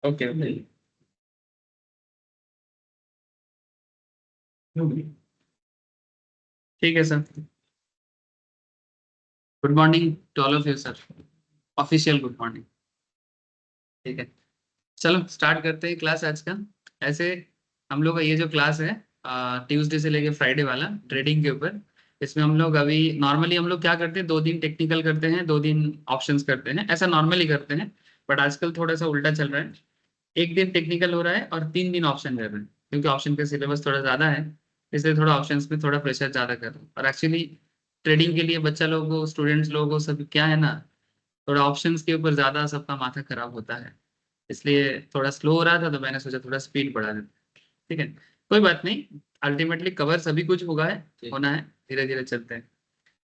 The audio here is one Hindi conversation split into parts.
ओके ओके, ठीक है sir. Good morning to all of you sir, official good morning. ठीक है, चलो स्टार्ट करते हैं क्लास आज का। ऐसे हम लोग का ये जो क्लास है ट्यूसडे से लेके फ्राइडे वाला ट्रेडिंग के ऊपर, इसमें हम लोग अभी नॉर्मली हम लोग क्या करते हैं, 2 दिन टेक्निकल करते हैं, 2 दिन ऑप्शंस करते हैं, ऐसा नॉर्मली करते हैं। बट आजकल थोड़ा सा उल्टा चल रहा है, एक दिन टेक्निकल हो रहा है और 3 दिन ऑप्शन कर रहे हैं, क्योंकि ऑप्शन का सिलेबस थोड़ा ज्यादा है, इसलिए थोड़ा ऑप्शंस में थोड़ा प्रेशर ज्यादा कर रहे हैं। और एक्चुअली ट्रेडिंग के लिए बच्चा लोगों को, स्टूडेंट्स लोगों को सब क्या है ना, थोड़ा ऑप्शंस के ऊपर ज्यादा सबका माथा खराब होता है, इसलिए थोड़ा स्लो हो रहा था, तो मैंने सोचा थोड़ा स्पीड बढ़ा देते। ठीक है, कोई बात नहीं, अल्टीमेटली कवर सभी कुछ होगा है, होना है, धीरे धीरे चलते हैं।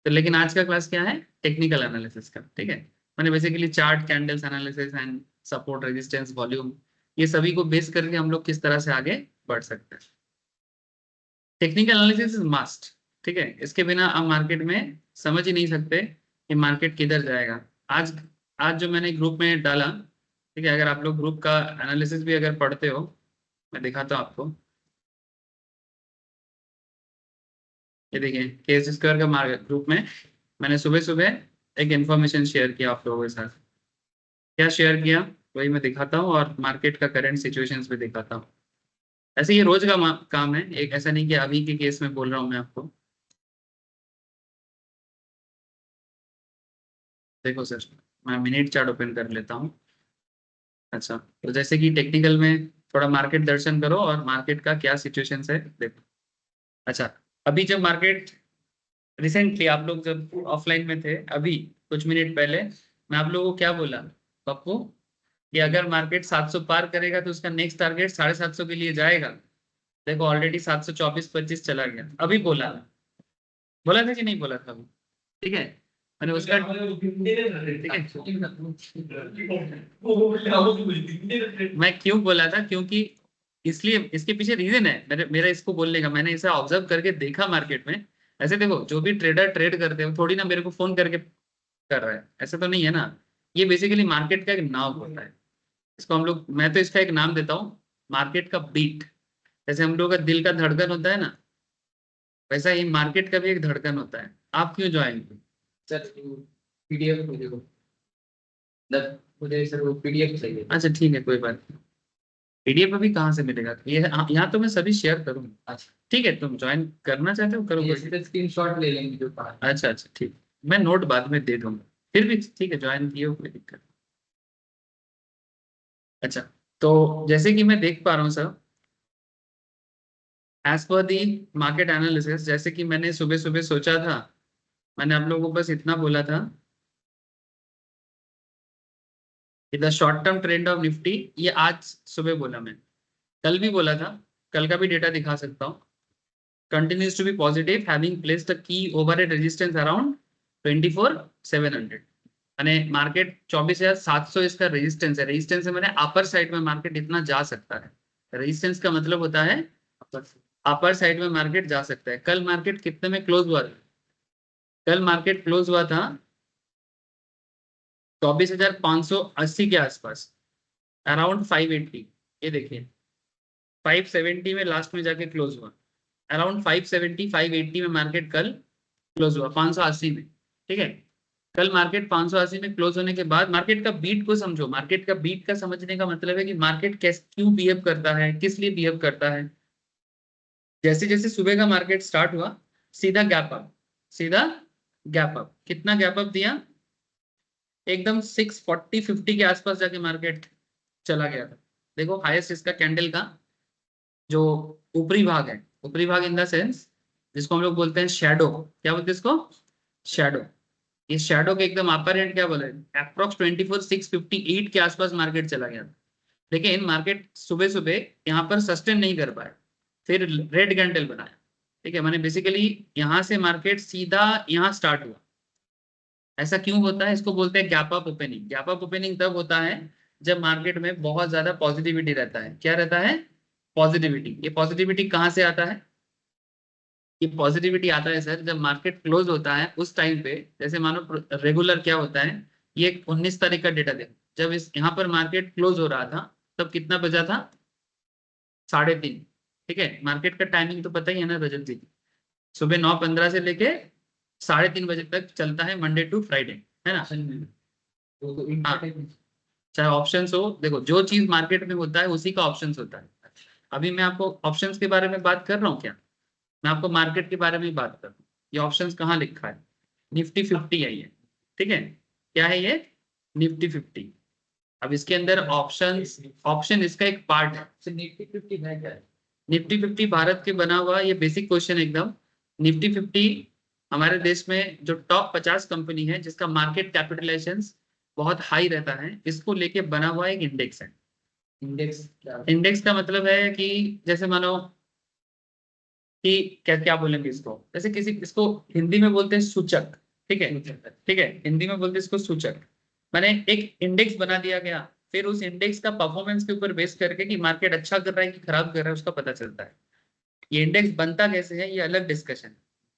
तो लेकिन आज का क्लास क्या है, टेक्निकल एनालिसिस का। ठीक है, मैंने basically chart, candles analysis and support, resistance, volume, ये सभी को बेस करके हम लोग किस तरह से आगे बढ़ सकते हैं। Technical analysis is must. ठीक है, इसके बिना आप मार्केट में समझ ही नहीं सकते कि मार्केट किधर जाएगा। आज आज जो मैंने ग्रुप में डाला, ठीक है, अगर आप लोग ग्रुप का एनालिसिस भी अगर पढ़ते हो, मैं दिखाता हूँ आपको। ये देखिए, केस स्क्वायर का मार्केट ग्रुप में मैंने सुबह सुबह एक इंफॉर्मेशन शेयर किया आप लोगों के साथ। क्या शेयर किया वही मैं दिखाता हूँ, और मार्केट का करंट सिचुएशंस भी दिखाता हूँ। ऐसे ये रोज का काम है, एक ऐसा नहीं कि अभी के केस में बोल रहा हूँ मैं आपको। देखो सर, मैं मिनट चार्ट ओपन कर लेता हूँ। अच्छा, तो जैसे कि टेक्निकल में थोड़ा मार्केट दर्शन करो और मार्केट का क्या सिचुएशन है देखो। अच्छा, अभी जब मार्केट रिसेंटली, आप लोग जब ऑफलाइन में थे अभी कुछ मिनट पहले, मैं आप लोगों को क्या बोला पप्पू, कि अगर मार्केट 700 पार करेगा तो उसका नेक्स्ट टारगेट 750 के लिए जाएगा। देखो ऑलरेडी 724.25 चला गया, अभी बोला, बोला था कि नहीं बोला था अभी? ठीक है, मैंने उसका, ठीक है, मैं क्यों बोला था, क्योंकि इसलिए, इसके पीछे रीजन है मेरे, मेरा इसको बोलने का, मैंने इसे ऑब्जर्व करके देखा मार्केट में। ऐसे देखो, जो भी ट्रेडर ट्रेड करते हैं थोड़ी ना मेरे को फोन करके कर रहा है, ऐसा तो नहीं है ना। ये बेसिकली मार्केट का एक नाव होता है, इसको हम लोग, मैं तो इसका एक नाम देता हूँ, मार्केट का बीट। जैसे हम लोग का दिल का धड़कन होता है ना, वैसा ही मार्केट का भी एक धड़कन होता है। आप क्यों ज्वाइन किए सर? पीडीएफ मुझे को, मुझे सर वो पीडीएफ चाहिए। अच्छा ठीक है, कोई बात नहीं, पीडीएफ अभी कहाँ से मिलेगा ये, यहाँ तो मैं सभी शेयर करूंगा। अच्छा ठीक है, तुम ज्वाइन करना चाहते हो करो, स्क्रीन शॉट ले लेंगे जो पास। अच्छा अच्छा ठीक, मैं नोट बाद में दे दूंगा, फिर भी ठीक है, ज्वाइन किए हो, कोई दिक्कत नहीं। अच्छा, तो जैसे कि मैं देख पा रहा हूँ सर, एज पर दी मार्केट एनालिसिस, जैसे कि मैंने सुबह सुबह सोचा था, मैंने आप लोगों को बस इतना बोला था कि the short term trend of Nifty, ये आज सुबह बोला मैं, कल भी बोला था, कल का भी डेटा दिखा सकता हूँ, continues to be positive having placed a key overhead resistance around 24,700। यानी मार्केट 24,700 इसका रेजिस्टेंस है, रेजिस्टेंस है मैंने अपर साइड में मार्केट इतना जा सकता है। रेजिस्टेंस का मतलब होता है अपर साइड में मार्केट जा सकता है। कल मार्केट कितने में क्लोज हुआ था? कल मार्केट क्लोज हुआ था 24,580 के आसपास, अराउंड 580। ये देखिए 570 में लास्ट में जाके क्लोज हुआ, अराउंड 570 580 में मार्केट कल क्लोज हुआ, 580 में। ठीक है, कल मार्केट 580 में क्लोज होने के बाद मार्केट का बीट को समझो। मार्केट का बीट का समझने का मतलब है कि मार्केट कैसे, क्यों बिहेव करता है, किस लिए बिहेव करता है। जैसे जैसे सुबह का मार्केट स्टार्ट हुआ, सीधा गैप अप, सीधा गैप अप, कितना गैप अप दिया, एकदम 640 50 के आसपास जाके मार्केट चला गया था। देखो हाईएस्ट इसका कैंडल का जो ऊपरी भाग है, ऊपरी भाग इन द सेंस जिसको हम लोग बोलते हैं शेडो, क्या बोलते हैं इसको, शेडो। इस शैडो के एकदम अपर एंड क्या बोले, अप्रोक्स 24,658 के आसपास मार्केट चला गया था। लेकिन मार्केट सुबह सुबह यहाँ पर सस्टेन नहीं कर पाया, फिर रेड कैंडल बनाया। ठीक है, मैंने बेसिकली यहाँ से मार्केट सीधा यहाँ स्टार्ट हुआ। ऐसा क्यों होता है, इसको बोलते हैं gap up opening. Gap up opening तब होता है जब मार्केट में बहुत ज्यादा पॉजिटिविटी रहता है। क्या रहता है? पॉजिटिविटी। ये पॉजिटिविटी कहाँ से आता है? ये पॉजिटिविटी आता है सर जब मार्केट क्लोज होता है उस टाइम पे। जैसे मानो रेगुलर क्या होता है, ये 19 तारीख का डेटा देखो, जब इस यहाँ पर मार्केट क्लोज हो रहा था तब कितना बजा था? 3:30। ठीक है, मार्केट का टाइमिंग तो पता ही है ना रजत जी, सुबह 9:15 से लेके 3:30 बजे तक चलता है, मंडे टू फ्राइडे, है ना? हाँ, चाहे ऑप्शंस हो, देखो जो चीज मार्केट में होता है उसी का ऑप्शंस होता है। अभी मैं आपको ऑप्शंस के बारे में बात कर रहा हूँ क्या? मैं आपको मार्केट के बारे में ही बात कर रहा हूँ। ये ऑप्शंस कहाँ लिखा है? निफ्टी 50 है ये। ठीक है, क्या है ये? निफ्टी 50। अब इसके अंदर ऑप्शन इसका एक पार्ट है। निफ्टी 50 है क्या? निफ्टी 50 भारत के बना हुआ, ये बेसिक क्वेश्चन एकदम। निफ्टी 50 हमारे देश में जो टॉप 50 कंपनी है जिसका मार्केट कैपिटलाइजेशन बहुत हाई रहता है, इसको लेके बना हुआ एक इंडेक्स है। इंडेक्स का मतलब है कि जैसे मानो कि क्या क्या बोलेंगे इसको, जैसे किसी इसको हिंदी में बोलते हैं सूचक। ठीक है, ठीक है, हिंदी में बोलते हैं इसको सूचक। मैंने एक इंडेक्स बना दिया गया, फिर उस इंडेक्स का परफॉर्मेंस के ऊपर बेस करके कि मार्केट अच्छा कर रहा है कि खराब कर रहा है उसका पता चलता है। ये इंडेक्स बनता कैसे है ये अलग डिस्कशन है,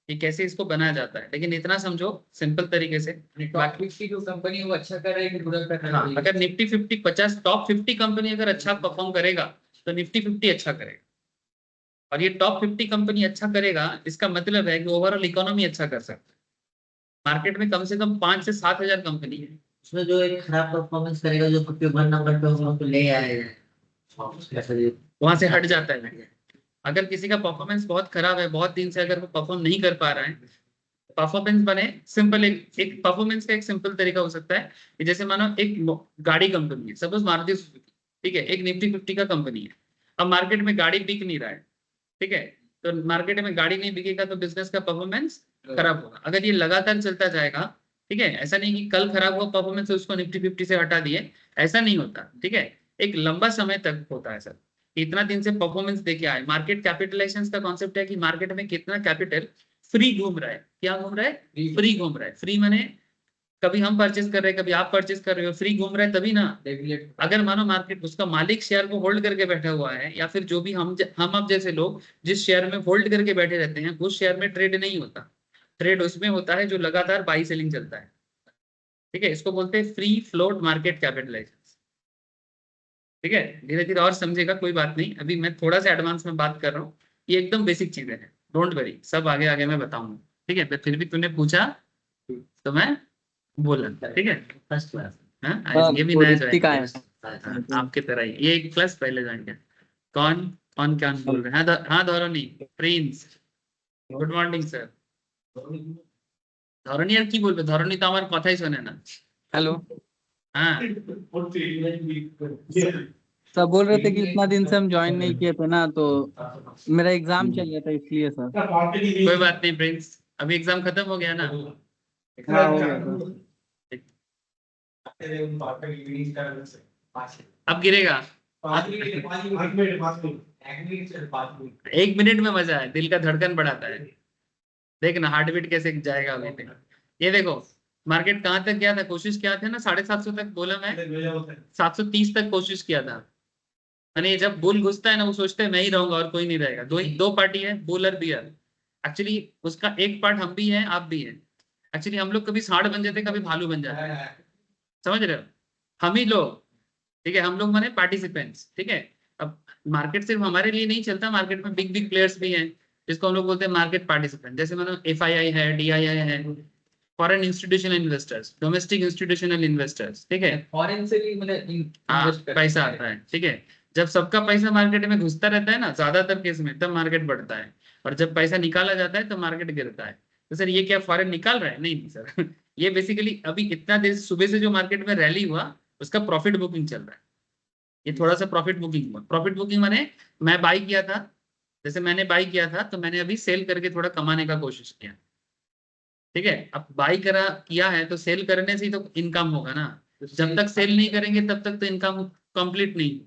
कि कैसे इसको बनाया जाता है, लेकिन इतना समझो सिंपल तरीके से। बाकी की जो कंपनी है वो अच्छा कर रही है, बुरा कर रही हाँ, है। अगर निफ्टी 50 50 टॉप 50 कंपनी अगर अच्छा परफॉर्म करेगा तो निफ्टी 50 अच्छा करेगा, और ये टॉप 50 कंपनी अच्छा करेगा इसका मतलब है कि ओवरऑल इकोनॉमी अच्छा कर सकता है। मार्केट में कम से कम 5 से 7 हजार कंपनी है। उसमें जो एक खराब परफॉर्मेंस करेगा, जो 51 नंबर पे होगा तो ले आएगा, वहां से हट जाता है। अगर किसी का परफॉर्मेंस बहुत खराब है, बहुत दिन से अगर वो परफॉर्म नहीं कर पा रहा है, परफॉर्मेंस बने सिंपल, एक परफॉर्मेंस का एक सिंपल तरीका हो सकता है कि जैसे मानो एक गाड़ी कंपनी है, सपोज मारुति सुजुकी। ठीक है, एक निफ्टी 50 का कंपनी है। अब मार्केट में गाड़ी बिक नहीं रहा है। ठीक है, तो मार्केट में गाड़ी नहीं बिकेगा तो बिजनेस का परफॉर्मेंस खराब होगा। अगर ये लगातार चलता जाएगा, ठीक है, ऐसा नहीं कि कल खराब हुआ परफॉर्मेंस उसको निफ्टी 50 से हटा दिए, ऐसा नहीं होता। ठीक है, एक लंबा समय तक होता है सर, इतना दिन से परफॉर्मेंस देके आए। मार्केट कैपिटलाइजेशन का कॉन्सेप्ट है कि मार्केट में कितना कैपिटल फ्री घूम रहा है। क्या घूम रहा है? फ्री घूम रहा है। फ्री माने कभी हम परचेज कर रहे हैं, कभी आप परचेज कर रहे हो, फ्री घूम रहा है तभी ना। अगर मानो मार्केट उसका मालिक शेयर को होल्ड करके बैठा हुआ है, या फिर जो भी हम अब जैसे लोग जिस शेयर में होल्ड करके बैठे रहते हैं, उस शेयर में ट्रेड नहीं होता। ट्रेड उसमें होता है जो लगातार बाई सेलिंग चलता है। ठीक है, इसको बोलते हैं फ्री फ्लोट मार्केट कैपिटलाइजेशन। ठीक है, धीरे धीरे और समझेगा, कोई बात नहीं, अभी मैं थोड़ा सा एडवांस में बात कर रहा हूँ। ये एकदम बेसिक चीजें हैं, डोंट वरी, सब आगे आगे मैं बताऊंगा। ठीक है, फिर भी तूने पूछा तो मैं बोला। ठीक है, फर्स्ट क्लास। हाँ, ये भी वो नया ऋतिका ज्वाइन है। किया, आपके तरह ही ये एक क्लास पहले ज्वाइन किया। कौन कौन क्या बोल रहे हैं? हाँ हाँ, धौरनी प्रिंस, गुड मॉर्निंग सर। ধরনী আর কি বলবে, ধরনী তো আমার কথাই শোনে না। हेलो। हाँ, सब बोल रहे थे कि इतना दिन से हम ज्वाइन नहीं किए थे ना, तो मेरा एग्जाम चल रहा था इसलिए सर। कोई बात नहीं प्रिंस, अभी एग्जाम खत्म हो गया ना। हाँ, हो गया सर। अब गिरेगा। 1 मिनट में मजा है, दिल का धड़कन बढ़ाता है। देखना हार्ट बीट कैसे जाएगा अभी तक। ये देखो मार्केट कहाँ तक गया था, कोशिश किया था ना 750 तक, बोला मैं 730 तक कोशिश किया था। यानी जब बुल घुसता है ना, वो सोचते हैं मैं ही रहूंगा और कोई नहीं रहेगा। दो पार्टी है, बुल और बियर। एक्चुअली उसका एक पार्ट हम भी हैं, आप भी हैं। एक्चुअली हम लोग कभी सांड बन जाते, कभी भालू बन जाते हैं, समझ रहे हो? हम ही लोग, ठीक है, हम लोग माने पार्टिसिपेंट्स। ठीक है, अब मार्केट सिर्फ हमारे लिए नहीं चलता, मार्केट में बिग बिग प्लेयर्स भी हैं जिसको हम लोग बोलते हैं मार्केट पार्टिसिपेंट। जैसे मानो FII है, DII है, foreign institutional investors, domestic institutional investors. ठीक है, फॉरेन से भी मतलब हाँ, इन्वेस्ट करते पैसा हैं। आता है। ठीक है, जब सबका पैसा मार्केट में घुसता रहता है ना ज्यादातर केस में, तब मार्केट बढ़ता है, और जब पैसा निकाला जाता है तो मार्केट गिरता है। तो सर ये क्या फॉरेन निकाल रहा है? नहीं नहीं सर ये बेसिकली अभी इतना देर सुबह से जो मार्केट में रैली हुआ उसका प्रॉफिट बुकिंग चल रहा है। ये थोड़ा सा प्रॉफिट बुकिंग हुआ। प्रॉफिट बुकिंग माने मैं बाई किया था, जैसे मैंने बाई किया था तो मैंने अभी सेल करके थोड़ा कमाने का कोशिश किया। ठीक है, अब बाई करा किया है तो सेल करने से ही तो इनकम होगा ना। जब तक सेल नहीं करेंगे तब तक तो इनकम कंप्लीट नहीं।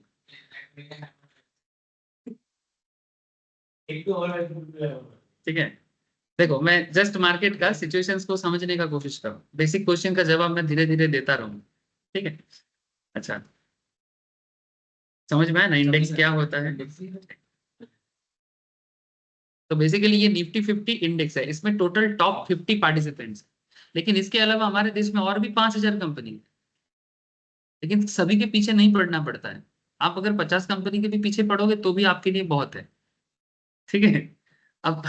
ठीक है, देखो मैं जस्ट मार्केट का सिचुएशंस को समझने का कोशिश करूँ, बेसिक क्वेश्चन का जवाब मैं धीरे धीरे देता रहूँ। ठीक है, अच्छा, समझ में आया ना इंडेक्स क्या होता है? तो बेसिकली ये निफ्टी 50 इंडेक्स है, इसमें टोटल टॉप 50 पार्टिसिपेंट्स, लेकिन इसके अलावा हमारे देश में और भी 5,000 कंपनी है। लेकिन सभी के पीछे नहीं पड़ना पड़ता है। आप अगर 50 कंपनी के भी पीछे पड़ोगे तो भी आपके लिए बहुत है, ठीक है। अब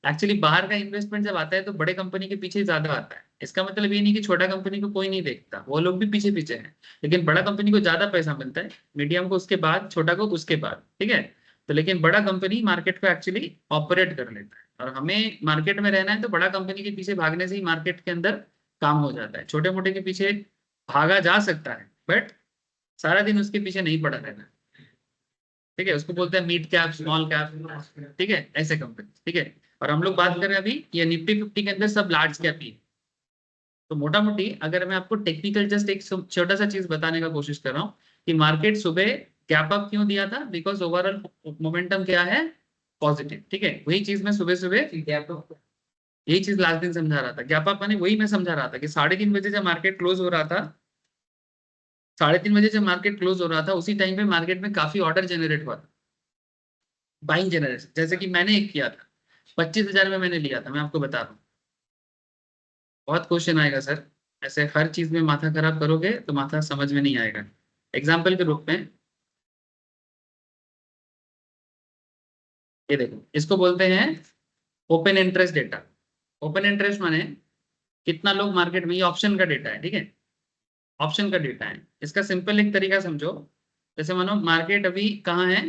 एक्चुअली बाहर का इन्वेस्टमेंट जब आता है तो बड़े कंपनी के पीछे ज्यादा आता है। इसका मतलब ये नहीं कि छोटा कंपनी को कोई नहीं देखता, वो लोग भी पीछे पीछे हैं, लेकिन बड़ा कंपनी को ज्यादा पैसा मिलता है, मीडियम को उसके बाद, छोटा को उसके बाद, ठीक है। तो लेकिन बड़ा कंपनी मार्केट को एक्चुअली ऑपरेट कर लेता है, और हमें मार्केट में रहना है तो बड़ा कंपनी के पीछे भागने से ही मार्केट के अंदर काम हो जाता है। छोटे मोटे के पीछे भागा जा सकता है, बट सारा दिन उसके पीछे नहीं पड़ा रहना, ठीक है। उसको बोलते हैं मिड कैप, स्मॉल कैप, ठीक है, ऐसे कंपनी, ठीक है। और हम लोग बात कर रहे हैं अभी ये निफ्टी 50 के अंदर सब लार्ज कैप ही है। तो मोटा मोटी अगर मैं आपको टेक्निकल जस्ट एक छोटा सा चीज बताने का कोशिश कर रहा हूँ कि मार्केट सुबह गैप अप क्यों दिया था, बिकॉज ओवरऑल मोमेंटम क्या है, पॉजिटिव, ठीक है। वही चीज मैं सुबह सुबह, यही चीज लास्ट दिन समझा रहा था। गैप अप मैंने वही मैं समझा रहा था कि 3:30 बजे जब मार्केट क्लोज हो रहा था, 3:30 बजे जब मार्केट क्लोज हो रहा था, उसी टाइम पे मार्केट में काफी ऑर्डर जनरेट हुआ था, बाइंग जनरेशन, जैसे कि मैंने एक किया था 25,000 में मैंने लिया था, मैं आपको बता रहा हूँ। बहुत क्वेश्चन आएगा सर, ऐसे हर चीज में माथा खराब करोगे तो माथा समझ में नहीं आएगा। एग्जाम्पल के रूप में ये देखो, इसको बोलते हैं open interest data. Open interest माने कितना लोग मार्केट में, ये ऑप्शन का डेटा है, ठीक है, ऑप्शन का डेटा है। इसका सिंपल एक तरीका समझो, जैसे मानो मार्केट अभी कहाँ है,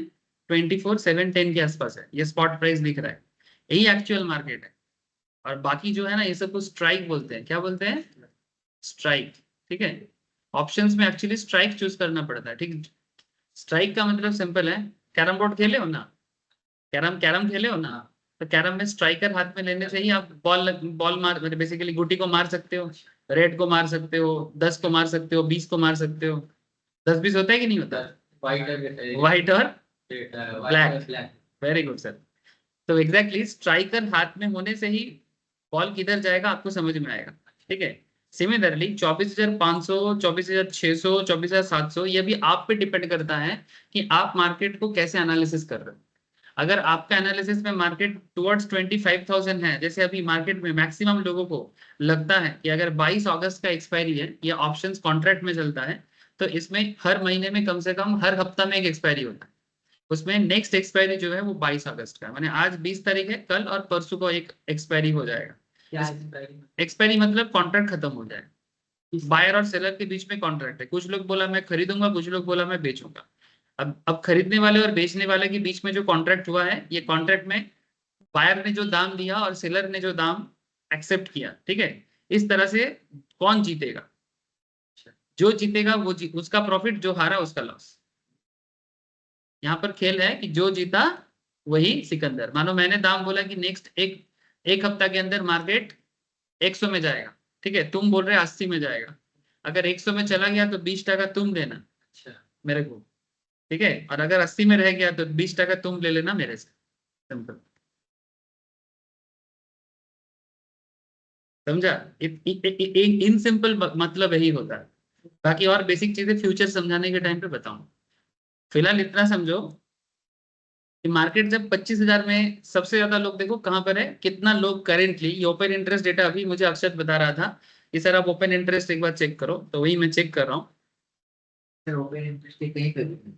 24,710 के आसपास है, ये स्पॉट प्राइस दिख रहा है, यही एक्चुअल मार्केट है। और बाकी जो है ना, ये सबको स्ट्राइक बोलते हैं। क्या बोलते हैं, स्ट्राइक, ठीक है। ऑप्शंस में एक्चुअली स्ट्राइक चूज करना पड़ता है, ठीक। स्ट्राइक का मतलब सिंपल है, कैरम बोर्ड खेले हो ना, कैरम कैरम खेले हो ना, तो कैरम में स्ट्राइकर हाथ में लेने से ही आप बॉल बॉल मार, मतलब बेसिकली गुटी को मार सकते हो, रेड को मार सकते हो, 10 को मार सकते हो, 20 को मार सकते हो। 10-20 होता है कि नहीं होता, व्हाइट और ब्लैक, वेरी गुड सर। तो एग्जैक्टली स्ट्राइकर हाथ में होने से ही बॉल किधर जाएगा आपको समझ में आएगा, ठीक है। सिमिलरली 24,500, 24,600, 24,700, ये भी आप पे डिपेंड करता है कि आप मार्केट को कैसे एनालिसिस कर रहे हो। अगर आपका एनालिसिस में मार्केट टुवर्ड्स 25,000 है, जैसे अभी मार्केट में मैक्सिमम लोगों को लगता है कि अगर 22 अगस्त का एक्सपायरी है, ये ऑप्शंस कॉन्ट्रैक्ट में चलता है, तो इसमें हर महीने में कम से कम हर हफ्ता में एक एक्सपायरी होता है। उसमें नेक्स्ट एक्सपायरी जो है वो 22 अगस्त का है, माने आज 20 तारीख है, कल और परसों को एक एक्सपायरी हो जाएगा। एक्सपायरी मतलब कॉन्ट्रैक्ट खत्म हो जाएगा, बायर और सेलर के बीच में कॉन्ट्रैक्ट है, कुछ लोग बोला मैं खरीदूंगा, कुछ लोग बोला मैं बेचूंगा। अब खरीदने वाले और बेचने वाले के बीच में जो कॉन्ट्रैक्ट हुआ है, ये कॉन्ट्रैक्ट में बायर ने जो दाम दिया और सेलर ने जो दाम एक्सेप्ट किया, ठीक है, इस तरह से कौन जीतेगा, जो जीतेगा वो उसका प्रॉफिट, जो हारा उसका लॉस। यहाँ पर खेल है कि जो जीता वही सिकंदर। मानो मैंने दाम बोला कि नेक्स्ट एक एक हफ्ता के अंदर मार्केट 100 में जाएगा, ठीक है, तुम बोल रहे 80 में जाएगा। अगर 100 में चला गया तो 20% तुम देना मेरे को, ठीक है, और अगर 80 में रह गया तो 20% तुम ले लेना मेरे से, सिंपल, समझा। इन सिंपल मतलब यही होता है। बाकी और बेसिक चीजें फ्यूचर समझाने के टाइम पे बताऊं, फिलहाल इतना समझो कि मार्केट जब 25,000 में, सबसे ज्यादा लोग देखो कहां पर है, कितना लोग करेंटली, ये ओपन इंटरेस्ट डेटा अभी मुझे अक्षत बता रहा था कि सर आप ओपन इंटरेस्ट एक बार चेक करो, तो वही मैं चेक कर रहा हूँ। ओपन इंटरेस्ट कहीं पे भी नहीं।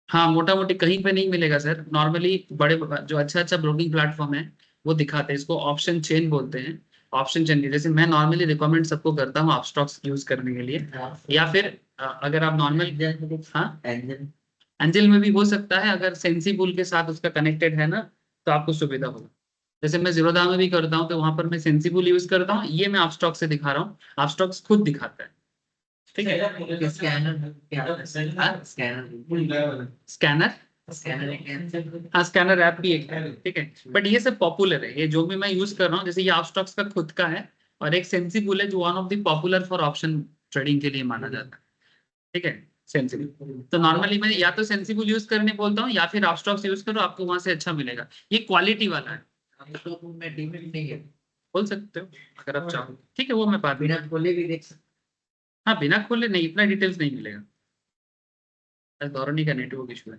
हाँ, मोटा मोटी कहीं पे नहीं मिलेगा सर, नॉर्मली बड़े जो अच्छा अच्छा ब्रोकिंग प्लेटफॉर्म है वो दिखाते हैं, इसको ऑप्शन चेन बोलते हैं। ऑप्शन चेन की जैसे मैं नॉर्मली रिकमेंड सबको करता हूँ आप स्टॉक्स यूज करने के लिए, या फिर अगर आप नॉर्मल, हाँ एंजल में भी हो सकता है, अगर सेंसिबुल के साथ उसका कनेक्टेड है ना तो आपको सुविधा होगा। जैसे मैं जीरोधा में भी करता हूँ तो वहां पर मैं सेंसिबुल यूज करता हूँ, ये मैं आप स्टॉक से दिखा रहा हूँ, आप स्टॉक्स खुद दिखाता है, ठीक है। स्कैनर क्या हाँ? स्कैनर स्कैनर, स्कैनर हाँ स्कैनर ऐप भी एक है, ठीक है, बट ये सब पॉपुलर है, ये जो भी मैं यूज कर रहा हूँ, जैसे ये आप स्टॉक्स का खुद का है, और एक सेंसिबुल है जो one of the popular for option trading के लिए माना जाता है, ठीक है, सेंसिबल। तो नॉर्मली मैं या तो सेंसिबल यूज करने बोलता हूँ या फिर आप स्टॉक्स यूज करो, आपको वहां से अच्छा मिलेगा, ये क्वालिटी वाला है। में डीमेट नहीं है, खोल सकते हो अगर आप चाहो, ठीक है, वो मैं बात बिना खोले भी देख सकते। हाँ बिना खोले नहीं, इतना डिटेल्स नहीं मिलेगा, धोरणी का नेटवर्क इशू है,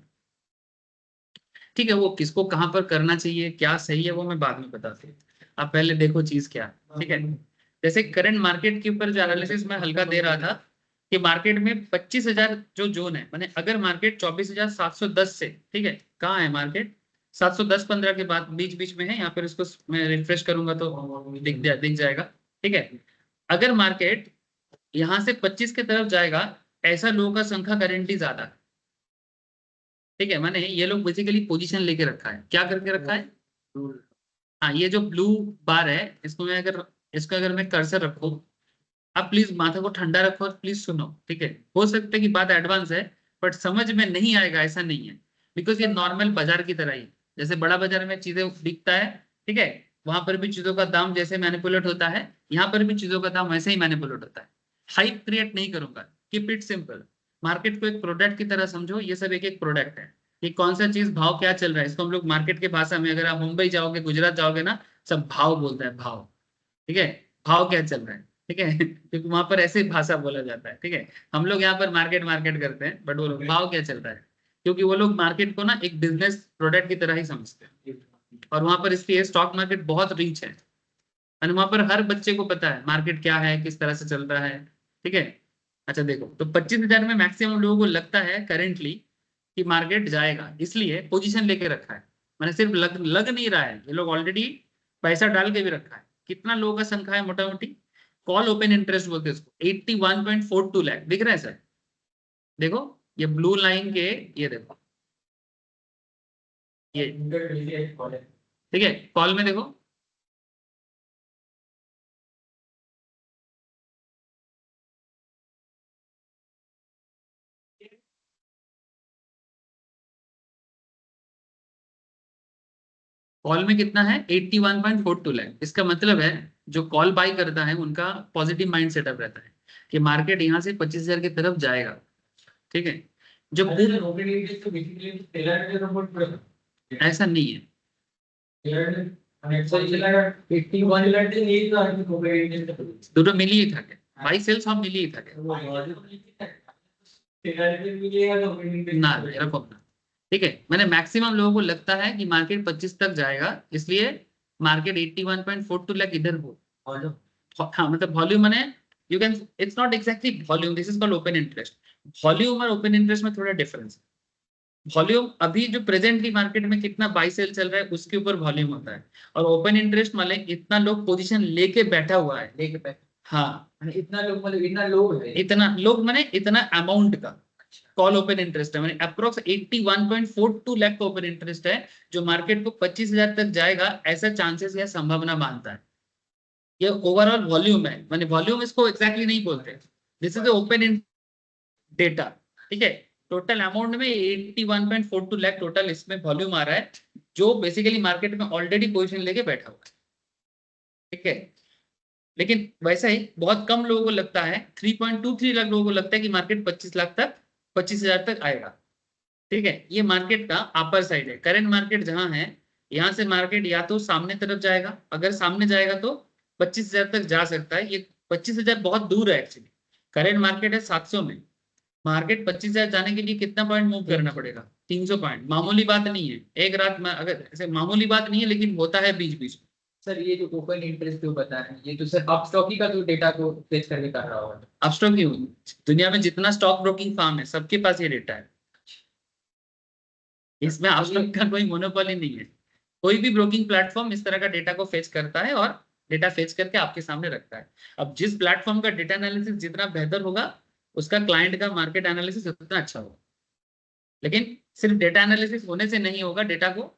ठीक है। वो किसको कहाँ पर करना चाहिए, क्या सही है, वो मैं बाद में बताती हूँ। आप पहले देखो चीज क्या है, ठीक है। जैसे करंट मार्केट के ऊपर जो एनालिसिस मैं हल्का दे रहा था, कि मार्केट में 25,000 जो जोन है, माने अगर मार्केट 24,710 से, ठीक है, कहाँ है मार्केट 710-15 के बाद बीच बीच में है, यहाँ पर इसको मैं रिफ्रेश करूंगा तो दिख जाएगा, ठीक है। अगर मार्केट यहाँ से 25 की तरफ जाएगा, ऐसा लोगों का संख्या करेंटली ज्यादा है, ठीक है। माने ये लोग बेसिकली पोजीशन लेके रखा है, क्या करके रखा है, हाँ, ये जो ब्लू बार है, इसको अगर मैं कर्सर रखूं, आप प्लीज माथा को ठंडा रखो और प्लीज सुनो, ठीक है। हो सकता है कि बात एडवांस है, बट समझ में नहीं आएगा ऐसा नहीं है, बिकॉज ये नॉर्मल बाजार की तरह ही है। जैसे बड़ा बाजार में चीजें बिकता है, ठीक है, वहां पर भी चीजों का दाम जैसे मैनिपुलेट होता है, यहाँ पर भी चीजों का दाम वैसे ही मैनिपुलेट होता है। हाइप क्रिएट नहीं करूंगा, कीप इट सिंपल। मार्केट को एक प्रोडक्ट की तरह समझो, ये सब एक एक प्रोडक्ट है, कि कौन सा चीज भाव क्या चल रहा है, इसको हम लोग मार्केट के भाषा में, अगर आप मुंबई जाओगे, गुजरात जाओगे ना, सब भाव बोलता है, भाव, ठीक है, भाव क्या चल रहा है, ठीक है क्योंकि वहां पर ऐसे भाषा बोला जाता है, ठीक है। हम लोग यहाँ पर मार्केट मार्केट करते हैं, बट वो लोग भाव क्या चल रहा है, क्योंकि वो लोग मार्केट को ना एक बिजनेस प्रोडक्ट की तरह ही समझते हैं, और वहां पर इसलिए स्टॉक मार्केट बहुत रीच है, और वहां पर हर बच्चे को पता है मार्केट क्या है, किस तरह से चल रहा है, ठीक है। अच्छा देखो, तो 25,000 में मैक्सिमम लोगों को लगता है करेंटली कि मार्केट जाएगा, इसलिए पोजीशन लेके रखा है। मैंने सिर्फ लग नहीं रहा है, ये लोग ऑलरेडी पैसा डाल के भी रखा है। कितना लोगों का संख्या है मोटा मोटी, कॉल ओपन इंटरेस्ट बोलते हैं इसको, 81.42 लाख दिख रहा है सर, देखो ये ब्लू लाइन के, ये देखो ये, ठीक है, कॉल में देखो, कॉल में कितना है 81.42 लाख। इसका मतलब है जो कॉल बाई करता है उनका पॉजिटिव माइंड सेटअप रहता है कि मार्केट यहाँ से 25,000 की तरफ जाएगा, ठीक है। जो ऐसा नहीं है, দুটো মিলিয়েই থাকে, বাই সেল সব মিলিয়েই থাকে, না এরকম না, ठीक है। मैंने मैक्सिमम लोगों को लगता है कि मार्केट 25 तक जाएगा, इसलिए मार्केट 81.42 लाख इधर हो, हाँ, मतलब वॉल्यूम माने you can, it's not exactly volume, this is called open interest. Volume और ओपन इंटरेस्ट में थोड़ा डिफरेंस है। वॉल्यूम अभी जो प्रेजेंटली मार्केट में कितना बाई सेल चल रहा है उसके ऊपर वॉल्यूम होता है, और ओपन इंटरेस्ट माने इतना लोग पोजीशन लेके बैठा हुआ है, लेके बैठा, हाँ, इतना लोग मतलब इतना लोग है, इतना लोग माने इतना अमाउंट का कॉल ओपन इंटरेस्ट है, माने अप्रोक्स 81.42 लाख का ओपन इंटरेस्ट है, जो मार्केट को 25,000 तक जाएगा ऐसा चांसेस या संभावना मानता है। ये ओवरऑल वॉल्यूम है, माने वॉल्यूम इसको एग्जैक्टली नहीं बोलते, this is open in data, ठीक है। टोटल अमाउंट में 81.42 लाख टोटल इसमें वॉल्यूम आ रहा है, जो बेसिकली मार्केट में ऑलरेडी पोजीशन लेके बैठा हुआ है, ठीक है। लेकिन वैसा ही बहुत कम लोगों को लगता है, 3.23 लाख लोगों को लगता है कि मार्केट 25 लाख तक, 25,000 तक आएगा, ठीक है। ये मार्केट का अपर साइड है। करंट मार्केट जहां है, यहाँ से मार्केट या तो सामने तरफ जाएगा, अगर सामने जाएगा तो 25,000 तक जा सकता है। ये 25,000 बहुत दूर है एक्चुअली, करंट मार्केट है 700 में, मार्केट 25,000 जाने के लिए कितना पॉइंट मूव करना पड़ेगा, 300 पॉइंट, मामूली बात नहीं है एक रात में, अगर ऐसे मामूली बात नहीं है, लेकिन होता है बीच बीच में। सर ये जो ओपन इंटरेस्ट जो बता रहे हैं ये तो सर अपस्टॉकी का जो डेटा को फेच करके कर रहा होगा। अपस्टॉक क्यों, दुनिया में जितना स्टॉक ब्रोकिंग फर्म है सबके पास ये डेटा है, इसमें अपस्टॉक का कोई मोनोपोली नहीं है। कोई भी ब्रोकिंग प्लेटफॉर्म इस तरह का डेटा को फेच करता है और डेटा फेच करके आपके सामने रखता है। अब जिस प्लेटफॉर्म का डेटा एनालिसिस जितना बेहतर होगा, उसका क्लाइंट का मार्केट एनालिसिस उतना अच्छा होगा। लेकिन सिर्फ डेटा एनालिसिस होने से नहीं होगा, डेटा को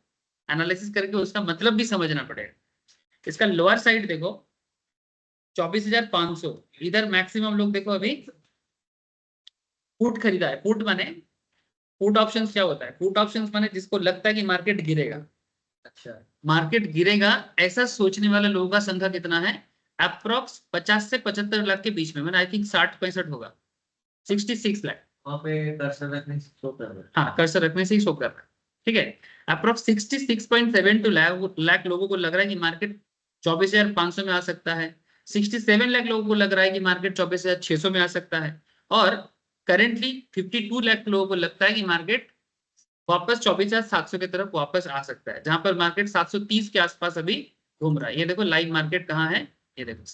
एनालिसिस करके उसका मतलब भी समझना पड़ेगा। इसका लोअर साइड देखो 24,500, इधर मैक्सिमम लोग देखो अभी पुट खरीदा है। पुट माने, पुट ऑप्शंस क्या होता है, पुट ऑप्शंस माने जिसको लगता है कि मार्केट गिरेगा, अच्छा, मार्केट गिरेगा ऐसा सोचने वाले लोगों का संख्या कितना है, अप्रोक्स 50 से 75 लाख के बीच में, मैंने आई थिंक 60-65 होगा, 66 लाख। वहाँ पे कर्सर रखने से शो कर रहा है। हाँ, कर्सर रखने से ही शो कर रहा है, ठीक है। अप्रोक्स 66.72 लाख लोगों को लग रहा है कि मार्केट 24,500 में आ सकता है, 67 लाख लोगों को लग रहा है कि मार्केट 24,600 में आ सकता है, और करेंटली 52 लाख लोगों को लगता है कि मार्केट वापस 24,700 की तरफ वापस आ सकता है, जहां पर मार्केट 730 के आसपास अभी घूम रहा है। ये देखो लाइव मार्केट कहाँ है, ये देखो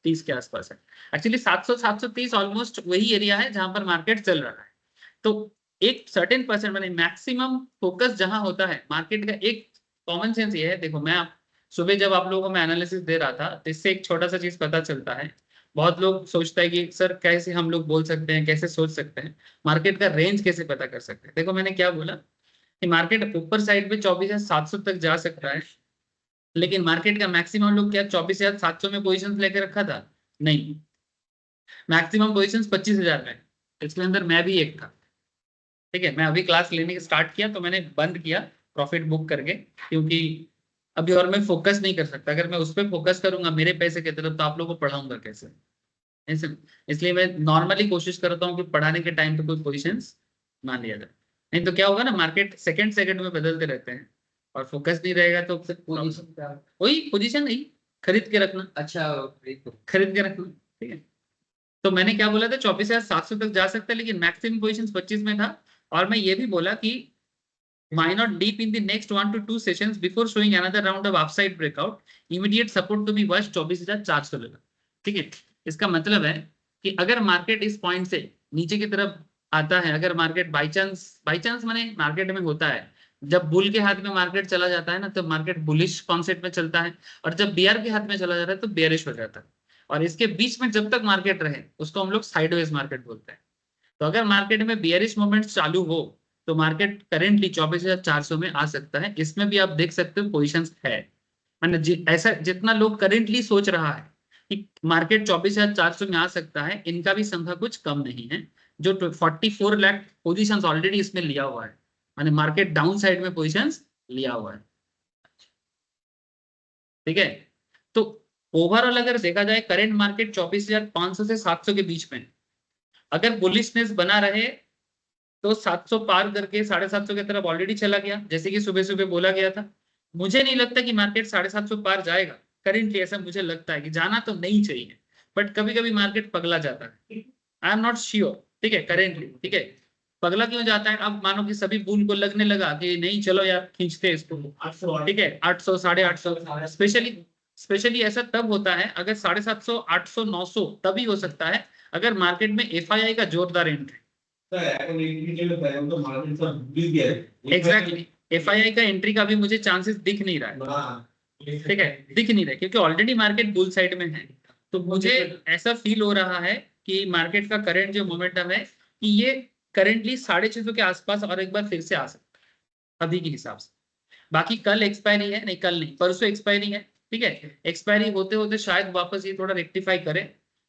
730 के आसपास है। एक्चुअली 700 730 ऑलमोस्ट वही एरिया है जहां पर मार्केट चल रहा है। तो एक सर्टेन परसेंट माने मैक्सिमम फोकस जहां होता है मार्केट का, एक कॉमन सेंस ये है, देखो मैं सुबह जब आप लोगों को मैं एनालिसिस दे रहा था तो इससे एक छोटा सा चीज पता चलता है। बहुत लोग सोचता है कि सर कैसे हम लोग बोल सकते हैं, कैसे सोच सकते हैं, मार्केट का रेंज कैसे पता कर सकते हैं। देखो मैंने क्या बोला कि मार्केट ऊपर साइड पे 24,700 तक जा सकता है, लेकिन मार्केट का मैक्सिमम लोग क्या 24,700 में पोजीशन लेके रखा था? नहीं, मैक्सिमम पोजीशन 25,000 में, इसके अंदर मैं भी एक था। ठीक है, मैं अभी क्लास लेने स्टार्ट किया तो मैंने बंद किया प्रॉफिट बुक करके, क्योंकि अभी और मैं फोकस नहीं कर सकता। अगर मैं उस पर फोकस करूंगा मेरे पैसे की तरफ तो आप लोगों को पढ़ाऊंगा कैसे? इसलिए मैं नॉर्मली कोशिश करता हूँ कि पढ़ाने के टाइम पे कोई पोजीशंस ना लिया जाए, नहीं तो क्या होगा ना, मार्केट सेकंड सेकंड में बदलते रहते हैं और फोकस नहीं रहेगा तो फिर पोजीशन क्या? वही पोजीशन नहीं, खरीद के रखना, अच्छा, खरीद के रखना। ठीक है, तो मैंने क्या बोला था 24,700 तक जा सकता है, लेकिन मैक्सिमम पोजीशन 25 में था। और मैं ये भी बोला कि why not deep in the next 1 to 2 sessions before showing another round of upside breakout, immediate support to be watched 24,400 level. ठीक है, इसका मतलब है कि अगर मार्केट इस पॉइंट से नीचे की तरफ आता है, अगर मार्केट बाई चांस माने मार्केट में होता है, जब बुल के हाथ में मार्केट चला जाता है ना तो मार्केट बुलिश कॉन्सेप्ट में चलता है, और जब बियर के हाथ में चला जाता है तो बेयरिश हो जाता है। और इसके बीच में जब तक मार्केट रहे उसको हम लोग साइडवेज मार्केट बोलते हैं। तो अगर मार्केट में बियरिश मूवमेंट्स चालू हो तो मार्केट करेंटली 24,400 में आ सकता है। इसमें भी आप देख सकते हो पोजीशंस है, मैंने ऐसा जितना लोग करेंटली सोच रहा है कि मार्केट 24,400 में आ सकता है, इनका भी संख्या कुछ कम नहीं है। जो 44 लाख पोजीशंस ऑलरेडी इसमें लिया हुआ है, मैंने मार्केट डाउन साइड में पोजीशंस लिया हुआ है। ठीक है, तो ओवरऑल अगर देखा जाए करेंट मार्केट 24,500 से 700 के बीच में, अगर बुलिशनेस बना रहे तो 700 पार करके 750 की तरफ ऑलरेडी चला गया, जैसे कि सुबह सुबह बोला गया था। मुझे नहीं लगता कि मार्केट 750 पार जाएगा करेंटली, ऐसा मुझे लगता है कि जाना तो नहीं चाहिए, बट कभी कभी मार्केट पगला जाता है। आई एम नॉट श्योर, ठीक है करेंटली। ठीक है, पगला क्यों जाता है? अब मानो कि सभी बुल को लगने लगा कि नहीं चलो यार खींचते इसको, ठीक है 800 850, स्पेशली ऐसा तब होता है अगर 750 800 900 तभी हो सकता है अगर मार्केट में एफआईआई का जोरदार एंट्री। एग्जैक्टली, एफआईआई का एंट्री का भी मुझे चांसेस दिख नहीं रहा है। ठीक है, दिख नहीं रहा क्योंकि ऑलरेडी मार्केट बुल साइड में है। तो मुझे ऐसा फील हो रहा है कि मार्केट का करंट जो मोमेंटम है कि ये करेंटली 650 के आसपास और एक बार फिर से आ सकता है अभी के हिसाब से। बाकी कल एक्सपायरी है, नहीं कल नहीं परसों एक्सपायरी है। ठीक है, एक्सपायरी होते होते शायद वापस ये थोड़ा रेक्टिफाई करे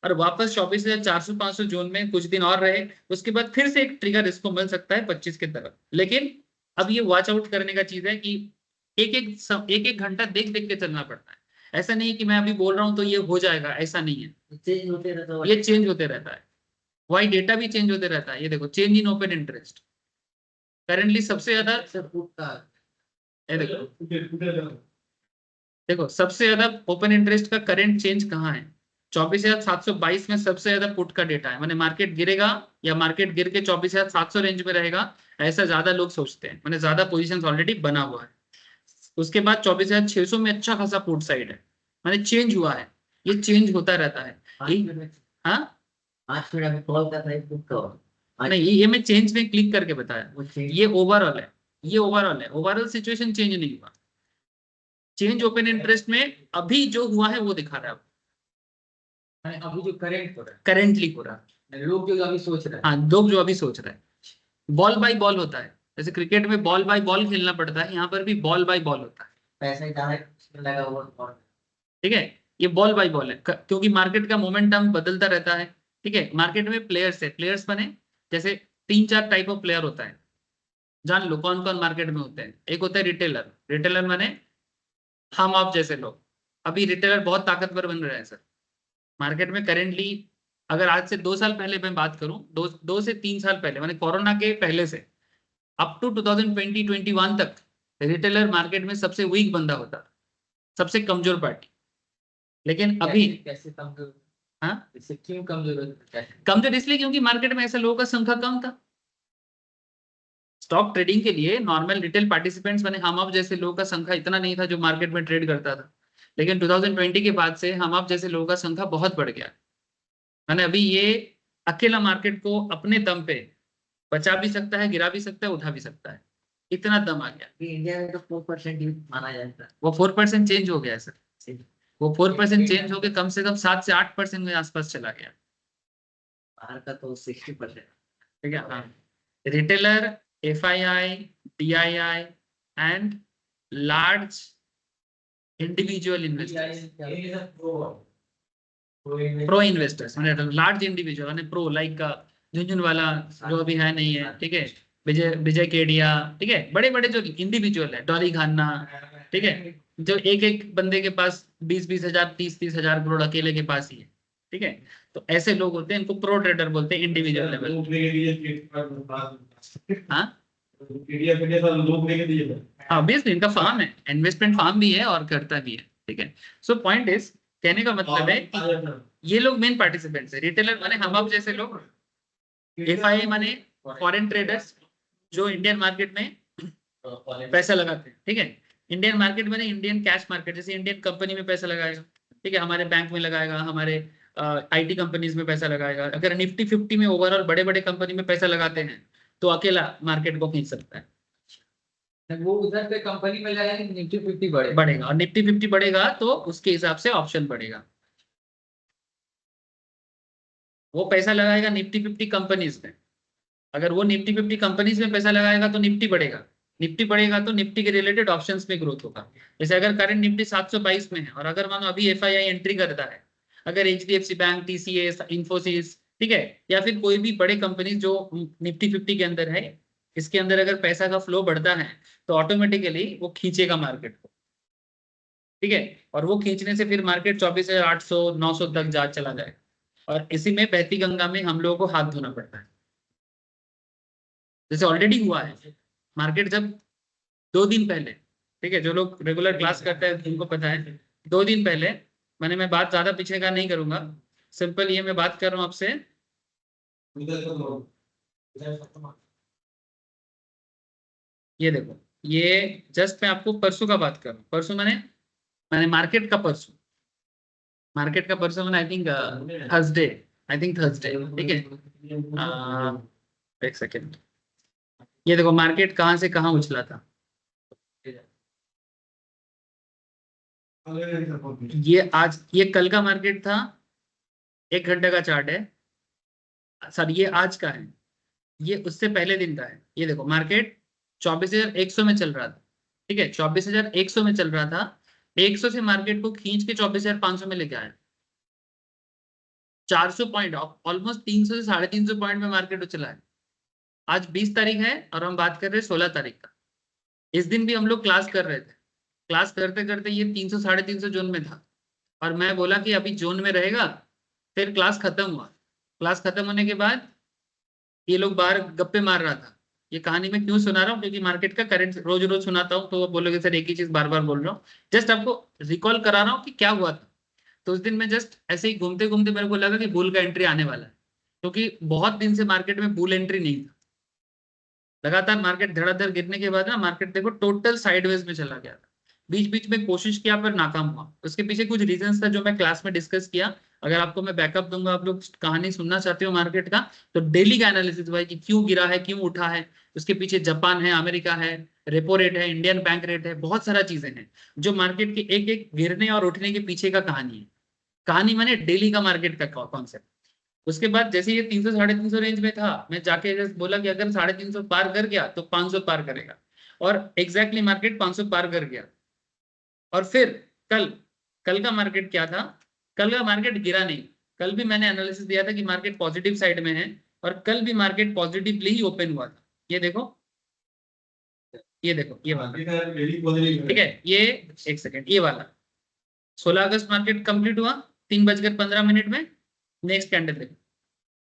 और वापस 24,400 जोन में कुछ दिन और रहे, उसके बाद फिर से एक ट्रिगर इसको मिल सकता है 25 की तरफ। लेकिन अब ये वॉच आउट करने का चीज है कि एक घंटा देख देख के चलना पड़ता है। ऐसा नहीं है कि मैं अभी बोल रहा हूं तो ये हो जाएगा, ऐसा नहीं है, चेंज होते रहता है। ये चेंज होते रहता है, वाई डेटा भी चेंज होते रहता है। ये देखो change in open interest currently सबसे ज्यादा, ये देखो सबसे ज्यादा ओपन इंटरेस्ट का करंट चेंज कहाँ है? 24,722 में सबसे ज्यादा पुट का डेटा है। मैंने मार्केट गिरेगा या मार्केट गिर के 24,700 रेंज में रहेगा, ऐसा ज्यादा लोग सोचते हैं। मैंने ज्यादा पोजीशंस ऑलरेडी बना हुआ है। उसके बाद 24,600 में अच्छा खासा पुट साइड है, मैंने चेंज हुआ है, ये चेंज होता रहता है। हाँ 5 मिनट कॉल कर रहे हैं, नहीं, ये मैं चेंज में क्लिक करके बताया, ये ओवरऑल है, ये ओवरऑल है, ओवरऑल सिचुएशन चेंज नहीं हुआ। चेंज ओपन इंटरेस्ट में अभी जो हुआ है वो दिखा रहा है, अभी जो करेंट हो रहा करेंटली हो रहा है, है, लोग जो अभी सोच रहे हैं। हाँ लोग जो अभी सोच रहे हैं। बॉल बाय बॉल होता है, जैसे क्रिकेट में बॉल बाय बॉल खेलना पड़ता है, यहाँ पर भी बॉल बाय बॉल होता है। पैसा डायरेक्ट लगा हुआ है। ठीक है, ये बॉल बाय बॉल है क्योंकि मार्केट का मोमेंटम बदलता रहता है। ठीक है, मार्केट में प्लेयर्स है, प्लेयर्स बने जैसे 3-4 टाइप ऑफ प्लेयर होता है, जान लो कौन कौन मार्केट में होते हैं। एक होता है रिटेलर, रिटेलर माने हम आप जैसे लोग। अभी रिटेलर बहुत ताकतवर बन रहे हैं सर मार्केट में करेंटली। अगर आज से 2 साल पहले मैं बात करूं, 2 से 3 साल पहले माने कोरोना के पहले से अप टू 2020-21 तक रिटेलर मार्केट में सबसे वीक बंदा होता था, सबसे कमजोर पार्टी। लेकिन अभी कैसे कमजोर? हाँ इससे क्यों कमजोर होता है? कमजोर इसलिए क्योंकि मार्केट में ऐसे लोगों का संख्या कम था। स्टॉक ट्रेडिंग के लिए नॉर्मल रिटेल पार्टिसिपेंट्स माने हम आप जैसे लोगों का संख्या इतना नहीं था जो मार्केट में ट्रेड करता था। लेकिन 2020 के बाद से हम आप जैसे लोगों का संख्या बहुत बढ़ गया। मैंने अभी ये अकेला मार्केट को अपने दम पे बचा भी सकता है, गिरा भी सकता है, उठा भी सकता है, इतना दम आ गया। अभी इंडिया में तो 4% ही माना जाता है। वो 4% चेंज हो गया है सर, वो 4% चेंज होकर कम से कम 7 से 8% के आसपास चला गया। बाहर का तो 60%। ठीक है, हाँ। Retailer, FII, DII and large individual investors, pro investors मैंने लार्ज इंडिविजुअल मैंने प्रो लाइक का झुंझुनवाला जो अभी है नहीं है, ठीक है, विजय विजय केडिया, ठीक है, बड़े बड़े जो इंडिविजुअल है, डॉली खन्ना, ठीक है, जो एक एक बंदे के पास 20-20 हजार 30-30 हजार करोड़ अकेले के पास ही है, ठीक है। तो ऐसे लोग होते हैं, इनको प्रो ट्रेडर बोलते हैं इंडिविजुअल लेवल। हाँ ऑब्वियसली इनका फार्म है, इन्वेस्टमेंट फार्म भी है और करता भी है, ठीक है। सो पॉइंट इज, कहने का मतलब है कि ये लोग मेन पार्टिसिपेंट्स है। रिटेलर माने हम आप जैसे लोग, FII माने फॉरेन ट्रेडर्स जो इंडियन मार्केट में पैसा लगाते हैं, ठीक है। इंडियन मार्केट में इंडियन कैश मार्केट, जैसे इंडियन कंपनी में पैसा लगाएगा, ठीक है, हमारे बैंक में लगाएगा, हमारे IT कंपनीज में पैसा लगाएगा। अगर निफ्टी 50 में ओवरऑल बड़े बड़े कंपनी में पैसा लगाते हैं तो अकेला मार्केट को खींच सकता है। वो उधर पे कंपनी में लगाया निफ्टी 50 बढ़ेगा, और निफ्टी 50 बढ़ेगा तो उसके हिसाब से ऑप्शन बढ़ेगा। वो पैसा लगाएगा निफ्टी 50 कंपनीज में, अगर वो निफ्टी 50 कंपनीज में पैसा लगाएगा तो निफ्टी बढ़ेगा, निफ्टी बढ़ेगा तो निफ्टी के रिलेटेड ऑप्शंस में ग्रोथ होगा। जैसे अगर करंट निफ्टी 722 में है और अगर मानो अभी FII एंट्री करता है, अगर HDFC बैंक, TCS, इंफोसिस, ठीक है, या फिर कोई भी बड़े कंपनी जो निफ्टी 50 के अंदर है, इसके अंदर अगर पैसा का फ्लो बढ़ता है तो ऑटोमेटिकली वो खींचेगा मार्केट को, ठीक है। और वो खींचने से फिर मार्केट 24,800 900 तक जा चला जाएगा, और इसी में बहती गंगा में हम लोगों को हाथ धोना पड़ता है, जैसे ऑलरेडी हुआ है। मार्केट जब 2 दिन पहले, ठीक है, जो लोग रेगुलर क्लास करते हैं उनको पता है, 2 दिन पहले, मैं बात ज्यादा पीछे का नहीं करूंगा, सिंपल ये मैं बात कर रहा हूँ आपसे। ये देखो, ये जस्ट मैं आपको परसों का बात कर रहा हूँ, परसों मैंने मार्केट का परसों मैंने आई थिंक थर्सडे, ठीक है। एक सेकेंड, ये देखो मार्केट कहाँ से कहाँ उछला था। ये आज, ये कल का मार्केट था, 1 घंटे का चार्ट है सर, ये आज का है, ये उससे पहले दिन का है। ये देखो मार्केट 24,100 में चल रहा था, ठीक है, 24,100 में चल रहा था, 100 से मार्केट को खींच के 24,500 में लेके आया, 400 पॉइंट, ऑलमोस्ट 300 से 350 पॉइंट में मार्केट उछला है। आज 20 तारीख है और हम बात कर रहे हैं 16 तारीख का। इस दिन भी हम लोग क्लास कर रहे थे, क्लास करते करते ये 300 350 जोन में था, और मैं बोला कि अभी जोन में रहेगा। फिर क्लास खत्म हुआ, क्लास खत्म होने के बाद ये लोग बाहर गप्पे मार रहा था। ये कहानी मैं क्यों सुना रहा हूँ, क्योंकि मार्केट का करंट रोज रोज सुनाता हूँ तो वो बोलोगे सर एक ही चीज बार बार बोल रहा हूँ, जस्ट आपको रिकॉल करा रहा हूँ कि क्या हुआ था। तो उस दिन में जस्ट ऐसे ही घूमते घूमते मेरे को लगा कि बुल का एंट्री आने वाला है, क्योंकि बहुत दिन से मार्केट में बुल एंट्री नहीं था। लगातार मार्केट धड़ाधड़ गिरने के बाद ना मार्केट देखो टोटल साइडवेज में चला गया था, बीच बीच में कोशिश किया पर नाकाम हुआ। उसके पीछे कुछ रीजंस था जो मैं क्लास में डिस्कस किया, अगर आपको मैं बैकअप दूंगा, आप लोग कहानी सुनना चाहते हो मार्केट का, तो डेली का एनालिसिस भाई कि क्यों गिरा है, क्यों उठा है, उसके पीछे जापान है, अमेरिका है, रेपो रेट है, इंडियन बैंक रेट है, बहुत सारा चीजें हैं जो मार्केट के एक एक गिरने और उठने के पीछे का कहानी है। कहानी मैंने डेली का मार्केट का कॉन्सेप्ट। उसके बाद जैसे ये 300 350 रेंज में था, मैं जाके जस्ट बोला कि अगर 350 पार कर गया तो 500 पार करेगा, और एग्जैक्टली मार्केट 500 पार कर गया। और फिर कल, कल का मार्केट क्या था, कल का मार्केट गिरा नहीं, कल भी मैंने एनालिसिस दिया था कि मार्केट पॉजिटिव साइड में है, और कल भी मार्केट पॉजिटिवली ही ओपन हुआ था। ये देखो, ये देखो, ये वाला, ठीक है, ये एक सेकेंड, ये वाला 16 अगस्त मार्केट कंप्लीट हुआ 3:15 में, नेक्स्ट कैंडल देखो,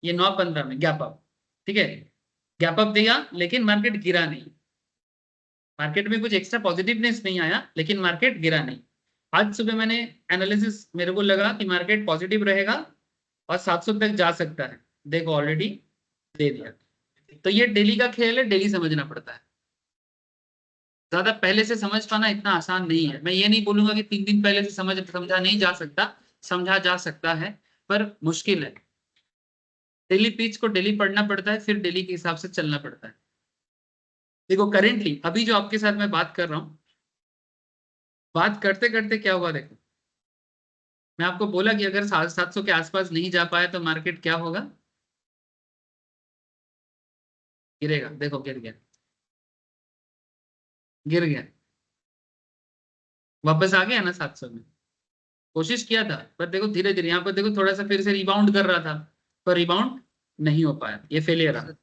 ये 9:15 में गैप अप, ठीक है, गैप अप दिया लेकिन मार्केट गिरा नहीं, मार्केट में कुछ एक्स्ट्रा पॉजिटिवनेस नहीं आया लेकिन मार्केट गिरा नहीं। आज सुबह मैंने एनालिसिस, मेरे को लगा कि मार्केट पॉजिटिव रहेगा और 700 तक जा सकता है, देखो ऑलरेडी दे दिया। तो ये डेली का खेल है, डेली समझना पड़ता है। ज्यादा पहले से समझ पाना इतना आसान नहीं है। मैं ये नहीं बोलूंगा कि 3 दिन पहले से समझा नहीं जा सकता, समझा जा सकता है, पर मुश्किल है। डेली पिच को डेली पढ़ना पड़ता है, फिर डेली के हिसाब से चलना पड़ता है। देखो करेंटली अभी जो आपके साथ मैं बात कर रहा हूँ, बात करते करते क्या हुआ देखो, मैं आपको बोला कि अगर 750 के आसपास नहीं जा पाया तो मार्केट क्या होगा, गिरेगा। देखो गिर गया, गिर गया, वापस आ गया ना 700 में। कोशिश किया था पर देखो धीरे धीरे, यहाँ पर देखो थोड़ा सा फिर से रिबाउंड कर रहा था, पर रिबाउंड नहीं हो पाया, ये फेलियर रहा।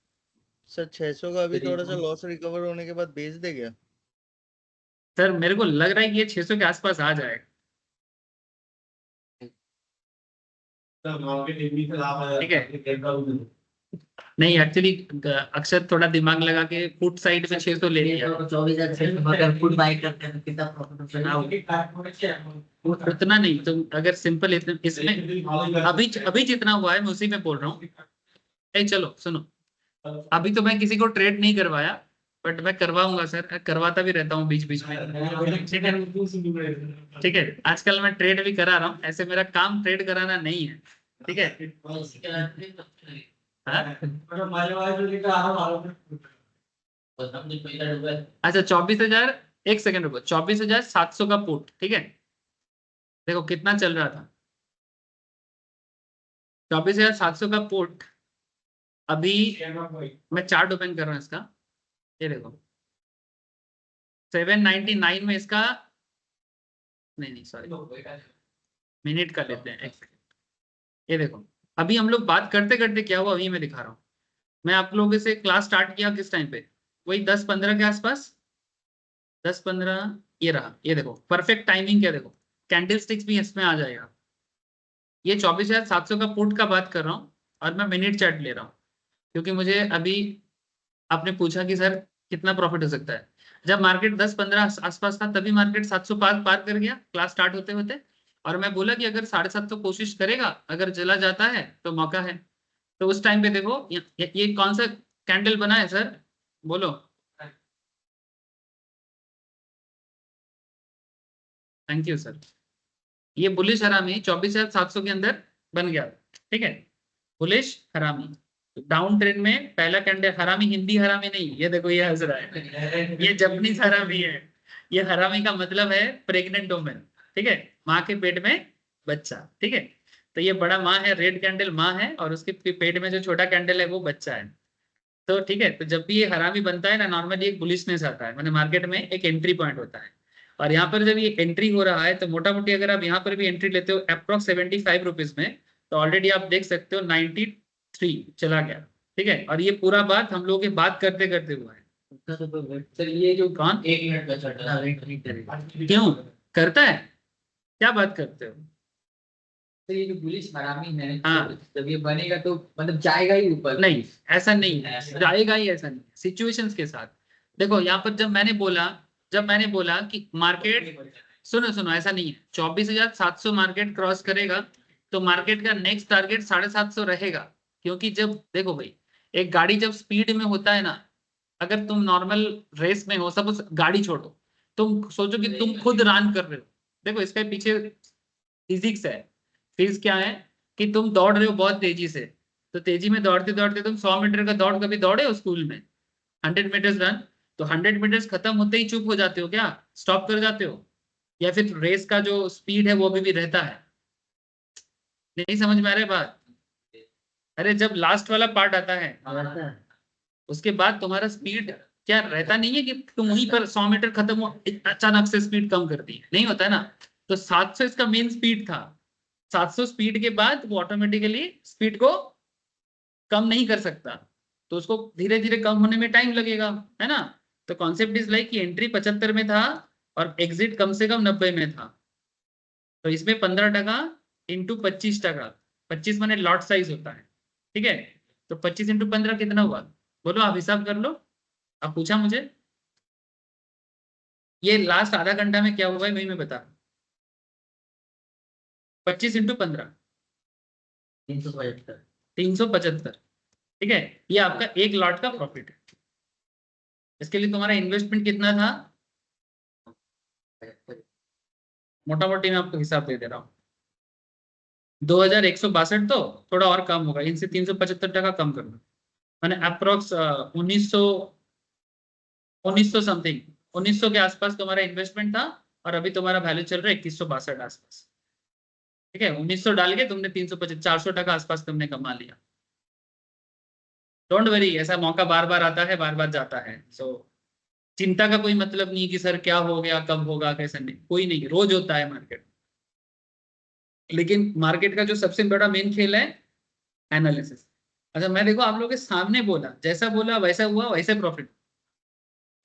सर 600 का अभी थोड़ा सा लॉस रिकवर होने के बाद बेच दे गया। सर मेरे को लग रहा है कि ये 600 के आसपास आ जाएगा। ठीक है, नहीं एक्चुअली अक्षर थोड़ा दिमाग लगा के फुट साइड में 600 ले लिया। 24,600 अगर फुट बाई करते हैं तो कितना प्रॉफिट? उतना नहीं, तो अगर सिंपल इसमें अभी जितना हुआ है मैं उसी में बोल रहा हूँ। चलो सुनो, अभी तो मैं किसी को ट्रेड नहीं करवाया, बट मैं करवाऊंगा सर, करवाता भी रहता हूँ बीच बीच में। ठीक है, ठीक है, आजकल मैं ट्रेड भी करा रहा हूँ, ऐसे मेरा काम ट्रेड कराना नहीं है। ठीक है, हाँ? अच्छा 24,000, एक सेकंड रुको, 24,700 का पुट। ठीक है, देखो कितना चल रहा था, 24,700 का पुट। अभी मैं चार्ट ओपन कर रहा हूँ इसका, ये देखो 799 में इसका, नहीं सॉरी, मिनट का लेते हैं, एक सेकंड। ये देखो अभी हम लोग बात करते करते क्या हुआ, अभी मैं दिखा रहा हूँ। मैं आप लोगों से क्लास स्टार्ट किया किस टाइम पे, वही 10-15 के आसपास, 10-15, ये रहा। ये देखो परफेक्ट टाइमिंग क्या, देखो कैंडल स्टिक्स भी इसमें आ जाएगा। ये 24,700 का पुट का बात कर रहा हूँ, और मैं मिनट चार्ट ले रहा हूँ, क्योंकि मुझे अभी आपने पूछा कि सर कितना प्रॉफिट हो सकता है। जब मार्केट 10-15 आसपास था तभी मार्केट 700 पार कर गया क्लास स्टार्ट होते होते, और मैं बोला कि अगर 750 कोशिश करेगा, अगर चला जाता है तो मौका है। तो उस टाइम पे देखो ये कौन सा कैंडल बना है सर, बोलो। Thank you sir. ये बुलिश हरामी 24,700 के अंदर बन गया। ठीक है, बुलिश हरामी डाउन ट्रेंड में पहला कैंडल, हरामी हिंदी हरामी नहीं, ये देखो ये हंस रहा है, ये जपनीज हरामी है। ये हरामी का मतलब है प्रेग्नेंट वुमेन। ठीक है, माँ के पेट में बच्चा। ठीक है, तो ये बड़ा माँ है, रेड कैंडल माँ है, और उसके पेट में जो छोटा कैंडल है वो बच्चा है। तो ठीक है, तो जब भी ये हरामी बनता है ना, नॉर्मली एक बुलिशनेस आता है, मतलब मार्केट में एक एंट्री पॉइंट होता है। और यहाँ पर जब ये एंट्री हो रहा है तो मोटा मोटी अगर आप यहाँ पर भी एंट्री लेते हो अप्रोक्स 75 रुपीज में, तो ऑलरेडी आप देख सकते हो 93 चला गया। ठीक है, और ये पूरा बात हम लोगों की बात करते करते हुआ है। सर ये जो कौन 1 मिनट का छोटा वेट नहीं करेगा। क्यों करता है, क्या बात करते हो? तो ये जो पुलिस हरामी है, हाँ। जब ये बनेगा तो मतलब जाएगा ही ऊपर। नहीं ऐसा नहीं है, जाएगा ही ऐसा नहीं, सिचुएशंस के साथ। देखो यहाँ पर जब मैंने बोला कि मार्केट, सुनो सुनो, ऐसा नहीं है 24,700 मार्केट क्रॉस करेगा तो मार्केट का नेक्स्ट टारगेट 750 रहेगा। क्योंकि जब देखो भाई, एक गाड़ी जब स्पीड में होता है ना, अगर तुम नॉर्मल रेस में हो, सब गाड़ी छोड़ो, तुम सोचो कि तुम खुद रन कर रहे हो। देखो इसके पीछे फिजिक्स है। फिजिक्स क्या है कि तुम दौड़ रहे हो बहुत तेजी से, तो तेजी में दौड़ते दौड़ते तुम 100 मीटर का दौड़ कभी दौड़े हो स्कूल में, 100 मीटर्स रन, तो 100 मीटर्स खत्म होते ही चुप हो जाते हो क्या, स्टॉप कर जाते हो, या फिर रेस का जो स्पीड है वो भी रहता है? नहीं समझ में आ रहा है बात? अरे जब लास्ट वाला पार्ट आता है उसके बाद तुम्हारा स्पीड क्या रहता नहीं है कि तुम वहीं पर 100 मीटर खत्म हो अचानक से स्पीड कम कर दी, नहीं होता है ना। तो 700 इसका मेन स्पीड था, 700 स्पीड के बाद वो ऑटोमेटिकली स्पीड को कम नहीं कर सकता, तो उसको धीरे धीरे कम होने में टाइम लगेगा, है ना। तो कॉन्सेप्ट इज लाइक कि एंट्री 75 में था और एग्जिट कम से कम 90 में था, तो इसमें 15% इंटू 25%, 25 माने लॉट साइज होता है। ठीक है, तो 25 इंटू 15 कितना हुआ, बोलो आप हिसाब कर लो, आप पूछा मुझे। ये लास्ट आधा घंटा में क्या हुआ है वही मैं बता रहा हूं। 25 इंटू 15 375। 375। ठीक है, ये आपका एक लॉट का प्रॉफिट है। इसके लिए तुम्हारा इन्वेस्टमेंट कितना था, मोटा मोटी मैं आपको हिसाब दे दे रहा हूँ। 2162 तो थोड़ा और कम होगा, इनसे 375 कम करना, मैंने अप्रोक्स 1900 समथिंग, 1900 के आसपास तुम्हारा इन्वेस्टमेंट था, और अभी तुम्हारा वैल्यू चल रहा है 2162 आसपास। ठीक है, 1900 डाल के तुमने 325 400 आसपास तुमने कमा लिया। डोंट वरी, ऐसा मौका बार बार आता है, बार बार जाता है। सो चिंता का कोई मतलब नहीं कि सर क्या हो गया, कब होगा, कैसे, नहीं, कोई नहीं, रोज होता है मार्केट। लेकिन मार्केट का जो सबसे बड़ा मेन खेल है एनालिसिस। अच्छा मैं देखो आप लोगों के सामने बोला, जैसा बोला वैसा हुआ, वैसे प्रॉफिट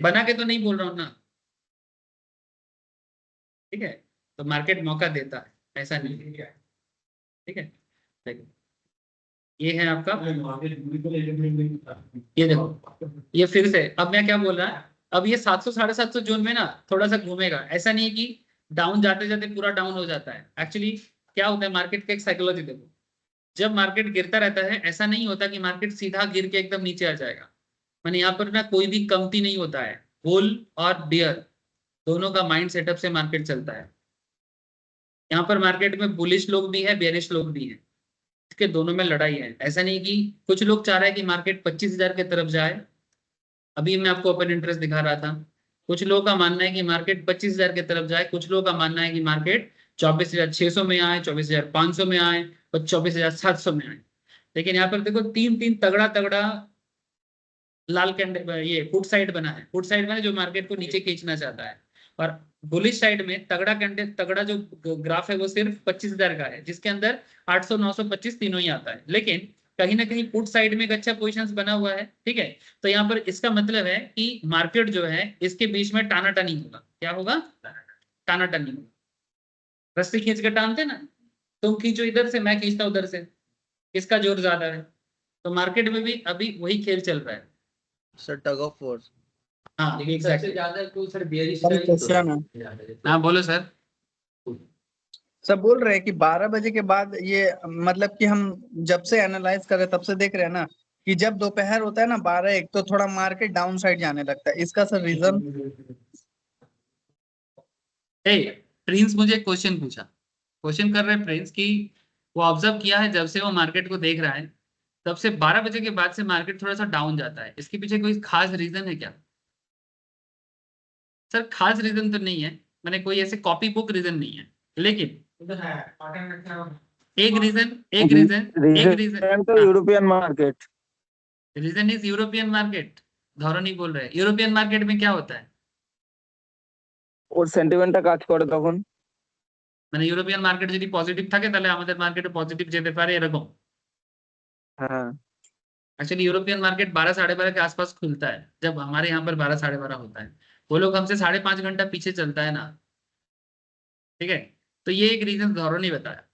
बना के तो नहीं बोल रहा हूँ ना। ठीक है, तो मार्केट मौका देता है, ऐसा नहीं है। ठीक है, देखो ये है आपका, ये देखो, ये फिर से अब मैं क्या बोल रहा है, अब ये 700 750 जोन में ना थोड़ा सा घूमेगा, ऐसा नहीं है कि डाउन जाते जाते पूरा डाउन हो जाता है। एक्चुअली क्या होता है, मार्केट का एक साइकोलॉजी देखो, जब मार्केट गिरता रहता है ऐसा नहीं होता कि मार्केट सीधा गिर के एकदम नीचे आ जाएगा। मैंने यहाँ पर ना कोई भी कमती नहीं होता है, बुल और बियर दोनों का माइंड सेटअप से मार्केट चलता है। यहाँ पर मार्केट में बुलिश लोग भी है, बेरिश लोग भी है, इसके दोनों में लड़ाई है। ऐसा नहीं कि कुछ लोग चाह रहे हैं कि मार्केट 25,000 की तरफ जाए, अभी मैं आपको ओपन इंटरेस्ट दिखा रहा था। कुछ लोगों का मानना है कि मार्केट 25,000 की तरफ जाए, कुछ लोगों का मानना है कि मार्केट 24,600 में आए, 24,500 में आए और 24,700 में आए। लेकिन यहाँ पर देखो तीन तीन तगड़ा तगड़ा लाल कैंडल, ये फुट साइड बना है। फुट साइड बना है जो मार्केट को नीचे खींचना चाहता है, और बुलिश साइड में तगड़ा कैंडल, तगड़ा जो ग्राफ है वो सिर्फ 25,000 का है, जिसके अंदर 800 925 तीनों ही आता है। लेकिन कहीं ना कहीं पुट साइड में एक अच्छा पोजीशंस बना हुआ है। ठीक है, तो यहाँ पर इसका मतलब है कि मार्केट जो है इसके बीच में टानाटानी होगा। क्या होगा? टानाटानी होगा। रस्सी खींच के टानते ना, तुम खींचो इधर से, मैं खींचता उधर से, किसका जोर ज्यादा है। तो मार्केट में भी अभी वही खेल चल रहा है। Sir tug of war. हाँ एग्जैक्टली। हाँ बोलो सर। सब बोल रहे हैं कि 12 बजे के बाद ये मतलब कि हम जब से एनालाइज कर रहे तब से देख रहे हैं ना कि जब दोपहर होता है ना 12-1 तो थोड़ा मार्केट डाउन साइड जाने लगता है। इसका सर रीजन? प्रिंस मुझे क्वेश्चन पूछा, क्वेश्चन कर रहे हैं प्रिंस कि वो ऑब्जर्व किया है जब से वो मार्केट को देख रहा है तब से 12 बजे के बाद से मार्केट थोड़ा सा डाउन जाता है। इसके पीछे कोई खास रीजन है क्या? सर खास रीजन तो नहीं है, मैंने कोई ऐसे कॉपी बुक रीजन नहीं है, लेकिन एक रीजन तो European market. Reason is European market. धौरो नहीं बोल रहे, यूरोपियन मार्केट में क्या होता है? ওর সেন্টিমেন্টটা কাজ করে তখন। মানে ইউরোপিয়ান মার্কেট যদি পজিটিভ থাকে তাহলে আমাদের মার্কেটে পজিটিভ যেতে পারে, এরকম। হ্যাঁ एक्चुअली यूरोपियन मार्केट 12 12:30 के आसपास खुलता है, जब हमारे यहाँ पर 12 12:30 होता है। वो लोग हमसे 5.5 घंटा पीछे चलता है ना। ठीक है, तो ये एक रीजन धौरो नहीं बताया,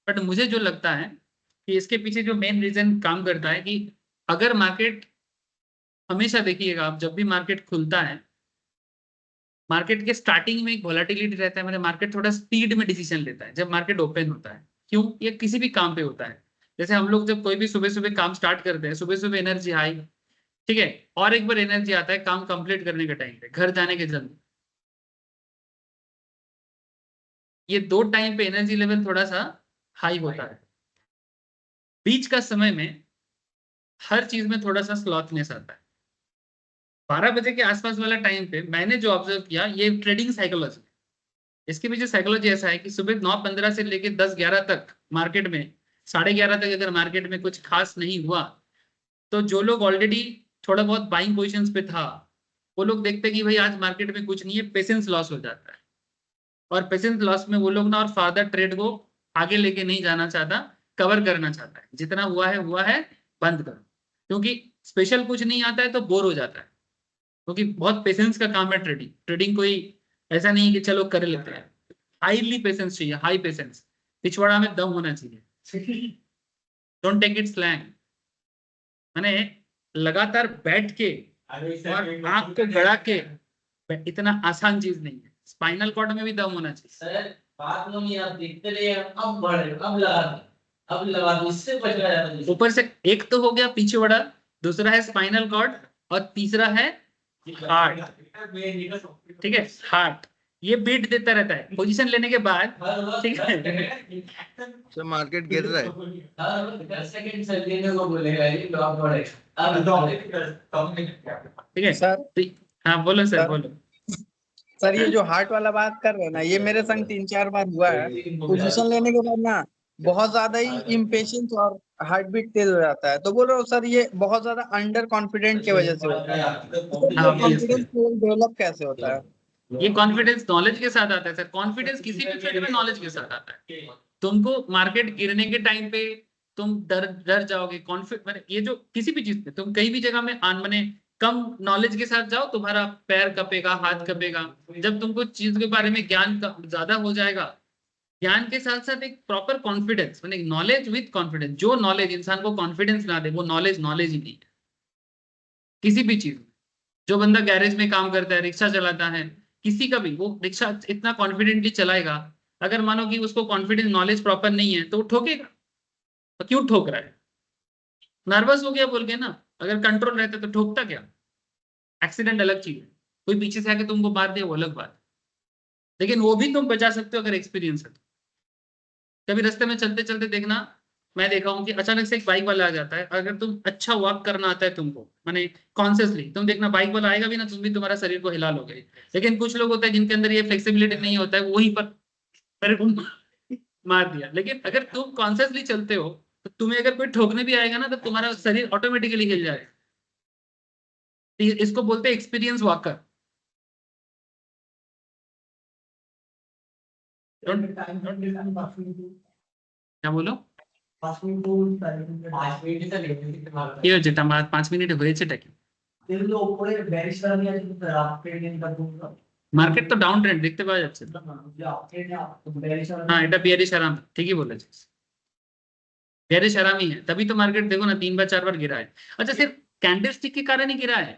बट मुझे जो लगता है कि इसके पीछे जो मेन रीजन काम करता है कि अगर मार्केट, हमेशा देखिएगा आप, जब भी मार्केट खुलता है, मार्केट के स्टार्टिंग में एक वोलेटिलिटी रहता है, मतलब मार्केट थोड़ा स्पीड में डिसीजन लेता है जब मार्केट ओपन होता है। क्यों? ये किसी भी काम पे होता है। जैसे हम लोग जब कोई भी सुबह सुबह काम स्टार्ट करते हैं, सुबह सुबह एनर्जी हाई, ठीक है, और एक बार एनर्जी आता है काम कंप्लीट करने के टाइम पे, घर जाने के जल्दी। ये दो टाइम पे एनर्जी लेवल थोड़ा सा हाई होता है। बीच का समय में हर चीज में थोड़ा सा स्लॉथनेस आता है। 12 बजे के आसपास वाला टाइम पे मैंने जो ऑब्जर्व किया, ये ट्रेडिंग साइकोलॉजी, इसके पीछे साइकोलॉजी ऐसा है कि सुबह 9:15 से लेके 10:11 तक मार्केट में, 11:30 तक अगर मार्केट में कुछ खास नहीं हुआ, तो जो लोग ऑलरेडी थोड़ा बहुत बाइंग पोजीशंस पे था, वो लोग देखते कि भाई आज मार्केट में कुछ नहीं है, पेशेंस लॉस हो जाता है। और पेशेंस लॉस में वो लोग ना और फादर ट्रेड को आगे लेके नहीं जाना चाहता, कवर करना चाहता है, जितना हुआ है बंद करो। क्योंकि स्पेशल कुछ नहीं आता है तो बोर हो जाता है, क्योंकि बहुत पेशेंस का काम है ट्रेडिंग। ट्रेडिंग कोई ऐसा नहीं है कि चलो कर लेते हैं, हाईली पेशेंस चाहिए, हाई पेशेंस। पिछवाड़ा में दम होना चाहिए। डोंट टेक इट स्लैंग, मैंने लगातार बैठ के और आंख को गड़ा के, इतना आसान चीज नहीं है। स्पाइनल कॉर्ड में भी दम होना चाहिए। सर बात नहीं, आप देखते रहिए, अब बढ़ रहे, अब लगा दो, इससे बच रहा है। ऊपर से एक तो हो गया पीछे बड़ा, दूसरा है स्पाइनल कॉर्ड, और तीसरा है हार्ट। ठीक है, हार्ट। ये बीट देता रहता है पोजीशन लेने के बाद, ठीक है। सर मार्केट गिर रहा है। 10 सेकंड चलने को बोलेगा ये लॉक बढ़ेगा। अब ठीक है सर हाँ बोलो सर सर बोलो। सर ये जो हार्ट वाला बात कर रहे हैं ना, ये मेरे संग 3-4 बार हुआ है। पोजीशन लेने के बाद ना बहुत ज्यादा ही इम्पेशेंस और हार्ट बीट तेज हो जाता है। तो बोल रहा हूँ सर, ये बहुत ज्यादा अंडर कॉन्फिडेंट की वजह से होता है। हाँ, कॉन्फिडेंस डेवलप कैसे होता है? ये कॉन्फिडेंस नॉलेज के साथ आता है सर। कॉन्फिडेंस किसी भी फील्ड में नॉलेज के साथ आता है। तुमको मार्केट गिरने के टाइम पे तुम डर जाओगे। कॉन्फिडेंस ये जो किसी भी चीज में तुम कहीं भी जगह में माने कम नॉलेज के साथ जाओ, तुम्हारा पैर कपेगा, हाथ कपेगा। जब तुमको चीज के बारे में ज्ञान ज्यादा हो जाएगा, ज्ञान के साथ साथ एक प्रॉपर कॉन्फिडेंस, माने नॉलेज विद कॉन्फिडेंस। जो नॉलेज इंसान को कॉन्फिडेंस ना दे वो नॉलेज ही नहीं है किसी भी चीज में। जो बंदा गैरेज में काम करता है, रिक्शा चलाता है, किसी का भी, वो रिक्शा इतना कॉन्फिडेंटली चलाएगा, अगर मानो कि उसको कॉन्फिडेंस नॉलेज प्रॉपर नहीं है तो वो ठोकेगा। तो क्यों ठोक रहा है? नर्वस हो गया बोल के ना। अगर कंट्रोल रहता तो ठोकता क्या? एक्सीडेंट अलग चीज है, कोई पीछे से आके तुमको मार दे वो अलग बात है, लेकिन वो भी तुम बचा सकते हो अगर एक्सपीरियंस है तो। कभी रास्ते में चलते चलते देखना, मैं देखा हूँ कि अचानक से एक बाइक वाला आ जाता है। अगर तुम अच्छा वॉक करना आता है तुमको, माने कॉन्शियसली तुम देखना बाइक वाला आएगा भी ना, तुम भी तुम्हारा शरीर को हिला लोगे। लेकिन कुछ लोग होते हैं जिनके अंदर ये फ्लेक्सिबिलिटी नहीं होता है, वहीं पर मेरे को मार दिया। लेकिन अगर तुम कॉन्शियसली चलते हो तो तुम्हें अगर कोई ठोकने भी आएगा ना तो तुम्हारा शरीर ऑटोमेटिकली हिल जाएगा। तो इसको बोलते हैं एक्सपीरियंस वॉकर। क्या बोलो? 5 মিনিট কি হয়েছে? 5 মিনিট হয়েছেটা কি? এগুলো উপরে ব্যারিস্টার নিয়ে আছে আপ ট্রেন্ডিং का दूंगा মার্কেট তো ডাউন ট্রেন্ড দেখতে পাওয়া যাচ্ছে। जो आप ट्रेंड ব্যারিস্টার हाँ এটা बियरिश आराम, ठीक ही बोले। बियरिश आराम ही है, तभी तो मार्केट देखो ना 3 बार 4 बार गिरा है। अच्छा, सिर्फ कैंडलस्टिक के कारण ही गिरा है?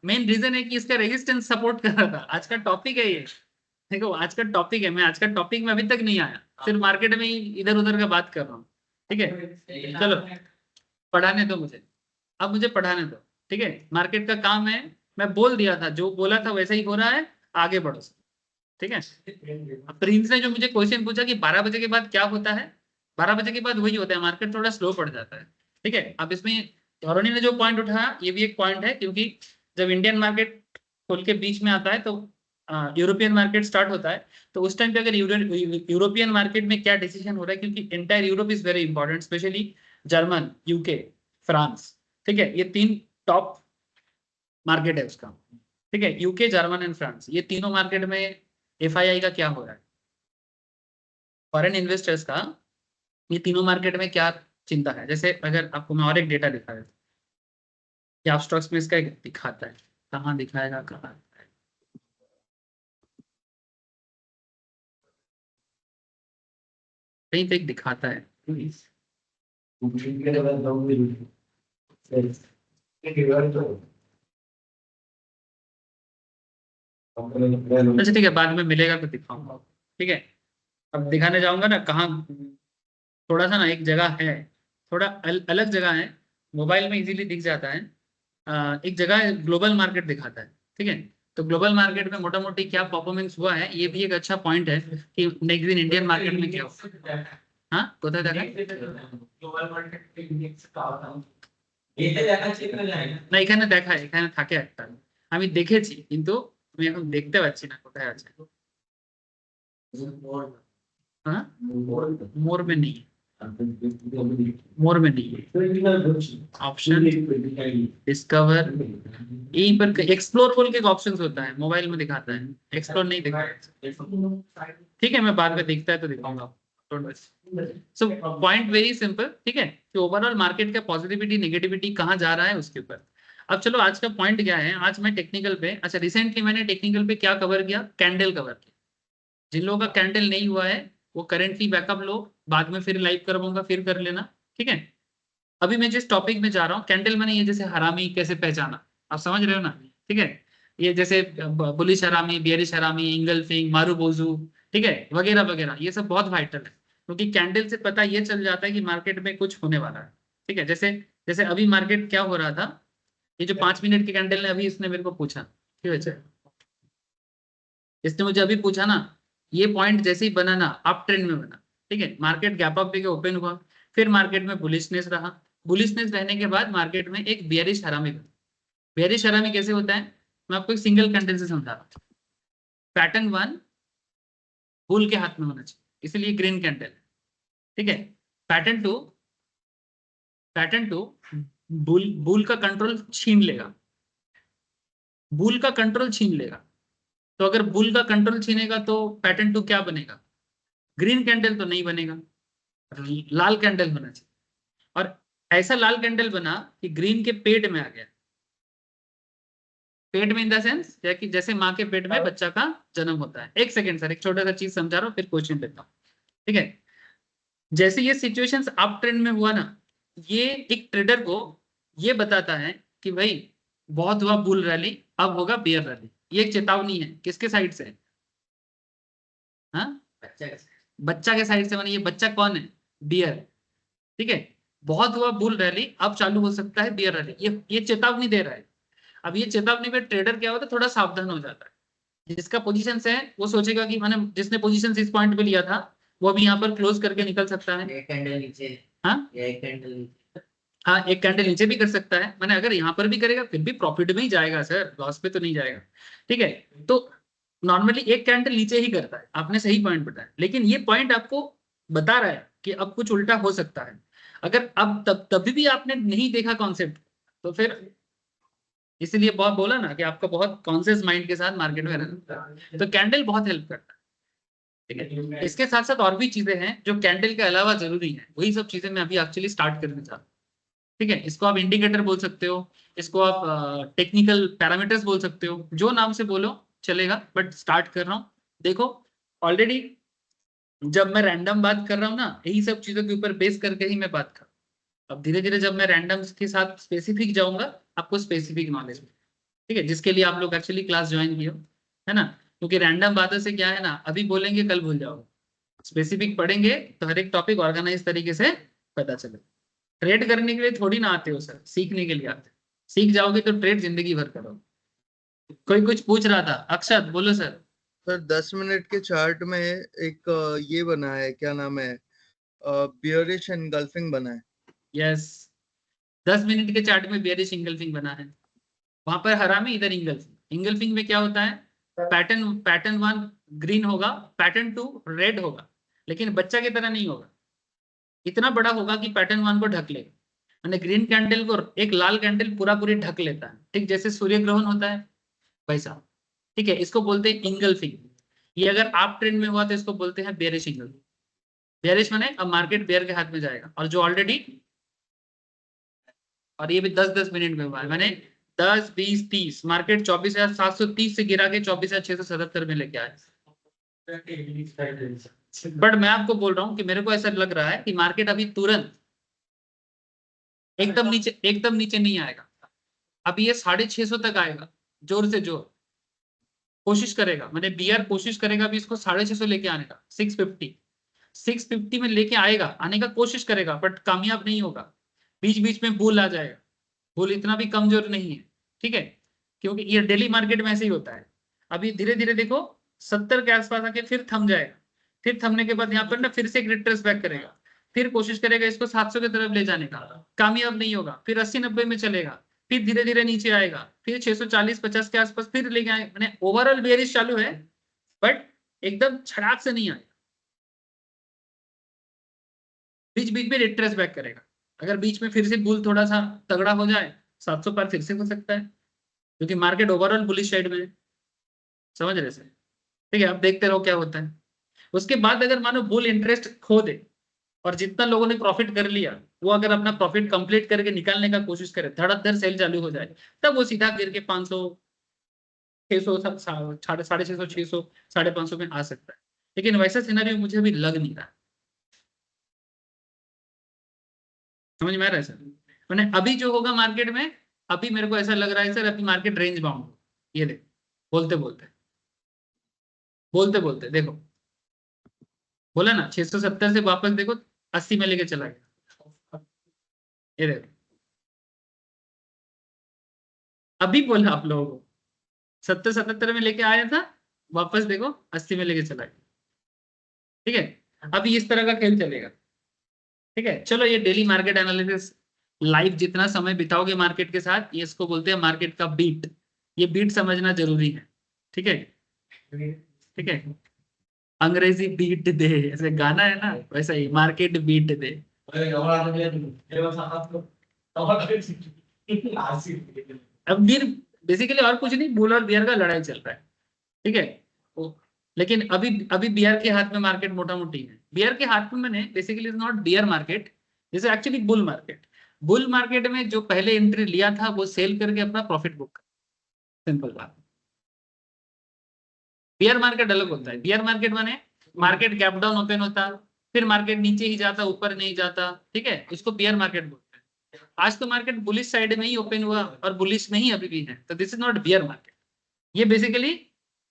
मेन रीजन है कि इसका रेजिस्टेंस सपोर्ट कर रहा था। आज का टॉपिक है ये, देखो आज का टॉपिक है। मैं आज का टॉपिक में अभी तक नहीं आया, सिर्फ मार्केट में ही इधर उधर का बात कर रहा हूँ। ठीक है चलो पढ़ाने दो मुझे, अब मुझे पढ़ाने दो। ठीक है, मार्केट का काम है, मैं बोल दिया था, जो बोला था वैसा ही हो रहा है, आगे बढ़ो। ठीक है, अब प्रिंस ने जो मुझे क्वेश्चन पूछा कि 12 बजे के बाद क्या होता है, 12 बजे के बाद वही होता है, मार्केट थोड़ा स्लो पड़ जाता है। ठीक है, अब इसमें धोनी ने जो पॉइंट उठाया ये भी एक पॉइंट है, क्योंकि जब इंडियन मार्केट खोल के बीच में आता है तो यूरोपियन मार्केट स्टार्ट होता है। तो उस टाइम पे अगर यूरोपियन मार्केट में क्या डिसीजन हो रहा है, क्योंकि entire Europe is very important, specially German, UK, France. ठीक है, ये 3 टॉप मार्केट है उसका। ठीक है, यूके, जर्मन एंड फ्रांस, ये तीनों मार्केट में एफआईआई का क्या हो रहा है, फॉरेन इन्वेस्टर्स का ये तीनों मार्केट में क्या चिंता है। जैसे अगर आपको मैं और एक डेटा दिखा देता हूं, कि आप स्टॉक्स में इसका एक दिखाता है, कहाँ दिखाएगा, कहाँ कहीं तो एक दिखाता है। अच्छा ठीक है, बाद में मिलेगा तो दिखाऊंगा। ठीक है, अब दिखाने जाऊंगा ना कहाँ, थोड़ा सा ना एक जगह है, थोड़ा अलग जगह है, मोबाइल में इजीली दिख जाता है। एक जगह ग्लोबल मार्केट दिखाता है। ठीक है, तो ग्लोबल मार्केट में मोटा मोटी क्या परफॉर्मेंस हुआ है, ये भी एक अच्छा पॉइंट है कि नेक्स्ट दिन इंडियन मार्केट में क्या हुआ। हाँ কোথায় দেখা গ্লোবাল মার্কেট ইন্ডেক্স পাওয়া এতে দেখাচ্ছে না যায় না না, এখানে দেখায়, এখানে থাকে একটা, আমি দেখেছি কিন্তু আমি এখন দেখতে পাচ্ছি না কোথায় আছে। हाँ मोर में नहीं है, मोर में नहीं है, ऑप्शन डिस्कवर, यहीं पर एक्सप्लोर बोल के एक ऑप्शन होता है, मोबाइल में दिखाता है, एक्सप्लोर नहीं दिखाता। ठीक है, मैं बाद में दिखता है तो दिखाऊंगा। So point very simple. ठीक है, कि ओवरऑल मार्केट का पॉजिटिविटी नेगेटिविटी कहाँ जा रहा है उसके ऊपर। अब चलो आज का पॉइंट क्या है, आज मैं टेक्निकल पे, अच्छा रिसेंटली मैंने टेक्निकल पे क्या कवर किया, कैंडल कवर किया। जिन लोगों का कैंडल नहीं हुआ है वो करेंटली बैकअप लो, बाद में फिर लाइव करवाऊंगा, फिर कर लेना। ठीक है, अभी मैं जिस टॉपिक में जा रहा हूँ, कैंडल मैंने ये जैसे हरामी कैसे पहचाना, आप समझ रहे हो ना। ठीक है, ये जैसे बुलिश हरामी, बियरिश हरामी, इंगल्फिंग, मारूबोजू, ठीक है, वगैरह वगैरह, ये सब बहुत वाइटल है, क्योंकि कैंडल से पता ये चल जाता है कि मार्केट में कुछ होने वाला है। ठीक है, जैसे जैसे अभी मार्केट क्या हो रहा था, ये जो 5 मिनट की कैंडल ने अभी इसने मेरे को पूछा, ठीक है, इसने मुझे अभी पूछा ना, ये पॉइंट जैसे ही बना ना अप ट्रेंड में बना, ठीक है, मार्केट गैप अप लेके ओपन हुआ, फिर मार्केट में बुलिशनेस रहा, बुलिशनेस रहने के बाद मार्केट में एक बियरिश हरामी बना। बियरिश हरामी कैसे होता है, मैं आपको एक सिंगल कैंडल से समझा रहा हूँ। पैटर्न 1 बुल के हाथ में होना चाहिए, इसलिए ग्रीन कैंडल, ठीक है। पैटर्न 2 बुल का कंट्रोल छीन लेगा, बुल का कंट्रोल छीन लेगा। तो अगर बुल का कंट्रोल छीनेगा तो पैटर्न 2 क्या बनेगा, ग्रीन कैंडल तो नहीं बनेगा, लाल कैंडल होना चाहिए। और ऐसा लाल कैंडल बना कि ग्रीन के पेट में आ गया, पेट में इन द सेंस कि जैसे माँ के पेट में बच्चा का जन्म होता है। एक सेकंड सर, एक छोटा सा चीज समझा रहा हूँ, फिर क्वेश्चन देता हूँ, ठीक है। जैसे ये सिचुएशन अप ट्रेंड में हुआ ना, ये एक ट्रेडर को ये बताता है कि भाई बहुत हुआ बुल रैली, अब होगा बियर रैली। ये एक चेतावनी है, किसके साइड से, हाँ, बच्चा के साइड से। माने ये बच्चा कौन है, बियर, ठीक है। बहुत हुआ बुल रैली, अब चालू हो सकता है बियर रैली, ये चेतावनी दे रहा है। अब ये चेतावनी में ट्रेडर क्या होता है, थोड़ा सावधान हो जाता है। जिसका पोजीशन है वो सोचेगा कि मैंने जिसने पोजीशन इस पॉइंट पे लिया था वो भी यहाँ पर क्लोज करके निकल सकता है। एक कैंडल नीचे, हाँ एक कैंडल नीचे, हाँ, एक कैंडल नीचे भी कर सकता है। मैंने अगर यहाँ पर भी करेगा फिर भी प्रॉफिट में ही जाएगा सर, लॉस पे तो नहीं जाएगा, ठीक है। तो नॉर्मली एक कैंडल नीचे ही करता है, आपने सही पॉइंट बताया। लेकिन ये पॉइंट आपको बता रहा है कि अब कुछ उल्टा हो सकता है। अगर अब तभी भी आपने नहीं देखा कॉन्सेप्ट तो फिर, इसीलिए बहुत बोला ना कि आपको बहुत कॉन्शियस माइंड के साथ मार्केट में रहना है। तो कैंडल बहुत हेल्प करता है, ठीक है। इसके साथ साथ और भी चीजें हैं जो कैंडल के अलावा जरूरी है, वही सब चीजें मैं अभी एक्चुअली स्टार्ट करने जा रहा हूँ, ठीक है। इसको आप इंडिकेटर बोल सकते हो, इसको आप टेक्निकल पैरामीटर्स बोल सकते हो, जो नाम से बोलो चलेगा, बट स्टार्ट कर रहा हूँ। देखो ऑलरेडी जब मैं रैंडम बात कर रहा हूँ ना, यही सब चीजों के ऊपर बेस करके ही मैं बात कर रहा हूँ। अब धीरे धीरे जब मैं रैंडम के साथ स्पेसिफिक जाऊंगा, आपको स्पेसिफिक नॉलेज, ठीक है, जिसके लिए आप लोग एक्चुअली क्लास ज्वाइन किए हो, है ना। क्योंकि रैंडम बातों से क्या है ना, अभी बोलेंगे कल भूल जाओगे, स्पेसिफिक पढ़ेंगे तो हर एक टॉपिक ऑर्गेनाइज तरीके से पता चले। ट्रेड करने के लिए थोड़ी ना आते हो सर, सीखने के लिए आते हो। सीख जाओगे तो ट्रेड जिंदगी भर करोगे। कोई कुछ पूछ रहा था, अक्षत बोलो सर। सर 10 मिनट के चार्ट में एक ये बना है, क्या नाम है, बियरिश एनगल्फिंग बना है। यस, 10 मिनट के चार्ट में बेयरिश इंगल्फिंग बना है, वहां पर हरामी, इधर इंगल्फिंग। इंगल्फिंग में क्या होता है, पैटर्न पैटर्न 1 ग्रीन होगा, पैटर्न 2 रेड होगा, लेकिन बच्चा की तरह नहीं होगा, इतना बड़ा होगा कि पैटर्न 1 को ढक लेगा। मैंने ग्रीन कैंडल को एक लाल कैंडल पूरा पूरी ढक लेता है, ठीक जैसे सूर्य ग्रहण होता है वैसा, ठीक है। इसको बोलते हैं इंगल्फिंग। ये अगर आप ट्रेंड में हुआ तो इसको बोलते हैं बेयरिश इंगल्फिंग। बेयरिश माने अब मार्केट बेयर के हाथ में जाएगा, और जो ऑलरेडी, और ये भी 10-10 मिनट में हुआ है। मैंने 10, 20, 30 मार्केट 24,730 से गिरा के 24,677 में लेके आया। बट मैं आपको बोल रहा हूँ कि मेरे को ऐसा लग रहा है कि मार्केट अभी तुरंत एकदम नीचे नहीं आएगा। अभी ये 650 तक आएगा, जोर से जोर कोशिश करेगा, मैंने बियर कोशिश करेगा अभी इसको 650 लेके आने का। 650 में लेके आएगा, आने का कोशिश करेगा, बट कामयाब नहीं होगा। बीच बीच में बुल आ जाएगा, बुल इतना भी कमजोर नहीं है, ठीक है, क्योंकि ये डेली मार्केट में ऐसे ही होता है। अभी धीरे धीरे देखो 70 के आसपास आके फिर थम जाएगा, फिर थमने के बाद यहाँ पर ना फिर से एक रिट्रेस बैक करेगा, फिर कोशिश करेगा इसको 700 की तरफ ले जाने का, कामयाब नहीं होगा, फिर 80-90 में चलेगा, फिर धीरे धीरे नीचे आएगा, फिर 640-50 के आसपास फिर लेके आए। मैंने ओवरऑल बेयरिश चालू है, बट एकदम छड़ाक से नहीं आएगा, बीच बीच में रिट्रेस बैक करेगा। अगर बीच में फिर से बुल थोड़ा सा तगड़ा हो जाए, 700 पार फिर से हो सकता है, क्योंकि मार्केट ओवरऑल बुलिश साइड में है, समझ रहे सर, ठीक है। अब देखते रहो क्या होता है। उसके बाद अगर मानो बुल इंटरेस्ट खो दे और जितना लोगों ने प्रॉफिट कर लिया वो अगर अपना प्रॉफिट कंप्लीट करके निकालने का कोशिश करे, धड़ाधड़ सेल चालू हो जाए, तब वो सीधा गिर के 500, 600, 650, 600, 550 में आ सकता है। लेकिन वैसा सिनेरियो मुझे अभी लग नहीं रहा, समझ में आ रहा है सर। मैंने अभी जो होगा मार्केट में, अभी मेरे को ऐसा लग रहा है सर अभी मार्केट रेंज बाउंड, ये देखो, बोलते बोलते बोलते बोलते देखो, बोला ना 670 से वापस देखो 80 में लेके चला गया, ये देखो अभी बोला आप लोगों को 70-77 में लेके आया था, वापस देखो 80 में लेके चला गया। ठीक है, अभी इस तरह का खेल चलेगा। ठीक है, चलो ये डेली मार्केट एनालिसिस लाइव जितना समय बिताओगे मार्केट के साथ, ये इसको बोलते हैं मार्केट का बीट। ये बीट समझना जरूरी है। ठीक है, ठीक है, अंग्रेजी बीट दे, ऐसे गाना है ना, वैसा ही मार्केट बीट दे। अब बीर बेसिकली और कुछ नहीं, बुल और बियर का लड़ाई चल रहा है। ठीक है, लेकिन अभी अभी बियर के हाथ में मार्केट मोटा मोटी है। बियर के हाथ में मैंने basically not bear market, this is actually bull market. Bull market में जो पहले एंट्री लिया था वो सेल करके अपना प्रॉफिट बुक, सिंपल बात। बियर मार्केट अलग होता है। बियर मार्केट माने मार्केट गैप डाउन ओपन होता, फिर मार्केट नीचे ही जाता, ऊपर नहीं जाता। ठीक है, इसको बियर मार्केट बोलते हैं। आज तो मार्केट बुलिश साइड में ही ओपन हुआ और बुलिश में ही अभी भी है, तो this is not bear market. ये basically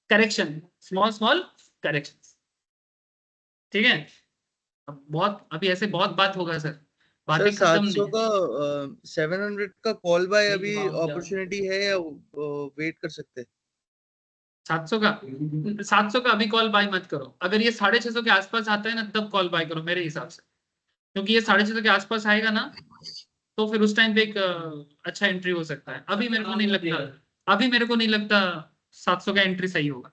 correction, small small correction. ठीक है, अब बहुत अभी ऐसे बहुत बात होगा सर, सर बातें खत्म 700 नहीं। का 700 का कॉल बाय अभी अपॉर्चुनिटी है या वेट कर सकते हैं? 700 का 700 का अभी कॉल बाय मत करो। अगर ये 650 के आसपास आता है ना तब कॉल बाय करो मेरे हिसाब से, क्योंकि ये 650 के आसपास आएगा ना तो फिर उस टाइम पे एक अच्छा एंट्री हो सकता है। अभी मेरे को नहीं लगता, अभी मेरे को नहीं लगता 700 का एंट्री सही होगा।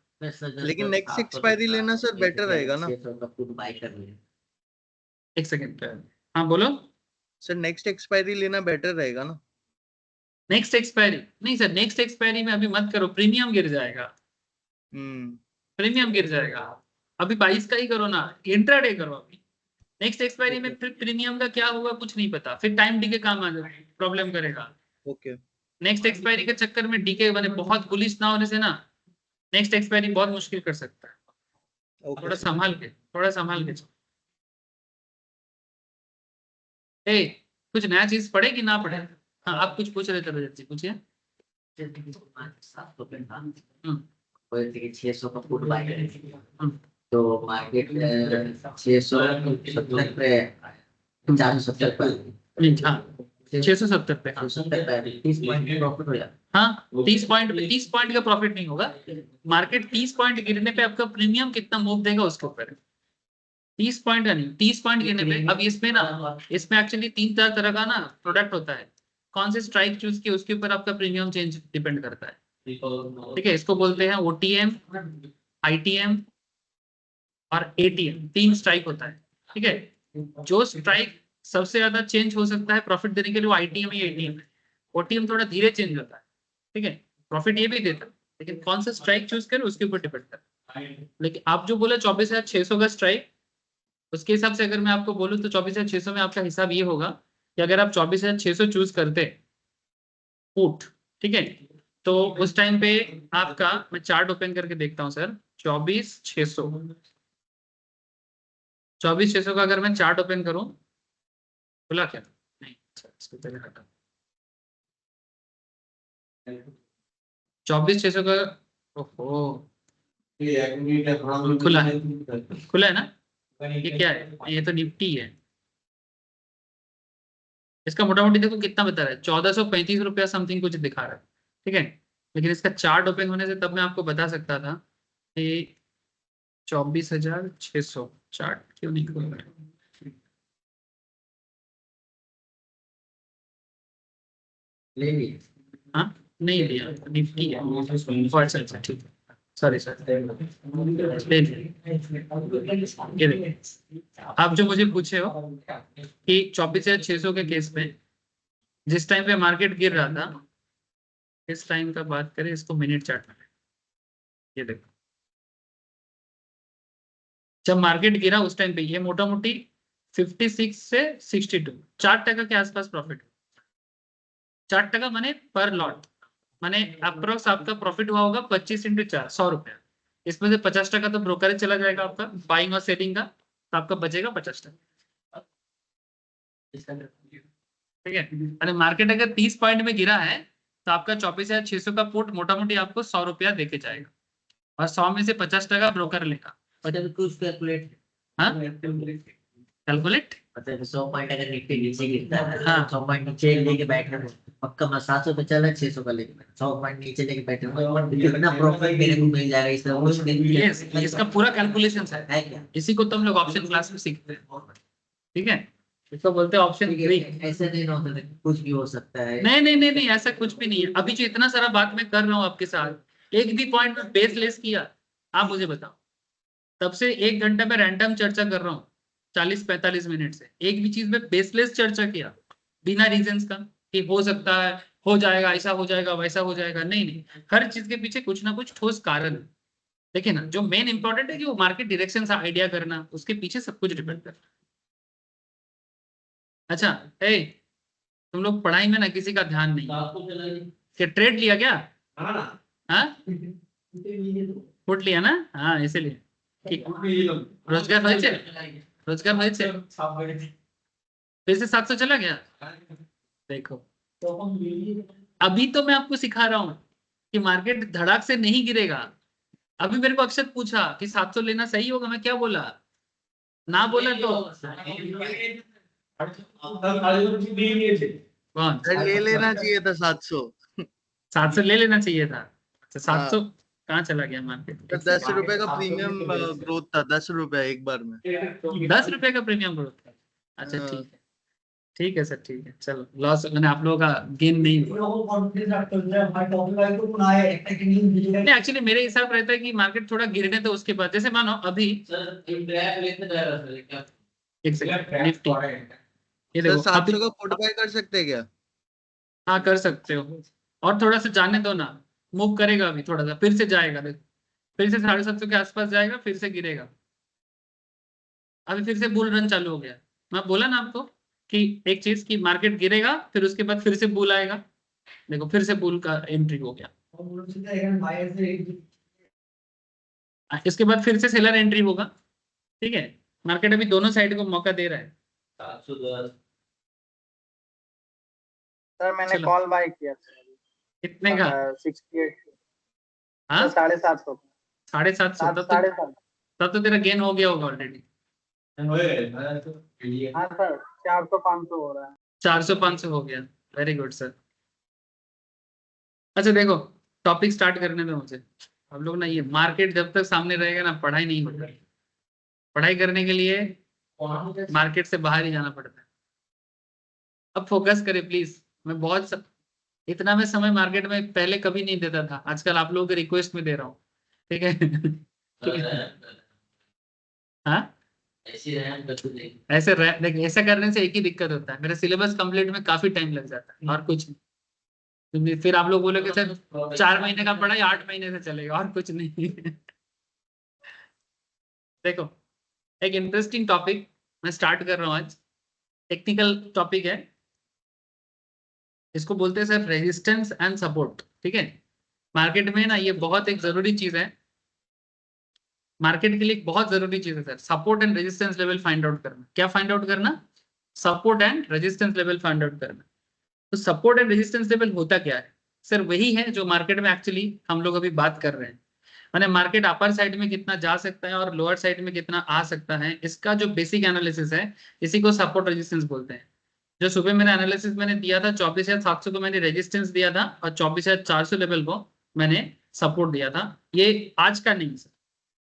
लेकिन नेक्स्ट एक्सपायरी लेना सर बेटर रहेगा ना? एक सेकेंड, हाँ बोलो। सर नेक्स्ट एक्सपायरी लेना बेटर रहेगा ना? नेक्स्ट एक्सपायरी नहीं सर, नेक्स्ट एक्सपायरी में अभी मत करो, प्रीमियम गिर जाएगा। प्रीमियम गिर जाएगा। अभी 22 का ही करो ना, इंट्राडे करो अभी। नेक्स्ट एक्सपायरी में फिर प्रीमियम का क्या होगा कुछ नहीं पता, फिर टाइम डीके काम आ जाए, प्रॉब्लम करेगा। ओके। नेक्स्ट एक्सपायरी के चक्कर में डीके बने, बहुत बुलिश ना होने से ना नेक्स्ट एक्सपायरी बहुत मुश्किल कर सकता है। थोड़ा संभाल के, थोड़ा संभाल के। ए, कुछ नया चीज पढ़े कि ना पढ़े? हाँ, आप कुछ पूछ रहे थे रजत जी, पूछिए। 600 का फुट बाय करेंगे तो मार्केट 670 पे 470 पे नहीं, हाँ 670 पे, 670 पे 30 पॉइंट प्रॉफिट हो जाता। हाँ 30 पॉइंट का प्रॉफिट नहीं होगा। मार्केट 30 पॉइंट गिरने पे आपका प्रीमियम कितना मूव देगा उसके ऊपर है। 30 पॉइंट का नहीं, 30 पॉइंट गिरने पे। अब इसमें ना, इसमें एक्चुअली 3-4 तरह का ना प्रोडक्ट होता है। कौन से स्ट्राइक चूज किए उसके ऊपर आपका प्रीमियम चेंज डिपेंड करता है। ठीक है, इसको बोलते हैं ओटीएम, आईटीएम और एटीएम। 3 स्ट्राइक होता है। ठीक है, जो स्ट्राइक सबसे ज्यादा चेंज हो सकता है प्रॉफिट देने के लिए वो आईटीएम या एटीएम है। ओटीएम थोड़ा धीरे चेंज होता है। ठीक है, प्रॉफिट ये भी देता है, लेकिन कौन सा स्ट्राइक चूज करें उसके ऊपर डिपेंड करता है। लेकिन आप जो बोले 24,600 का स्ट्राइक, उसके हिसाब से अगर मैं आपको बोलूं तो 24,600 में आपका हिसाब ये होगा कि अगर आप 24,600 चूज करते पुट, ठीक है, तो उस टाइम पे आपका, मैं चार्ट ओपन करके देखता हूं सर, 24,600 का अगर मैं चार्ट ओपन करूं, खुला क्या? नहीं, इसको पहले हटा। 24,600 का, ओहो खुला है, खुला है ना? ये क्या है? ये तो निफ्टी है। इसका मोटा मोटी देखो कितना बता रहा है, 1435 रुपया समथिंग कुछ दिखा रहा है। ठीक है, लेकिन इसका चार्ट ओपन होने से तब मैं आपको बता सकता था कि 24,600 चार्ट क्यों नहीं खुल रहा है? ले लिए? हाँ नहीं लिया, निफ्टी है। अच्छा ठीक है, सॉरी सर। ये देखिए, आप जो मुझे पूछे हो कि 24,600 के केस में जिस टाइम पे मार्केट गिर रहा था, इस टाइम का बात करें, इसको मिनट चार्ट में, ये देखो जब मार्केट गिरा उस टाइम पे ये मोटा मोटी 56 से 62 4% के आसपास प्रॉफिट। 4% माने पर लॉट, माने अप्रोक्स आपका प्रॉफिट हुआ होगा 25 × 4 100 रुपया। इसमें से 50% तो ब्रोकरेज चला जाएगा आपका, बाइंग और सेलिंग का, तो आपका बचेगा 50%। ठीक है, अरे मार्केट अगर 30 पॉइंट में गिरा है तो आपका 24,600 का पुट मोटा मोटी आपको 100 रुपया देके जाएगा, और 100 में से 50% ब्रोकर लेगा। कैलकुलेट हाँ कैलकुलेट मतलब 100 पॉइंट अगर निफ्टी नीचे गिरता है, हाँ। 100 पॉइंट नीचे लेके बैठे हो, पक्का मैं 700 पे चला 600 का लेके बैठा, 100 पॉइंट नीचे लेके बैठे हो, कितना प्रॉफिट मेरे को मिल जाएगा इसमें कुछ नहीं। यस, इसका पूरा कैलकुलेशन है क्या? इसी को तो हम लोग ऑप्शन क्लास में सीखते हैं, ठीक है, इसको बोलते हैं ऑप्शन ठीक 3। है, ऐसा नहीं ना होता, कुछ भी हो सकता है। नहीं नहीं नहीं नहीं, ऐसा कुछ भी नहीं है। अभी जो इतना सारा बात मैं कर रहा हूँ आपके साथ, एक भी पॉइंट में बेसलेस किया आप मुझे बताओ। तब से 1 घंटा में रैंडम चर्चा कर रहा हूँ, 40-45 मिनट से एक भी चीज में बेसलेस चर्चा किया बिना रीजंस का कि हो सकता है, हो जाएगा, ऐसा हो जाएगा, वैसा हो जाएगा, नहीं नहीं, हर चीज के पीछे कुछ ना कुछ ठोस कारण है। देखिए ना, जो मेन इंपॉर्टेंट है कि वो मार्केट डायरेक्शन से आइडिया करना, उसके पीछे सब कुछ डिपेंड करता है। अच्छा, ए तुम लोग पढ़ाई में ना किसी का ध्यान नहीं है। क्या ट्रेड लिया क्या? हाँ, फुट लिया ना, हाँ इसीलिए। ठीक, रोजगार হয়েছে? रोजगार হয়েছে? फिर से 700 चला गया। देखो, अभी तो मैं आपको सिखा रहा हूँ कि मार्केट धड़ाक से नहीं गिरेगा। अभी मेरे को अक्षत पूछा कि 700 लेना सही होगा, मैं क्या बोला? ना बोला तो कौन? सर ले लेना चाहिए था 700। 700 ले लेना चाहिए था। अच्छा, 700 हाँ, कहाँ चला गया मार्केट? तो 10 रुपए का प्रीमियम ग्रोथ था, 10 रुपए एक बार में। 10 रुपए का प्रीमियम ग्रोथ है। अच्छा हाँ। ठीक है, ठीक है सर, ठीक है, चलो लॉस मैंने आप लोगों का गेन नहीं हुआ। नहीं, एक्चुअली मेरे हिसाब रहता है कि मार्केट थोड़ा गिरने तो उसके बाद, जैसे मानो अभी सर एक ड्राइव लेते ड्राइवर सर क्या? एक सेकंड, निफ्टी ये सर देखो 700 अभी, का पुट बाय कर सकते हैं क्या? हाँ कर सकते हो, और थोड़ा सा जाने दो ना, मूव करेगा अभी थोड़ा सा, फिर से जाएगा, देखो फिर से 750 के आसपास जाएगा, फिर से गिरेगा। अभी फिर से बुल रन चालू हो गया। मैं बोला ना आपको कि एक चीज की मार्केट गिरेगा फिर उसके बाद फिर से बुल आएगा। देखो फिर से बुल का एंट्री हो गया, इसके बाद फिर से सेलर एंट्री होगा। ठीक है, मार्केट अभी दोनों साइड को मौका दे रहा है। 710। सर मैंने चलो। कॉल बाय किया कितने का? 68 हाँ, 750 750, तब तो 750। तब तो तेरा गेन हो गया होगा ऑलरेडी। हाँ सर 400-500 हो रहा है। 400-500 हो गया, वेरी गुड सर। अच्छा देखो, टॉपिक स्टार्ट करने दो मुझे। हम लोग ना, ये मार्केट जब तक सामने रहेगा ना, पढ़ाई नहीं होता। पढ़ाई करने के लिए मार्केट से बाहर ही जाना पड़ता है। अब फोकस करें प्लीज। मैं इतना मैं समय मार्केट में पहले कभी नहीं देता था, आजकल आप लोगों के रिक्वेस्ट में दे रहा हूँ। ठीक है ठीक है, हाँ ऐसी रहम कर दे। देख, ऐसा करने से एक ही दिक्कत होता है, मेरा सिलेबस कंप्लीट में काफी टाइम लग जाता है और कुछ नहीं। फिर आप लोग बोलोगे सर 4 महीने का पढ़ाई 8 महीने से चलेगा, और कुछ नहीं देखो, एक इंटरेस्टिंग टॉपिक मैं स्टार्ट कर रहा हूँ आज। टेक्निकल टॉपिक है, इसको बोलते हैं सर रेजिस्टेंस एंड सपोर्ट। ठीक है, मार्केट में ना ये बहुत एक जरूरी चीज है, मार्केट के लिए एक बहुत जरूरी चीज है sir, support and resistance level find out करना। क्या फाइंड आउट करना? Support and resistance level find out करना। तो सपोर्ट एंड रेजिस्टेंस लेवल होता क्या है सर? वही है जो मार्केट में एक्चुअली हम लोग अभी बात कर रहे हैं, माने मार्केट अपर साइड में कितना जा सकता है और लोअर साइड में कितना आ सकता है, इसका जो बेसिक एनालिसिस है, इसी को सपोर्ट रेजिस्टेंस बोलते हैं। जो सुबह मेरा एनालिसिस मैंने दिया था, 24,700 को मैंने रेजिस्टेंस दिया था और 24,400 लेवल को मैंने सपोर्ट दिया था। ये आज का नहीं सर,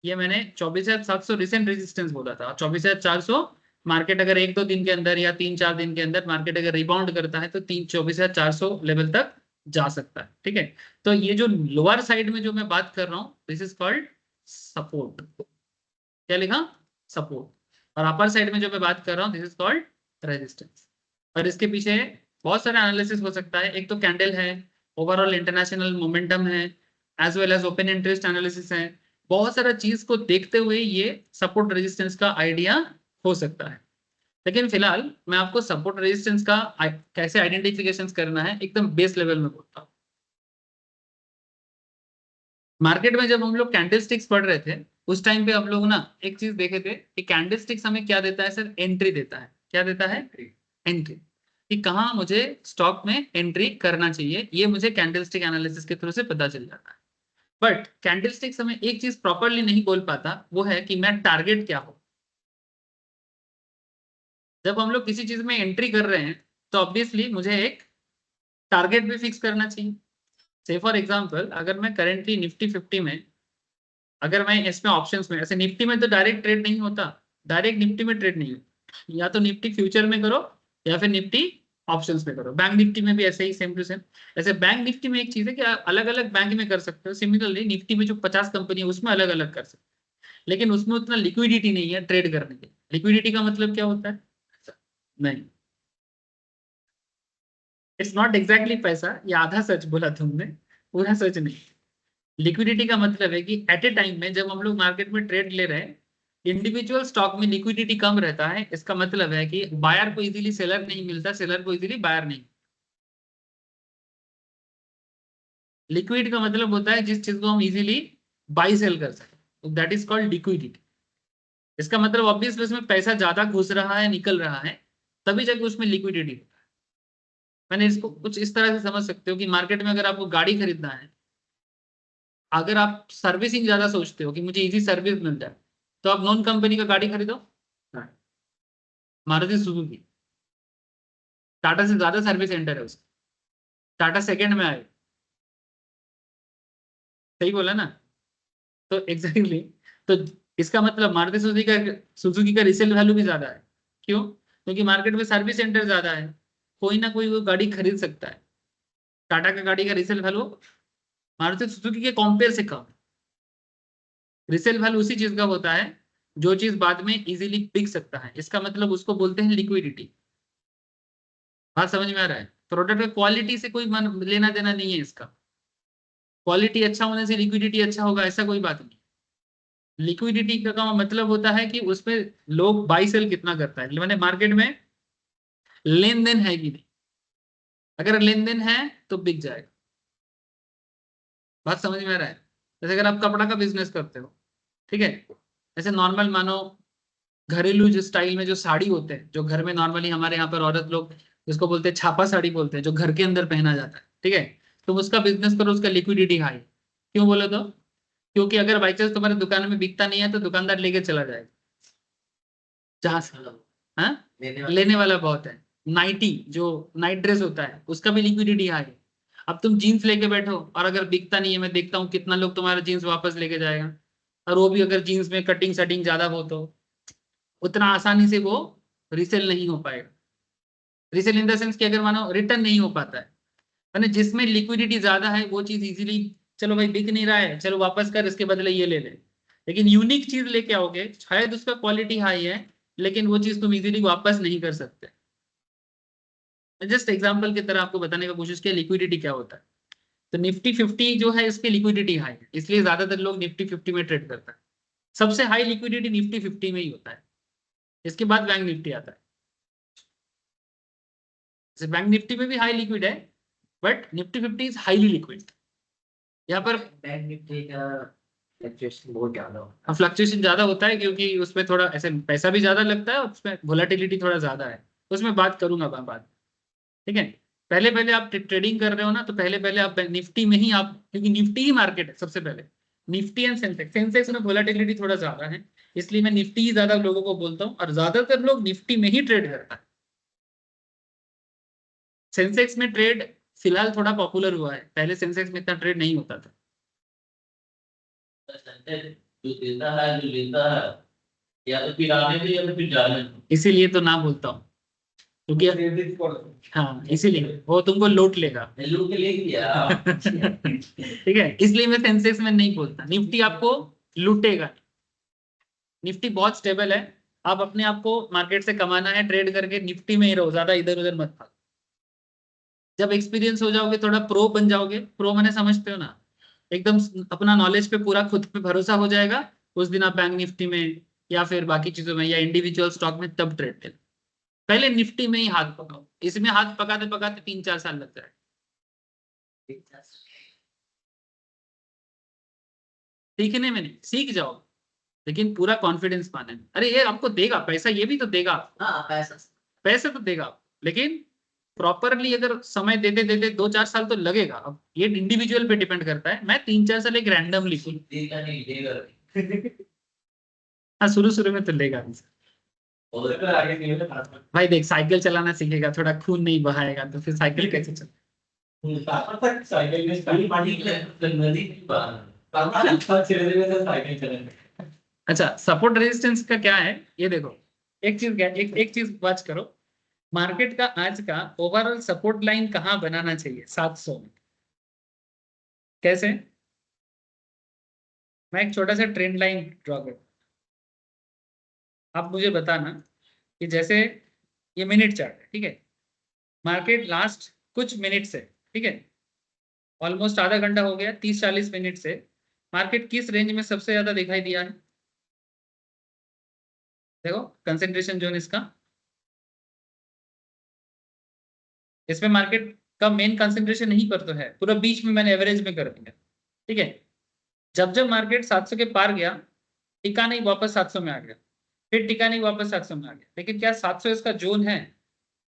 ये मैंने 24,700 रिसेंट रेजिस्टेंस बोला था, और 24,400 मार्केट अगर 1-2 दिन के अंदर या 3-4 दिन के अंदर मार्केट अगर रिबाउंड करता है तो 24,400 लेवल तक जा सकता है। ठीक है, तो ये जो लोअर साइड में जो मैं बात कर रहा हूँ, दिस इज कॉल्ड सपोर्ट। क्या लिखा? सपोर्ट। और अपर साइड में जो मैं बात कर रहा हूँ, दिस इज कॉल्ड रेजिस्टेंस। और इसके पीछे बहुत सारा एनालिसिस हो सकता है, एक तो कैंडल है, ओवरऑल इंटरनेशनल मोमेंटम है, as well as open interest analysis है। बहुत सारा चीज को देखते हुए ये सपोर्ट रेजिस्टेंस का आइडिया हो सकता है। लेकिन फिलहाल मैं आपको सपोर्ट रेजिस्टेंस का कैसे आइडेंटिफिकेशन करना है एकदम बेस लेवल में बोलता हूँ। मार्केट में जब हम लोग कैंडलस्टिक्स पढ़ रहे थे, उस टाइम पे हम लोग ना एक चीज देखे थे कि कैंडलस्टिक्स हमें क्या देता है सर? एंट्री देता है। क्या देता है? एंट्री, कि कहाँ मुझे स्टॉक में एंट्री करना चाहिए, ये मुझे कैंडलस्टिक एनालिसिस के थ्रू से पता चल जाता है। बट कैंडलस्टिक्स हमें एक चीज प्रॉपरली नहीं बोल पाता, वो है कि मैं टारगेट क्या हो। जब हम लोग किसी चीज में एंट्री कर रहे हैं तो ऑब्वियसली मुझे एक टारगेट भी फिक्स करना चाहिए। से फॉर एग्जांपल अगर मैं करेंटली निफ्टी 50 में, अगर मैं इसमें ऑप्शंस में, ऐसे निफ्टी में तो डायरेक्ट ट्रेड नहीं होता, डायरेक्ट निफ्टी में ट्रेड नहीं होता, या तो निफ्टी फ्यूचर में करो या फिर निफ्टी ऑप्शंस में करो। बैंक निफ्टी में भी ऐसे ही सेम टू सेम। ऐसे बैंक निफ्टी में एक चीज है कि आप अलग अलग बैंक में कर सकते हो, सिमिलरली निफ्टी में जो 50 कंपनी है उसमें अलग अलग कर सकते हो, लेकिन उसमें उतना लिक्विडिटी नहीं है ट्रेड करने के। लिक्विडिटी का मतलब क्या होता है? नहीं, इट्स नॉट एग्जैक्टली पैसा, ये आधा सच बोला तुमने, पूरा सच नहीं। लिक्विडिटी का मतलब है कि एट ए टाइम में जब हम लोग मार्केट में ट्रेड ले रहे हैं, इंडिविजुअल स्टॉक में लिक्विडिटी कम रहता है। इसका मतलब है कि बायर को इजीली सेलर नहीं मिलता, सेलर को इजीली बायर नहीं। लिक्विड का मतलब होता है जिस चीज को हम इजीली बाई सेल कर सकते, दैट इज कॉल्ड लिक्विडिटी। इसका मतलब ऑब्वियसली उसमें पैसा ज्यादा घुस रहा है, निकल रहा है, तभी जाके उसमें लिक्विडिटी। मैंने इसको कुछ इस तरह से समझ सकते हो कि मार्केट में अगर आपको गाड़ी खरीदना है, अगर आप सर्विसिंग ज्यादा सोचते हो कि मुझे इजी सर्विस मिल जाए, तो आप नॉन कंपनी का गाड़ी खरीदो। मारुति सुजुकी, टाटा से ज्यादा सर्विस सेंटर है उसका, टाटा सेकंड में आए। सही बोला ना? तो एग्जैक्टली तो इसका मतलब मारुति सुजुकी का रिसेल वैल्यू भी ज्यादा है। क्यों? क्योंकि मार्केट में सर्विस सेंटर ज्यादा है, कोई ना कोई वो गाड़ी खरीद सकता है। टाटा का गाड़ी का रिसेल वैल्यू मारुति सुजुकी के कंपेयर से कम। रिसेल वैल्यू उसी चीज का होता है जो चीज बाद में इजीली बिक सकता है, इसका मतलब उसको बोलते हैं लिक्विडिटी। बात समझ में आ रहा है? प्रोडक्ट का क्वालिटी से कोई लेना देना नहीं है इसका। क्वालिटी अच्छा होने से लिक्विडिटी अच्छा होगा ऐसा कोई बात नहीं। लिक्विडिटी का मतलब होता है कि उसमें लोग बाई सेल कितना करता है, मैंने मार्केट में लेन देन है कि नहीं। अगर लेन देन है तो बिक जाएगा। बात समझ में आ रहा है? जैसे अगर आप कपड़ा का बिजनेस करते हो, ठीक है, ऐसे नॉर्मल मानो घरेलू जो स्टाइल में जो साड़ी होते हैं, जो घर में नॉर्मली हमारे यहाँ पर औरत लोग जिसको बोलते हैं छापा साड़ी बोलते हैं, जो घर के अंदर पहना जाता है, ठीक है, तुम उसका बिजनेस करो, उसका लिक्विडिटी हाई। क्यों बोले तो? क्योंकि अगर बाई चांस तुम्हारे दुकान में बिकता नहीं है तो दुकानदार लेके चला जाएगा जहां से। हाँ, लेने वाला बहुत है। नाइटी जो नाइट ड्रेस होता है उसका भी लिक्विडिटी हाई है। अब तुम जीन्स लेके बैठो और अगर बिकता नहीं है, मैं देखता हूँ कितना लोग तुम्हारा जीन्स वापस लेके जाएगा, और वो भी अगर जीन्स में कटिंग सटिंग ज्यादा हो तो उतना आसानी से वो रीसेल नहीं हो पाएगा। रीसेल इन द सेंस कि अगर मानो रिटर्न नहीं हो पाता है, मैंने जिसमें लिक्विडिटी ज्यादा है वो चीज इजीली, चलो भाई बिक नहीं रहा है, चलो वापस कर, इसके बदले ये ले ले। लेकिन यूनिक चीज लेके आओगे, शायद उसका क्वालिटी हाई है लेकिन वो चीज तुम इजीली वापस नहीं कर सकते। जस्ट एग्जांपल की तरह आपको बताने का कोशिश किया लिक्विडिटी क्या होता है। तो निफ्टी 50 जो है इसकी लिक्विडिटी हाई है, इसलिए ज्यादातर लोग निफ्टी 50 में ट्रेड करता है। सबसे हाई लिक्विडिटी निफ्टी 50 में ही होता है, इसके बाद बैंक निफ्टी आता है। बैंक निफ्टी में भी हाई लिक्विड है, but Nifty 50 is highly liquid. यहाँ पर बैंक निफ्टी का फ्लक्चुएशन बहुत ज्यादा होता है। फ्लक्चुएशन ज्यादा होता है क्योंकि उसमें थोड़ा ऐसे पैसा भी ज्यादा लगता है और उसमें वोलेटिलिटी थोड़ा ज्यादा है। उसमें बात करूंगा मैं बाद, ठीक है। पहले पहले आप ट्रेडिंग कर रहे हो ना, तो पहले पहले आप निफ्टी में ही आप, क्योंकि निफ्टी ही मार्केट है सबसे पहले। निफ्टी एंड सेंसेक्स, सेंसेक्स में वोलेटिलिटी थोड़ा ज्यादा है, इसलिए मैं निफ्टी ही ज्यादा लोगों को बोलता हूँ, और ज्यादातर लोग निफ्टी में ही ट्रेड करता है। सेंसेक्स में ट्रेड फिलहाल थोड़ा पॉपुलर हुआ है, पहले सेंसेक्स में इतना ट्रेड नहीं होता था। जो देता है जो लेता है, या तो फिर आने दे या तो फिर जाने दो। इसीलिए तो ना बोलता हूँ, क्योंकि हाँ इसीलिए वो तुमको लूट लेगा। लूट के ले गया। ठीक है, इसलिए मैं सेंसेक्स में नहीं बोलता। निफ्टी आपको लूटेगा। निफ्टी बहुत स्टेबल है, आप अपने आप को मार्केट से कमाना है ट्रेड करके, निफ्टी में ही रहो, ज्यादा इधर उधर मत भागो। जब एक्सपीरियंस हो जाओगे, थोड़ा प्रो बन जाओगे, प्रो मैंने समझते हो ना, एकदम अपना नॉलेज पे पूरा खुद पे भरोसा हो जाएगा, उस दिन आप बैंक निफ्टी में या फिर बाकी चीजों में या इंडिविजुअल स्टॉक में तब ट्रेड लेना। पहले निफ्टी में ही हाथ पकाओ, इसमें हाथ पकाते पकाते 3-4 साल लग जाए। सीखने में नहीं, सीख जाओ, लेकिन पूरा कॉन्फिडेंस पाने में। अरे ये आपको देगा पैसा, ये भी तो देगा, हाँ पैसा पैसे तो देगा, लेकिन प्रॉपरली अगर समय देते देते 2-4 साल तो लगेगा। अब ये इंडिविजुअल पे डिपेंड करता है, मैं 3-4 साल एक रैंडम लिखूं। देगा नहीं देगा। हाँ शुरू शुरू में तो लेगा नहीं। उधर का आगे नहीं है ना। भाई देख, साइकिल चलाना सीखेगा, थोड़ा खून नहीं बहाएगा तो फिर साइकिल कैसे चल। साइकिल में स्टाइल पानी नदी साइकिल चलाने। अच्छा, सपोर्ट रेजिस्टेंस का क्या है ये देखो। एक चीज एक चीज वॉच करो, मार्केट का आज का ओवरऑल सपोर्ट लाइन कहाँ बनाना चाहिए? 700 में। कैसे? मैं एक छोटा सा ट्रेंड लाइन ड्रॉ कर, आप मुझे बताना कि जैसे ये मिनट चार्ट है, ठीक है, मार्केट लास्ट कुछ मिनट से, ठीक है, ऑलमोस्ट आधा घंटा हो गया, 30-40 मिनट से मार्केट किस रेंज में सबसे ज्यादा दिखाई दिया है? देखो कंसंट्रेशन जोन इसका, इसमें मार्केट का मेन कंसंट्रेशन नहीं पर तो है, पूरा बीच में मैंने एवरेज में कर दिया, ठीक है। जब जब मार्केट 700 के पार गया, टिका नहीं, वापस 700 में आ गया, फिर टिका नहीं, वापस 700 में आ गया। लेकिन क्या 700 इसका जोन है?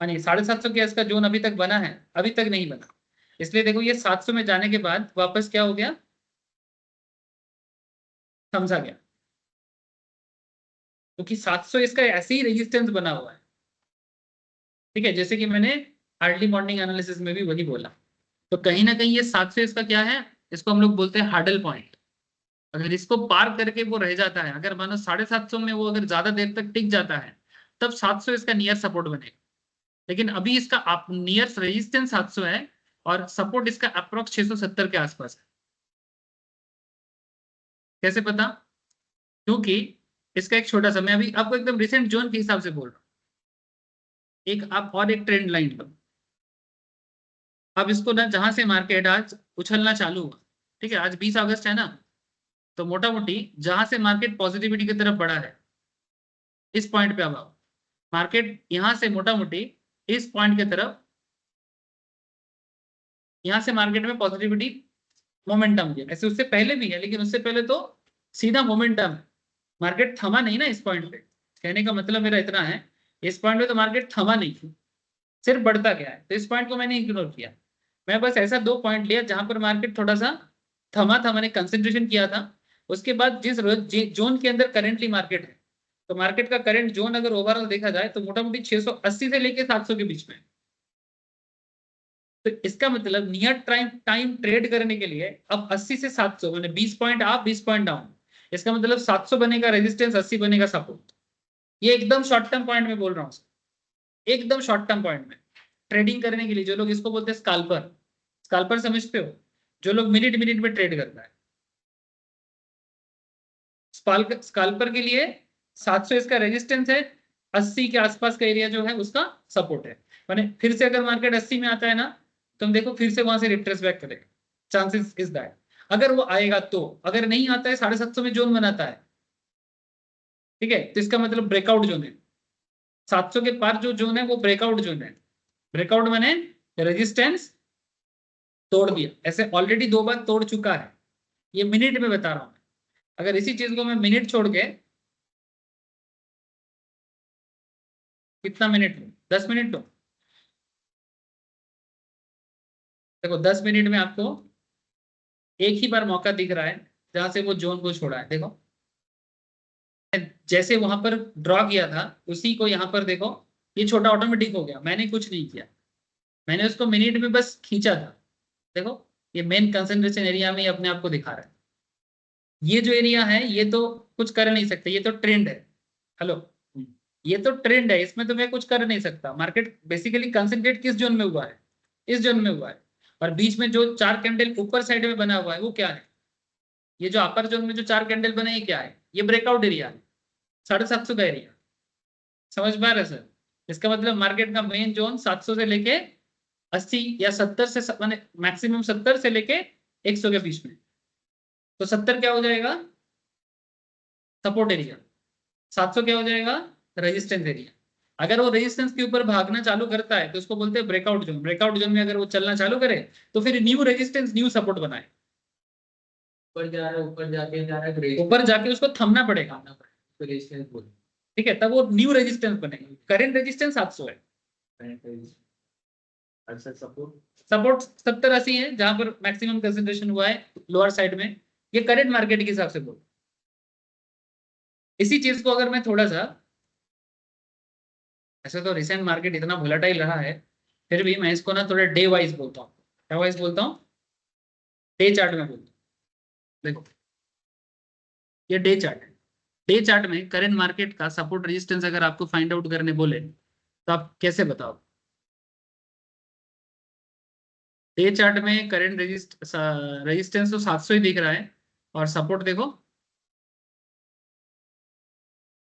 यानी 750 क्या इसका जोन अभी तक बना है? अभी तक नहीं बना। इसलिए देखो ये 700 में जाने के बाद वापस क्या हो गया? समझा गया, क्योंकि 700 इसका ऐसे ही रेजिस्टेंस बना हुआ है, ठीक है, जैसे कि मैंने अर्ली मॉर्निंग एनालिसिस में भी वही बोला। तो कहीं ना कहीं ये 700 इसका क्या है? इसको हम लोग बोलते हैं हार्डल पॉइंट। अगर इसको पार करके वो रह जाता है, अगर मानो 750 में वो अगर ज्यादा देर तक टिक जाता है, तब 700 इसका नियर सपोर्ट बनेगा। लेकिन अभी इसका नियर रेजिस्टेंस 700 है और सपोर्ट इसका अप्रोक्स 670 के आसपास है। कैसे पता? क्योंकि इसका एक छोटा सा, मैं अभी आपको एकदम रिसेंट जोन के हिसाब से बोल रहा हूँ। एक आप और एक ट्रेंड लाइन लो, अब इसको ना जहां से मार्केट आज उछलना चालू हुआ, ठीक है, आज 20 अगस्त है ना, तो मोटा मोटी जहां से मार्केट पॉजिटिविटी की तरफ बढ़ा है, इस पॉइंट पे अब आओ, मार्केट यहां से मोटा मोटी इस पॉइंट की तरफ, यहां से मार्केट में पॉजिटिविटी मोमेंटम दिया। ऐसे उससे पहले भी है, लेकिन उससे पहले तो सीधा मोमेंटम है, मार्केट थमा नहीं ना इस पॉइंट पे। कहने का मतलब मेरा इतना है, इस पॉइंट पे तो मार्केट थमा नहीं, सिर्फ बढ़ता गया है। तो इस पॉइंट को मैंने इग्नोर किया, मैं बस ऐसा 2 पॉइंट लिया जहां पर मार्केट थोड़ा सा थमा था, मैंने कंसेंट्रेशन किया था। उसके बाद जिस जोन के अंदर करेंटली मार्केट है, तो मार्केट का करंट जोन अगर ओवरऑल देखा जाए तो मोटा मोटी 680 से लेके 700 के बीच में। तो इसका मतलब नियर टाइम ट्रेड करने के लिए अब 80 से 700 मैंने 20 पॉइंट अप 20 पॉइंट डाउन, इसका मतलब 700 बनेगा रेजिस्टेंस, 80 बनेगा सपोर्ट। ये एकदम शॉर्ट टर्म पॉइंट में बोल रहा हूँ, एकदम शॉर्ट टर्म पॉइंट में ट्रेडिंग करने के लिए। जो लोग इसको बोलते हैं स्काल्पर, स्काल्पर समझते हो? जो लोग मिनट मिनट में ट्रेड करता है, स्काल्पर के लिए 700 इसका रेजिस्टेंस है, 80 के आसपास का एरिया जो है उसका सपोर्ट है। माने फिर से अगर मार्केट 80 में आता है ना, तुम देखो फिर से वहां से रिट्रेस बैक करेगा, चांसेस इज दैट। अगर वो आएगा तो, अगर नहीं आता है 750 में जोन बनाता है, ठीक है, तो इसका मतलब ब्रेकआउट जोन है। 700 के पार जो जोन है वो ब्रेकआउट जोन है। ब्रेकआउट माने रेजिस्टेंस तोड़ दिया, ऐसे ऑलरेडी 2 बार तोड़ चुका है। ये मिनट में बता रहा हूं। अगर इसी चीज को मैं मिनट छोड़ के, कितना मिनट लो? 10 minute low. देखो 10 मिनट में आपको एक ही बार मौका दिख रहा है जहां से वो जोन को छोड़ा है। देखो जैसे वहां पर ड्रॉ किया था, उसी को यहाँ पर देखो, ये छोटा ऑटोमेटिक हो गया, मैंने कुछ नहीं किया, मैंने उसको मिनट में बस खींचा था। देखो ये मेन कंसंट्रेशन एरिया में अपने आप को दिखा रहा है। ये जो एरिया है ये तो कुछ कर नहीं सकते, ये तो ट्रेंड है। हेलो, ये तो ट्रेंड है, इसमें तो मैं कुछ कर नहीं सकता। मार्केट बेसिकली कंसंट्रेट किस जोन में हुआ है? इस जोन में हुआ है। और बीच में जो 4 कैंडल ऊपर साइड में बना हुआ है वो क्या है? ये जो अपर जोन में जो 4 कैंडल बने ये क्या है? ये ब्रेकआउट एरिया है, 750 का एरिया। समझ पा रहे सर? इसका मतलब मार्केट का मेन जोन 700 से लेके 80 या 70 से माने मैक्सिमम 70 से लेके 100 के बीच में। तो 70 क्या हो जाएगा? Support area. 700 क्या हो जाएगा? Resistance area. अगर वो रेजिस्टेंस के ऊपर भागना चालू करता है तो उसको बोलते हैं ब्रेकआउट जोन। ब्रेकआउट जोन में अगर वो चलना चालू करे तो फिर न्यू रेजिस्टेंस न्यू सपोर्ट बनाए। ऊपर जा रहा है, ऊपर जाके जा रहा है, ऊपर जाके उसको थमना पड़ेगा, तो रेजिस्टेंस बोल ठीक है, तब वो न्यू रेजिस्टेंस बनेगा। करंट रेजिस्टेंस 700 है, अच्छा सपोर्ट सपोर्ट 70-80 है, जहां पर मैक्सिमम कंसंट्रेशन हुआ है लोअर साइड में। ये करंट मार्केट के हिसाब से बोल। इसी चीज को अगर मैं थोड़ा सा ऐसे तो रिसेंट मार्केट इतना वोलेटाइल रहा है, फिर भी मैं इसको ना थोड़ा डे वाइज बोलता हूँ। क्या वाइज बोलता हूँ? डे चार्ट में बोलता हूँ। देखो ये डे चार्ट है। डे चार्ट में करंट मार्केट का सपोर्ट रेजिस्टेंस अगर आपको फाइंड आउट करने बोले तो आप कैसे बताओ? डे चार्ट में करंट रेजिस्टेंस तो 700 ही दिख रहा है, और सपोर्ट देखो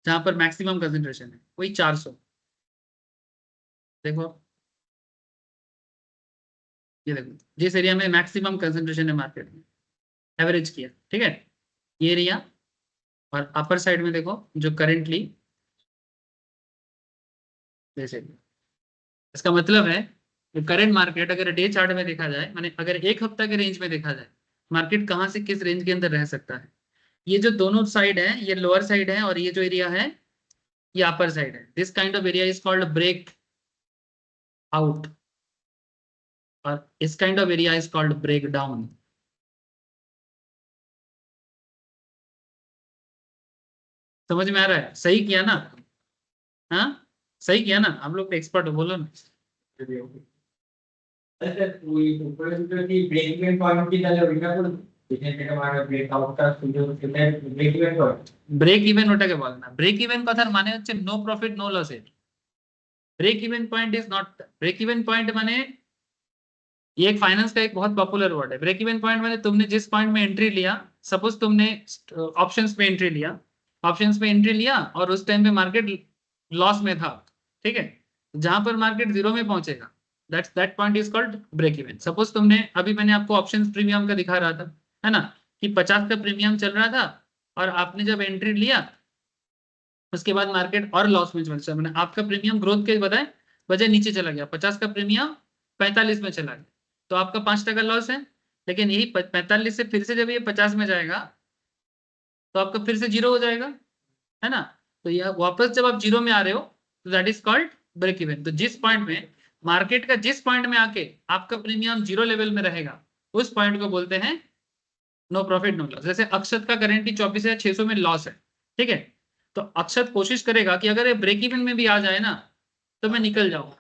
जहां पर मैक्सिमम कंसंट्रेशन है वही 400। देखो ये देखो जिस एरिया में मैक्सिमम कंसंट्रेशन है मार्केट में, एवरेज किया, ठीक है, ये एरिया। और अपर साइड में देखो जो करेंटली जैसे, इसका मतलब है करंट मार्केट अगर डे चार्ट में देखा जाए, माने अगर एक हफ्ता के रेंज में देखा जाए, मार्केट कहाँ से किस रेंज के अंदर रह सकता है। ये जो दोनों साइड है, ये लोअर साइड है, और ये जो एरिया है ये अपर साइड है। This kind of area is called break out, और इस kind of area is called break down. समझ में आ रहा है? सही किया ना? हाँ सही किया ना? हम लोग एक्सपर्ट हो, बोलो ना। ब्रेक इवन पॉइंट की तरह विना को बिजनेस के हमारा ब्रेकआउट का सुविधा कितना break even point break even ওটাকে বলে না। ব্রেক ইভেন কথার মানে হচ্ছে নো প্রফিট নো লসের। Break even point is not, break even point माने ये एक फाइनेंस का एक बहुत पॉपुलर वर्ड है। ब्रेक इवन पॉइंट माने तुमने जिस पॉइंट में एंट्री लिया, सपोज तुमने ऑप्शंस पे एंट्री लिया, ऑप्शंस पे एंट्री लिया और उस टाइम पे मार्केट लॉस में था, ठीक है, जहां पर मार्केट जीरो में पहुंचेगा that point is called break even. Suppose तुमने, अभी मैंने आपको ऑप्शंस प्रीमियम का दिखा रहा था, है ना, कि 50 का प्रीमियम चल रहा था, और आपने जब एंट्री लिया उसके बाद मार्केट और लॉस में चल रहा, मैंने आपका प्रीमियम ग्रोथ के बताए वजह नीचे चला गया, 50 का प्रीमियम 45 में चला गया, तो आपका 5% लॉस है। लेकिन यही 45 से फिर से जब ये 50 में जाएगा तो आपका फिर से जीरो हो जाएगा, है ना। तो यह वापस जब आप जीरो में आ रहे हो तो that is called break even. तो जिस पॉइंट में मार्केट का, जिस पॉइंट में आके आपका प्रीमियम जीरो लेवल में रहेगा उस पॉइंट को बोलते हैं नो प्रॉफिट नो लॉस। जैसे अक्षत का करेंटली 24,600 में लॉस है, ठीक है, तो अक्षत कोशिश करेगा कि अगर ये ब्रेक इवन में भी आ जाए ना तो मैं निकल जाऊंगा,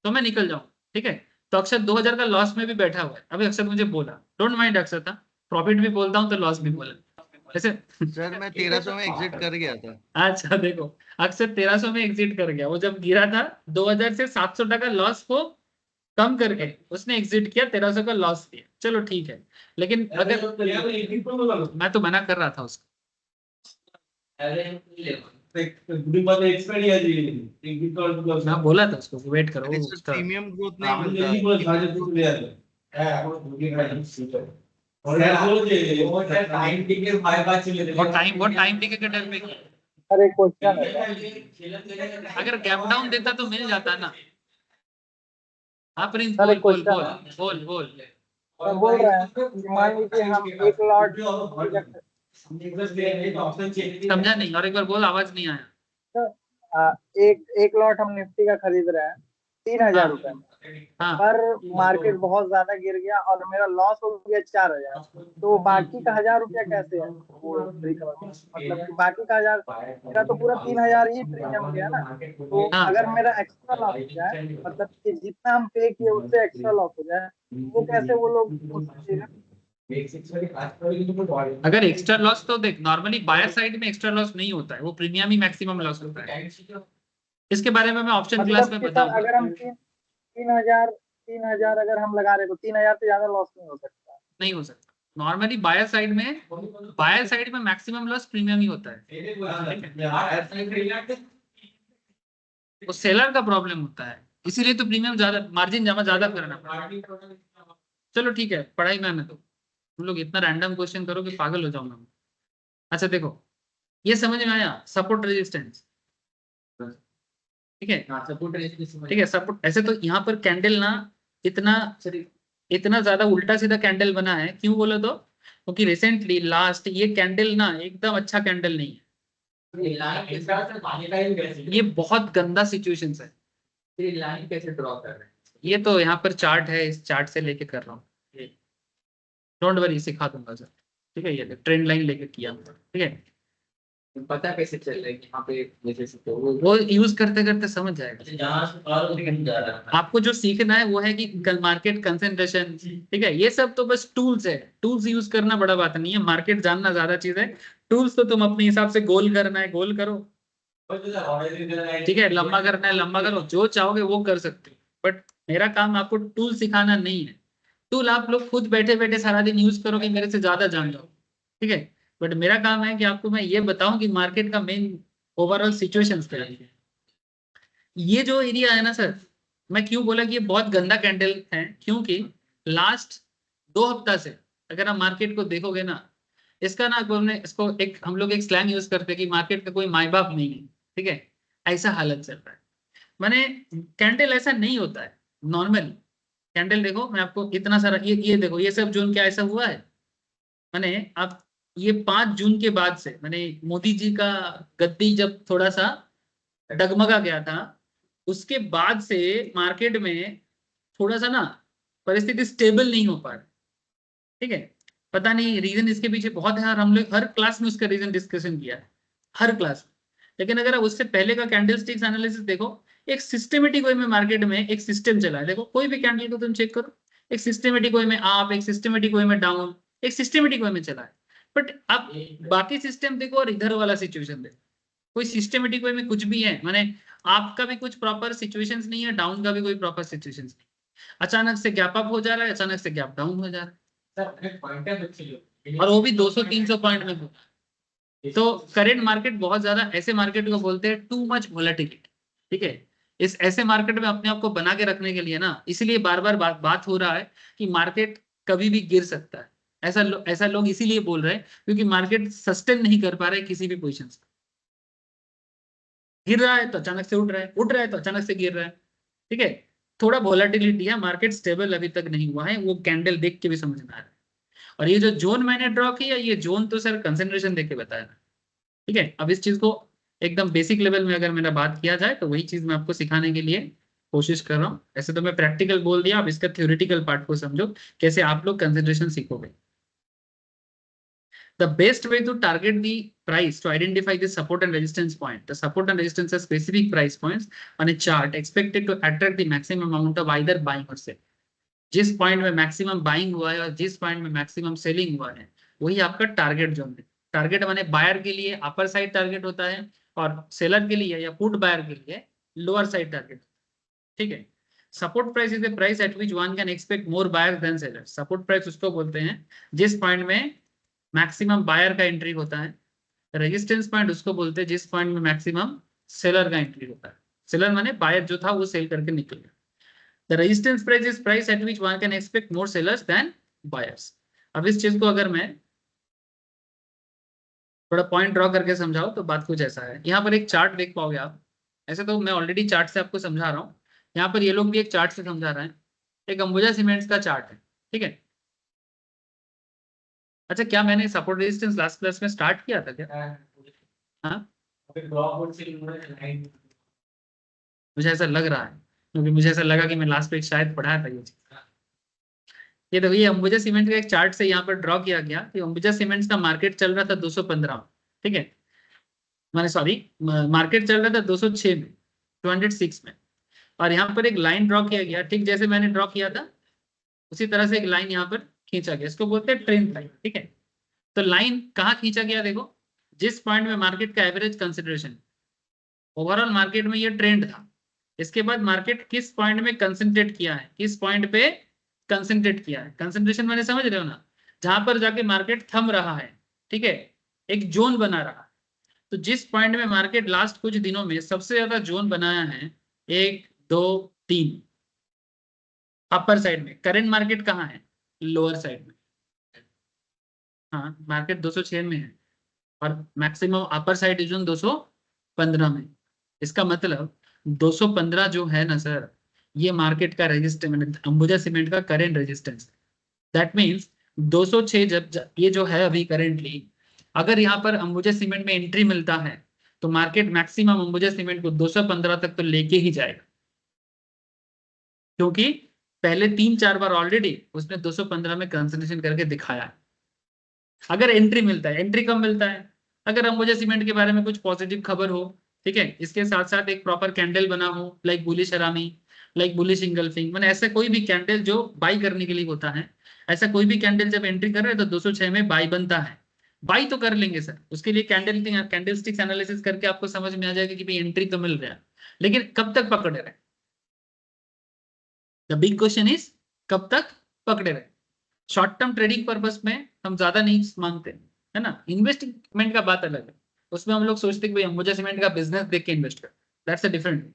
तो मैं निकल जाऊंगा, ठीक है। तो अक्षत 2000 का लॉस में भी बैठा हुआ है। अभी अक्षत मुझे बोला, डोंट माइंड अक्षत, प्रॉफिट भी बोलता हूँ तो लॉस भी बोला जैसे। सर मैं 1300 में एग्जिट कर गया था। अच्छा देखो, अक्षत 1300 में एग्जिट कर गया, वो जब गिरा था 2000 से 700 टका लॉस को कम करके उसने एग्जिट किया, 1300 का लॉस किया, चलो ठीक है। लेकिन अगर मैं तो मना कर रहा था उसको, मैं बोला था उसको वेट करो अरे सर उसका। प्रीमियम ग्रोथ नहीं मिलता। वो टाइम टिके के डर पे किया। अरे क्वेश्चन है अगर गैप डाउन देता तो मिल जाता ना। हाँ प्रिंस, सर, बोल एक बोल क्वेश्चन बोल है। बोल बोल। मैं बोल रहे हैं कि मान लीजिए हम एक लॉट समझा नहीं, और एक बार बोल, आवाज नहीं आया। एक लॉट हम निफ्टी का खरीद रहे हैं 3000 रुपए में, हाँ पर मार्केट बहुत ज्यादा गिर गया और मेरा लॉस हो गया 4000, तो बाकी का 1000 रुपया कैसे है वो रिकवर? मतलब कि बाकी का 1000, मेरा तो पूरा 3000 ही प्रीमियम गया ना। तो हाँ अगर मेरा एक्स्ट्रा लॉस हो जाए, मतलब कि जितना हम पे किए उससे एक्स्ट्रा लॉस हो जाए, तो वो कैसे वो लोग सोचेगा? अगर एक्स्ट्रा लॉस, तो देख नॉर्मली बायर साइड में एक्स्ट्रा लॉस नहीं होता है, वो प्रीमियम ही मैक्सिमम लॉस होता है। इसके बारे में मैं ऑप्शन क्लास मतलब में कि सर बताऊंगा। अगर हम 3000 अगर हम लगा रहे तो 3000 से ज्यादा लॉस नहीं हो सकता? नहीं हो सकता, नॉर्मली बायर साइड में मैक्सिमम लॉस प्रीमियम ही होता है, वो सेलर का प्रॉब्लम होता है, इसीलिए तो प्रीमियम ज्यादा, मार्जिन जमा ज्यादा करना पड़ता है। चलो ठीक है, पढ़ाई में आने दो, तुम लोग इतना रैंडम क्वेश्चन करो कि पागल हो जाऊंगा मैं। अच्छा देखो, ये समझ में आया सपोर्ट रेजिस्टेंस, ठीक है, ठीक है। सपोर्ट ऐसे तो यहाँ पर कैंडल ना इतना इतना ज्यादा उल्टा सीधा कैंडल बना है, क्यों बोलो तो, क्योंकि रिसेंटली लास्ट ये कैंडल ना एकदम अच्छा कैंडल नहीं है, ये बहुत गंदा सिचुएशन है। लाइन कैसे ड्रॉ कर रहे हैं? ये तो यहाँ पर चार्ट है, इस चार्ट से लेके कर रहा हूँ, डोंट वरी सिखा दूंगा सर, ठीक है। ये ट्रेंड लाइन लेके किया, ठीक है। पता कैसे चल रहा है कि यहाँ पे जैसे तो वो यूज करते करते समझ जाएगा। जहाँ से पार वो कहीं जा रहा है। आपको जो सीखना है वो है कि मार्केट कंसंट्रेशन, ठीक है, ये सब तो बस टूल्स है, टूल्स यूज करना बड़ा बात नहीं है, मार्केट जानना ज्यादा चीज है। टूल्स तो तुम अपने हिसाब से गोल करना है गोल करो, ठीक है, लंबा करना है लंबा करो, जो चाहोगे वो कर सकते हो। बट मेरा काम आपको टूल सिखाना नहीं है। टूल आप लोग खुद बैठे बैठे सारा दिन यूज करोगे, मेरे से ज्यादा जान जाओ, ठीक है। बट मेरा काम है कि आपको मैं ये बताऊं कि मार्केट का मेन ओवरऑल सिचुएशन क्या है। ये जो एरिया है ना सर, मैं क्यों बोला कि ये बहुत गंदा कैंडल है, क्योंकि लास्ट 2 हफ्ता से अगर आप मार्केट को देखोगे ना, इसका ना हमने इसको एक हम लोग एक स्लैंग यूज करते हैं कि मार्केट का कोई माई बाप नहीं है, ठीक है, ऐसा हालत चल रहा है। माने कैंडल ऐसा नहीं होता है नॉर्मली। कैंडल देखो, मैं आपको इतना सारा ये देखो, ये सब जून क्या ऐसा हुआ है। माने आप ये 5 जून के बाद से, माने मोदी जी का गद्दी जब थोड़ा सा डगमगा गया था, उसके बाद से मार्केट में थोड़ा सा ना परिस्थिति स्टेबल नहीं हो पा रही, ठीक है। पता नहीं रीजन इसके पीछे बहुत है, और हम लोग हर क्लास में उसका रीजन डिस्कशन किया है, हर क्लास में। लेकिन अगर आप उससे पहले का कैंडल स्टिक्स एनालिसिस देखो, एक सिस्टमेटिक वे में मार्केट में एक सिस्टम चला है। देखो कोई भी कैंडल को तुम चेक करो, एक सिस्टमेटिक वे में अप, एक सिस्टमेटिक वे में डाउन, एक सिस्टमेटिक वे में चला है। बट अब बाकी सिस्टम देखो और इधर वाला सिचुएशन देखो, कोई सिस्टमेटिक वे में कुछ भी है, माने आपका भी कुछ प्रॉपर सिचुएशंस नहीं है, डाउन का भी कोई प्रॉपर सिचुएशंस नहीं। अचानक से गैप अप हो जा रहा है, अचानक से गैप डाउन हो जा रहा है, और वो भी 200-300 पॉइंट में हो। तो करंट मार्केट बहुत ज्यादा, ऐसे मार्केट को बोलते हैं टू मच वोलेटिलिटी, ठीक है। इस ऐसे मार्केट में अपने आप को बना के रखने के लिए ना, इसलिए बार बार बात हो रहा है कि मार्केट कभी भी गिर सकता है। ऐसा लोग इसीलिए बोल रहे हैं क्योंकि मार्केट सस्टेन नहीं कर पा रहे किसी भी पोजिशन से। गिर रहा है तो अचानक से उठ रहा है तो अचानक से गिर रहा है, ठीक है। थोड़ा वोलेटिलिटी है, मार्केट स्टेबल अभी तक नहीं हुआ है, वो कैंडल देख के भी समझ में आ रहा है। और ये जो जोन मैंने ड्रॉ किया, ये जोन तो सर कंसेंट्रेशन देख के बताया था, ठीक है। अब इस चीज को एकदम बेसिक लेवल में अगर मेरा बात किया जाए तो वही चीज मैं आपको सिखाने के लिए कोशिश कर रहा हूँ। ऐसे तो मैं प्रैक्टिकल बोल दिया, अब इसका थ्योरेटिकल पार्ट को समझो, कैसे आप लोग कंसेंट्रेशन सीखोगे। The best way to target the price to identify the support and resistance point. The support and resistance are specific price points on a chart expected to attract the maximum amount of either buying or sell. जिस पॉइंट में मैक्सिमम बाइंग हुआ है और जिस पॉइंट में मैक्सिमम सेलिंग हुआ है, वही आपका टारगेट जोन है। टारगेट माने बायर के लिए अपर साइड टारगेट होता है, और सेलर के लिए या पुट बायर के लिए लोअर साइड टारगेट, ठीक है। Support price is the price at which one can expect more buyer than seller. Support price उसको बोलते हैं जिस पॉइंट में मैक्सिमम बायर का एंट्री होता है। रेजिस्टेंस पॉइंट उसको बोलते हैं जिस पॉइंट में मैक्सिमम सेलर का एंट्री होता है। सेलर माने बायर जो था वो सेल करके निकल गया। The resistance price is price at which one can expect more sellers than buyers. अब इस चीज को अगर मैं थोड़ा पॉइंट ड्रॉ करके समझाऊं तो बात कुछ ऐसा है। यहाँ पर एक चार्ट देख पाओगे आप, ऐसे तो मैं ऑलरेडी चार्ट से आपको समझा रहा हूँ, यहाँ पर ये लोग भी एक चार्ट से समझा रहे हैं। एक अंबुजा सीमेंट्स का चार्ट है, ठीक है। अच्छा, क्या मैंने सपोर्ट रेजिस्टेंस लास्ट क्लास में स्टार्ट किया था क्या? हाँ, मुझे ऐसा लग रहा है, क्योंकि मुझे ऐसा लगा कि मैं लास्ट पे शायद पढ़ाया था ये चीज। ये देखो, ये अंबुजा सीमेंट का एक चार्ट से यहाँ पर ड्रॉ किया गया कि अंबुजा सीमेंट्स का मार्केट चल रहा था 215, ठीक है, मैंने सॉरी मार्केट चल रहा था 206 में, 206 में। और यहाँ पर एक लाइन ड्रॉ किया गया, ठीक जैसे मैंने ड्रॉ किया था उसी तरह से एक लाइन यहाँ पर खींचा गया, इसको बोलते हैं ट्रेंड लाइन, ठीक है। तो लाइन कहाँ खींचा गया, देखो जिस पॉइंट में मार्केट का एवरेज कंसिडरेशन, ओवरऑल मार्केट में ये ट्रेंड था। इसके बाद मार्केट किस पॉइंट में कंसंट्रेट किया है, किस पॉइंट पे कंसंट्रेट किया है, कंसंट्रेशन मैंने समझ रहे हो ना, जहां पर जाके मार्केट थम रहा है, ठीक है, एक जोन बना रहा है। तो जिस पॉइंट में मार्केट लास्ट कुछ दिनों में सबसे ज्यादा जोन बनाया है, 1 2 3 अपर साइड में, करंट मार्केट कहाँ है, लोअर साइड में। हाँ, मार्केट 206 में है और मैक्सिमम अपर साइड जोन 215 में। इसका मतलब 215 जो है ना सर, ये मार्केट का रेजिस्टेंस, अंबुजा सीमेंट का करंट रेजिस्टेंस। दैट मींस 206 ये जो है अभी करेंटली, अगर यहाँ पर अंबुजा सीमेंट में एंट्री मिलता है तो मार्केट मैक्सिमम अंबुजा सीमेंट को 215 तक तो लेके ही जाएगा, क्योंकि पहले 3-4 बार ऑलरेडी उसने 215 में कंसंट्रेशन करके दिखाया है। अगर एंट्री मिलता है, एंट्री कब मिलता है, अगर अंबुजा सीमेंट के बारे में कुछ पॉजिटिव खबर हो, ठीक है, इसके साथ साथ एक प्रॉपर कैंडल बना हो, लाइक बुलिश हरामी, लाइक बुलिश इंगल्फिंग, मैंने ऐसा कोई भी कैंडल जो बाई करने के लिए होता है, ऐसा कोई भी कैंडल जब एंट्री कर रहे हैं तो 206 में बाई बनता है, बाई तो कर लेंगे सर। उसके लिए कैंडलस्टिक्स एनालिसिस करके आपको समझ में आ जाएगा कि भाई एंट्री तो मिल रहा है, लेकिन कब तक पकड़े रहे, द बिग क्वेश्चन इज कब तक पकड़े रहे। शॉर्ट टर्म ट्रेडिंग पर्पस में हम ज्यादा नहीं मांगते, है ना, इन्वेस्टमेंट का बात अलग है, उसमें हम लोग सोचते हैं कि भाई अंबुजा सीमेंट का बिजनेस देख के इन्वेस्ट कर, that's a different.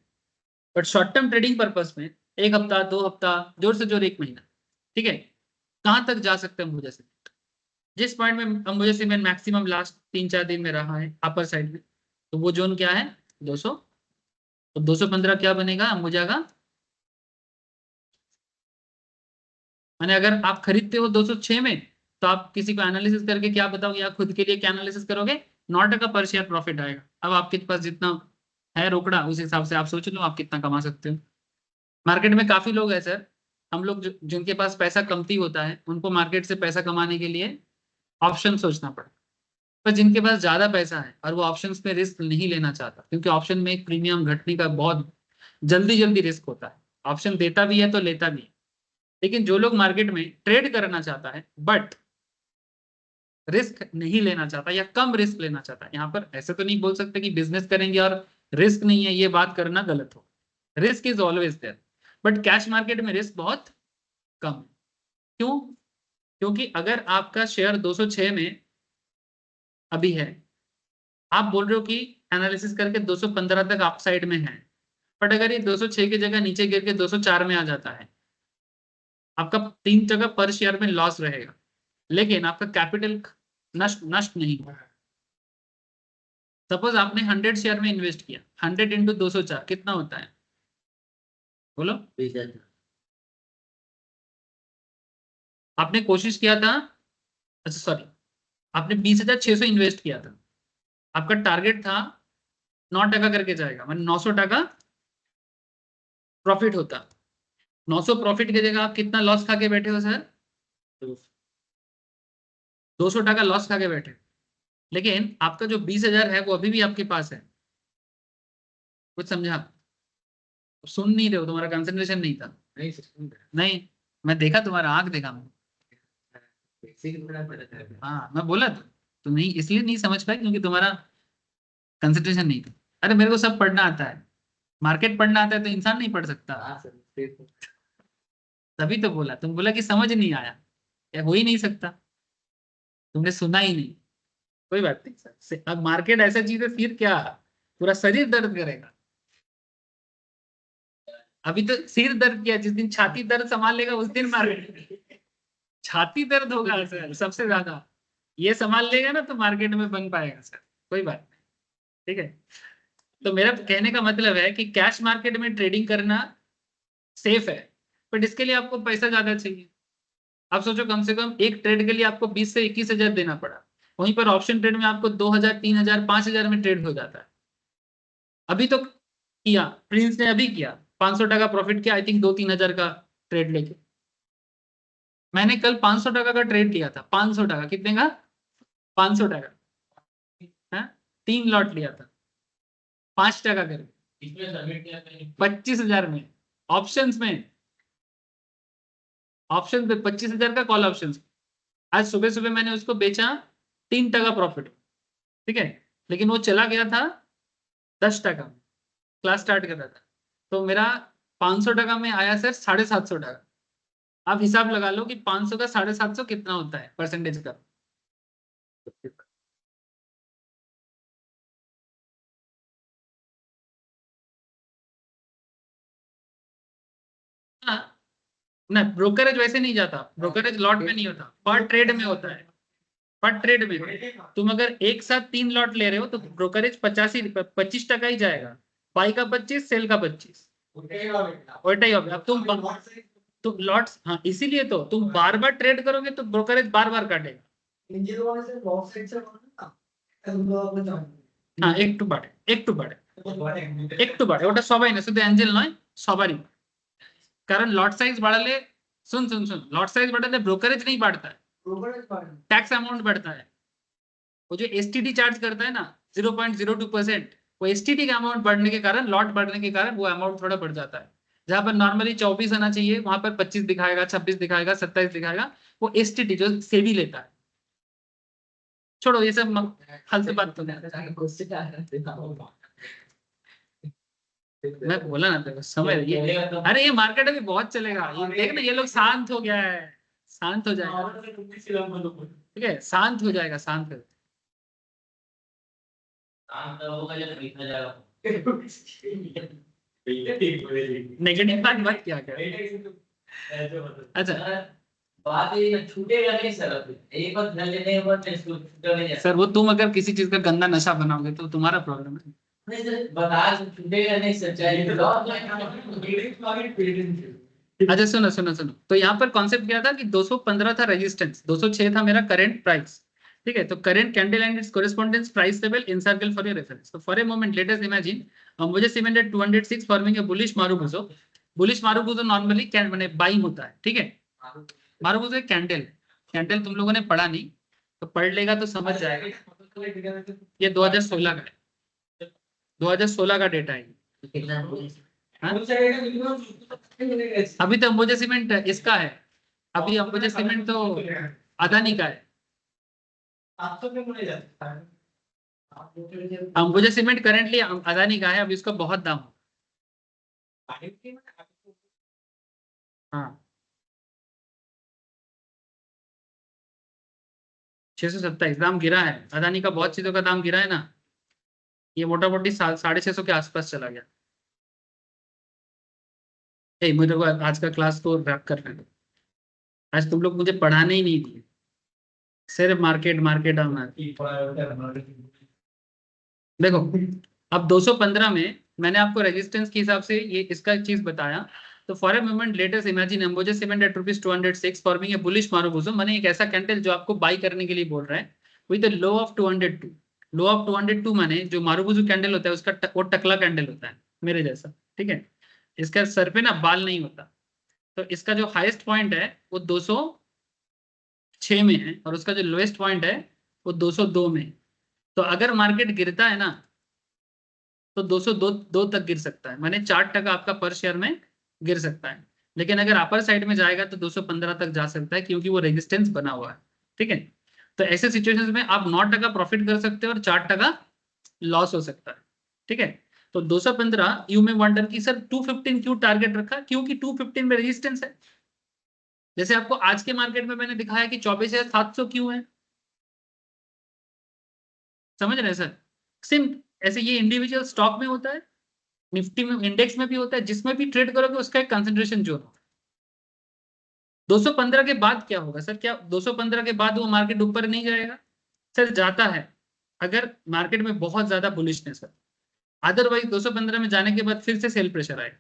But short term trading purpose में 1 हफ्ता 2 हफ्ता, जोर से जोर 1 महीना, ठीक है, कहां तक जा सकते हैं अंबुजा सीमेंट, जिस पॉइंट में अंबुजा सीमेंट मैक्सिमम लास्ट 3-4 दिन में रहा है अपर साइड में, तो वो जोन क्या है 200, तो 215 क्या बनेगा अंबुजा का, माने अगर आप खरीदते हो 206 में, तो आप किसी को एनालिसिस करके क्या बताओगे, या खुद के लिए क्या एनालिसिस करोगे, 9 टका पर शेयर प्रॉफिट आएगा। अब आपके पास जितना है रोकड़ा, उस हिसाब से आप सोच लो आप कितना कमा सकते हो। मार्केट में काफी लोग हैं सर, हम लोग जिनके पास पैसा कमती होता है, उनको मार्केट से पैसा कमाने के लिए ऑप्शन सोचना पड़ता है, पर जिनके पास ज्यादा पैसा है और वो ऑप्शंस में रिस्क नहीं लेना चाहता, क्योंकि ऑप्शन में एक प्रीमियम घटने का बहुत जल्दी जल्दी रिस्क होता है, ऑप्शन देता भी है तो लेता भी है। लेकिन जो लोग मार्केट में ट्रेड करना चाहता है बट रिस्क नहीं लेना चाहता या कम रिस्क लेना चाहता है, यहाँ पर ऐसे तो नहीं बोल सकते कि बिजनेस करेंगे और रिस्क नहीं है, ये बात करना गलत हो, risk is always there, but cash market में रिस्क बहुत कम है। क्यों? क्योंकि अगर आपका शेयर 206 में अभी है, आप बोल रहे हो कि एनालिसिस करके 215 तक आप साइड में है, बट अगर ये 206 की जगह नीचे गिर के 204 में आ जाता है, आपका 3 टका पर शेयर में लॉस रहेगा, लेकिन आपका कैपिटल नष्ट नहीं होगा। सपोज आपने 100 शेयर में इन्वेस्ट किया, 100 इंटू 204 कितना होता है बोलो? 20,000। आपने कोशिश किया था, अच्छा सॉरी, आपने 20,600 इन्वेस्ट किया था, आपका टारगेट था 9 टका करके जाएगा, मतलब 900 टका प्रॉफिट होता, 900 प्रॉफिट की जगह आप कितना लॉस खा के बैठे हो सर? 200 टका लॉस खा के बैठे, लेकिन आपका जो 20,000 है वो अभी भी आपके पास है। कुछ समझा? सुन नहीं रहे हो, तुम्हारा कंसंट्रेशन नहीं था। नहीं, मैं देखा, तुम्हारा आंख देखा मैं। हाँ मैं बोला तो तुम नहीं, इसलिए नहीं समझ पाए क्योंकि तुम्हारा कंसंट्रेशन नहीं था। अरे मेरे को सब पढ़ना आता है, मार्केट पढ़ना आता है, तो इंसान नहीं पढ़ सकता। तभी तो बोला, तुम बोला कि समझ नहीं आया, या हो ही नहीं सकता, तुमने सुना ही नहीं। कोई बात नहीं सर, अब मार्केट ऐसा चीज है, फिर क्या पूरा शरीर दर्द करेगा। अभी तो सिर दर्द किया, जिस दिन छाती दर्द संभाल लेगा उस दिन मार्केट छाती दर्द होगा सर सबसे ज्यादा, ये संभाल लेगा ना तो मार्केट में बन पाएगा सर। कोई बात नहीं, ठीक है। तो मेरा कहने का मतलब है कि कैश मार्केट में ट्रेडिंग करना सेफ है, बट इसके लिए आपको पैसा ज्यादा चाहिए। आप सोचो कम से कम एक ट्रेड के लिए आपको 20 से 21,000 देना पड़ा, वहीं पर ऑप्शन ट्रेड में आपको 2,000 3,000 5,000 में ट्रेड हो जाता है। अभी तो किया प्रिंस ने, अभी किया 500 टका प्रॉफिट किया, आई थिंक 2-3 हजार का ट्रेड लेके। मैंने कल 500 टका का ट्रेड किया था, 500 टका, कितने का? 500 टका, है 3 लॉट लिया था 5 टका करके, 25,000 में ऑप्शंस में, ऑप्शन पे 25,000 का कॉल ऑप्शन। आज सुबह सुबह मैंने उसको बेचा 3 टका प्रॉफिट, ठीक है, लेकिन वो चला गया था 10 टका, क्लास स्टार्ट कर रहा था, तो मेरा 500 टका में आया सर 750 टका। आप हिसाब लगा लो कि 500 का 750 कितना होता है परसेंटेज का। हाँ, ना ब्रोकरेज वैसे नहीं जाता, ब्रोकरेज लॉट में नहीं होता, पर ट्रेड में होता है, पर ट्रेड में। तुम अगर एक साथ 3 लॉट ले रहे हो तो ब्रोकरेज 25 टका ही जाएगा, बाई का 25, सेल का 25, वैटा ही होगा। अब तुम लॉट्स, हाँ इसीलिए तो तुम बार बार ट्रेड करोगे तो ब्रोकरेज बार बार काटेगा। हाँ একটু বাড়ে, একটু বাড়ে, একটু বাড়ে, ওটা সবাই না, শুধু অ্যাঞ্জেল নয় সবারই, কারণ লট সাইজ বাড়ালে, सुन सुन सुन, लॉट साइज बढ़ाने ब्रोकरेज नहीं बढ़ता है, टैक्स अमाउंट बढ़ता है। वो जो एसटीडी चार्ज करता है ना 0.02%, वो एसटीडी का अमाउंट बढ़ने के कारण, लॉट बढ़ने के कारण वो अमाउंट थोड़ा बढ़ जाता है। जहां पर नॉर्मली 24 आना चाहिए वहां पर 25 दिखाएगा, 26 दिखाएगा, 27 दिखाएगा, वो एसटीडी जो सेबी लेता है। छोड़ो ये सब फालतू बात तो मैं बोला ना तेरे को समझ ये, अरे ये मार्केट अभी बहुत चलेगा, ये देख ना, ये लोग शांत हो गया है, शांत हो जाएगा, ठीक है, शांत हो जाएगा, शांत हो नेगेटिव बात मत क्या कर। अच्छा बात ये छूटेगा नहीं सर, एक बार धर लेने के बाद इसको छूटेगा नहीं सर, वो तुम अगर किसी चीज का गंदा नशा बनाओगे तो तुम्हारा प्रॉब्लम है। नहीं सर, बता छूटेगा नहीं सच्चाई अच्छा सुनो सुनो सुनो, तो यहाँ पर कॉन्सेप्ट क्या था कि 215 था रेजिस्टेंस, 206 था मेरा करंट प्राइस, ठीक है। तो current candle and its correspondence price level in circle for your reference. तो for a moment let us imagine मुझे cement at 206 forming a bullish marubozu. Bullish marubozu normally माने बाइंग होता है, ठीक है। मारुबुजो एक कैंडल, कैंडल तुम लोगों ने पढ़ा नहीं, तो पढ़ लेगा तो समझ जाएगा। ये 2016 का है, 2016 का डेटा है। हाँ? अभी तो अंबुजा सीमेंट इसका है, अभी अंबुजा सीमेंट तो अदानी का है। अंबुजा सीमेंट करेंटली अदानी का है, अभी उसका बहुत दाम है। हाँ 627 दाम गिरा है, अदानी का बहुत चीजों का दाम गिरा है ना, ये मोटा मोटी 650 के आसपास चला गया। मुझे को आज का क्लास को रैप कर रहे हैं, आज तुम लोग मुझे पढ़ाने ही नहीं दिए, सिर्फ मार्केट मार्केट आना। देखो अब 215 में मैंने आपको रेजिस्टेंस के हिसाब से ये इसका चीज बताया। तो for a moment let us imagine Ambuja cement at ₹206 forming a bullish marubozu, माने एक ऐसा कैंडल जो आपको बाई करने के लिए बोल रहा है with the low of 202। Low of 202 माने जो मारुबुजो कैंडल होता है उसका वो टकला कैंडल होता है मेरे जैसा, ठीक है। इसका सर पे ना बाल नहीं होता, तो इसका जो हाईएस्ट पॉइंट है वो 206 में है और उसका जो लोएस्ट पॉइंट है वो 202 में है। तो अगर मार्केट गिरता है ना तो 202 तक गिर सकता है, माने 4% आपका पर शेयर में गिर सकता है। लेकिन अगर अपर साइड में जाएगा तो 215 तक जा सकता है, क्योंकि वो रेजिस्टेंस बना हुआ है, ठीक है। तो ऐसे सिचुएशंस में आप 9% प्रॉफिट कर सकते हो और 4% लॉस हो सकता है, ठीक है। तो 215 यू में वंडर की सर 215 क्यों टारगेट रखा, क्योंकि 215 में रेजिस्टेंस है। जैसे आपको आज के मार्केट में मैंने दिखाया कि 24,700 क्यों है, समझ रहे हैं सर। सिम ऐसे ये इंडिविजुअल स्टॉक में होता है, निफ्टी में, इंडेक्स में भी होता है, जिसमें भी ट्रेड करोगे उसका एक कंसंट्रेशन जोन होता है। 215 के बाद क्या होगा सर, क्या 215 के बाद वो मार्केट ऊपर नहीं जाएगा? सर जाता है अगर मार्केट में बहुत ज्यादा बुलिशनेस है, अदरवाइज 215 में जाने के बाद फिर से सेल प्रेशर आएगा,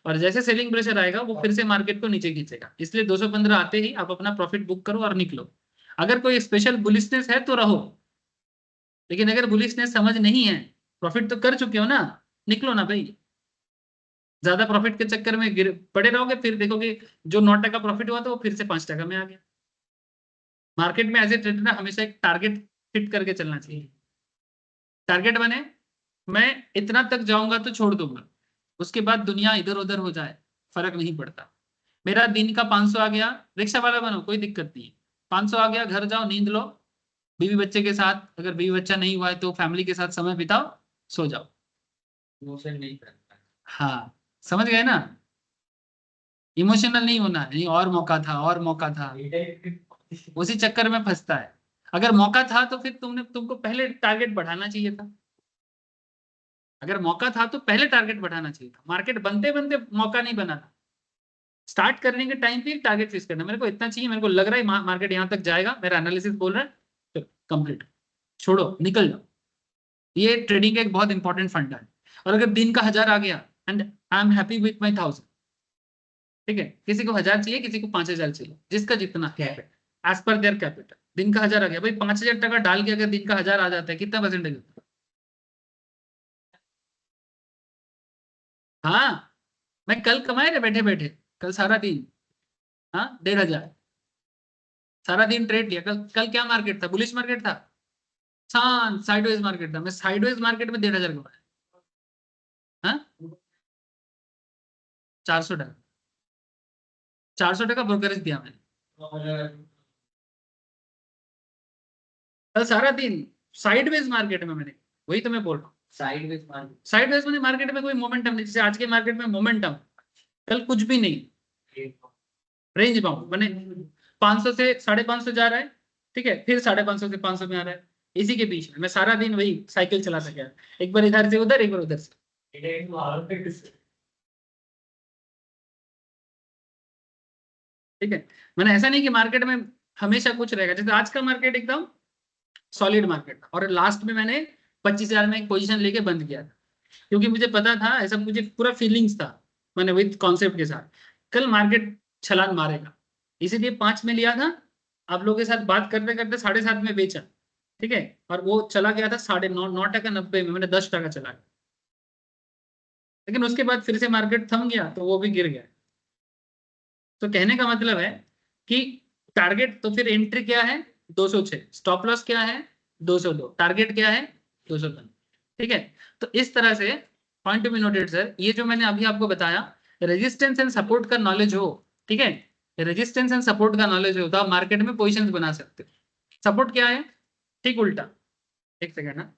और जैसे सेलिंग प्रेशर आएगा वो फिर से मार्केट को नीचे खींचेगा। इसलिए 215 आते ही आप अपना प्रॉफिट बुक करो और निकलो। अगर कोई स्पेशल बुलिशनेस है तो रहो, लेकिन अगर बुलिशनेस समझ नहीं है, प्रॉफिट तो कर चुके हो ना, निकलो ना भाई। ज्यादा प्रॉफिट के चक्कर में पड़े रहोगे, फिर देखोगे जो 9% प्रॉफिट हुआ था वो फिर से 5% में आ गया। मार्केट में एज ए ट्रेडर ना हमेशा एक टारगेट फिट करके चलना चाहिए। टारगेट बने मैं इतना तक जाऊंगा तो छोड़ दूंगा, उसके बाद दुनिया इधर उधर हो जाए फर्क नहीं पड़ता। मेरा दिन का 500 आ गया, रिक्शा वाला बनो कोई दिक्कत नहीं है, 500 आ गया, घर जाओ, नींद लो, बीवी बच्चे के साथ, अगर बीवी बच्चा नहीं हुआ है तो फैमिली के साथ समय बिताओ, सो जाओ। इमोशन नहीं करता। हाँ समझ गए ना, इमोशनल नहीं होना, नहीं और मौका था और मौका था, उसी चक्कर में फंसता है। अगर मौका था तो फिर तुमको पहले टारगेट बढ़ाना चाहिए था। अगर मौका था तो पहले टारगेट बढ़ाना चाहिए था, मार्केट बनते बनते मौका नहीं बनाना। स्टार्ट करने के टाइम पे टारगेट फिक्स करना, मेरे को इतना चाहिए, मेरे को लग रहा है मार्केट यहाँ तक जाएगा, मेरा एनालिसिस बोल रहा है, तो कंप्लीट छोड़ो निकल जाओ। ये ट्रेडिंग का एक बहुत इंपॉर्टेंट फंडा है। और अगर दिन का 1000 आ गया and I am happy with my 1000, ठीक है, किसी को 1000 चाहिए, किसी को 5000 चाहिए, जिसका जितना एज पर देयर कैपिटल। दिन का 1000 आ गया भाई, 5000 डाल के अगर दिन का 1000 आ जाता है कितना परसेंटेज होता है? हाँ मैं कल कमाए थे बैठे बैठे, कल सारा दिन, हाँ 1500 सारा दिन ट्रेड लिया। कल कल क्या मार्केट था, बुलिश मार्केट था, हाँ साइडवेज मार्केट था, मैं साइडवेज मार्केट में 1,500 कमाया। हाँ 400 टका, 400 टका ब्रोकरेज दिया मैंने कल सारा दिन साइडवेज मार्केट में मैंने, वही तो मैं बोल रहा हूँ। साइडवेज मार्केट, साइडवेज में मार्केट में कोई मोमेंटम नहीं, जैसे आज के मार्केट में मोमेंटम, कल कुछ भी नहीं, रेंज बाउंड मैंने 500 से 550 जा रहा है, ठीक है, फिर 550 से 500 में आ रहा है, इसी के बीच में मैं सारा दिन वही साइकिल चलाता गया, एक बार इधर से उधर, एक बार उधर से। ठीक है, मैंने ऐसा नहीं कि मार्केट में हमेशा कुछ रहेगा, जैसे आज का मार्केट एकदम सॉलिड मार्केट था और लास्ट में मैंने 25,000 में एक पोजीशन लेके बंद किया था, क्योंकि मुझे पता था, ऐसा मुझे पूरा फीलिंग्स था, मैंने विद कॉन्सेप्ट के साथ कल मार्केट छलांग मारेगा, इसीलिए 5 में लिया था। आप लोगों के साथ बात करते करते 7.5 में बेचा, ठीक है, और वो चला गया था 9.90 में, मैंने 10 टका चला गया, लेकिन उसके बाद फिर से मार्केट थम गया तो वो भी गिर गया। तो कहने का मतलब है कि टारगेट, तो फिर एंट्री क्या है 206, स्टॉप लॉस क्या है 202, टारगेट क्या है 203, ठीक है। तो इस तरह से point to be noted sir, ये जो मैंने अभी आपको बताया, रेजिस्टेंस एंड सपोर्ट का नॉलेज हो, ठीक है, रेजिस्टेंस एंड सपोर्ट का नॉलेज हो तो आप मार्केट में पोजीशंस बना सकते हो। सपोर्ट क्या है, ठीक उल्टा, एक सेकेंड ना,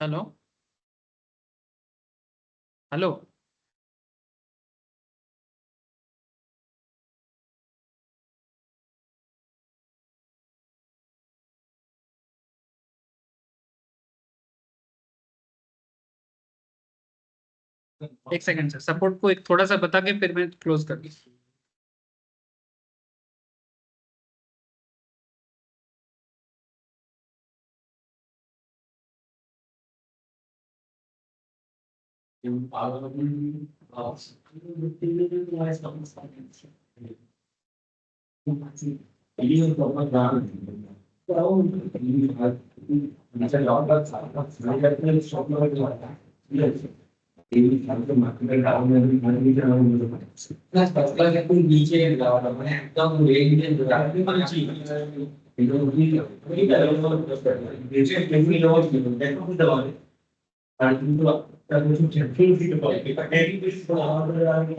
हेलो हेलो, एक सेकंड सर, सपोर्ट को एक थोड़ा सा बता के फिर मैं क्लोज कर दूँ।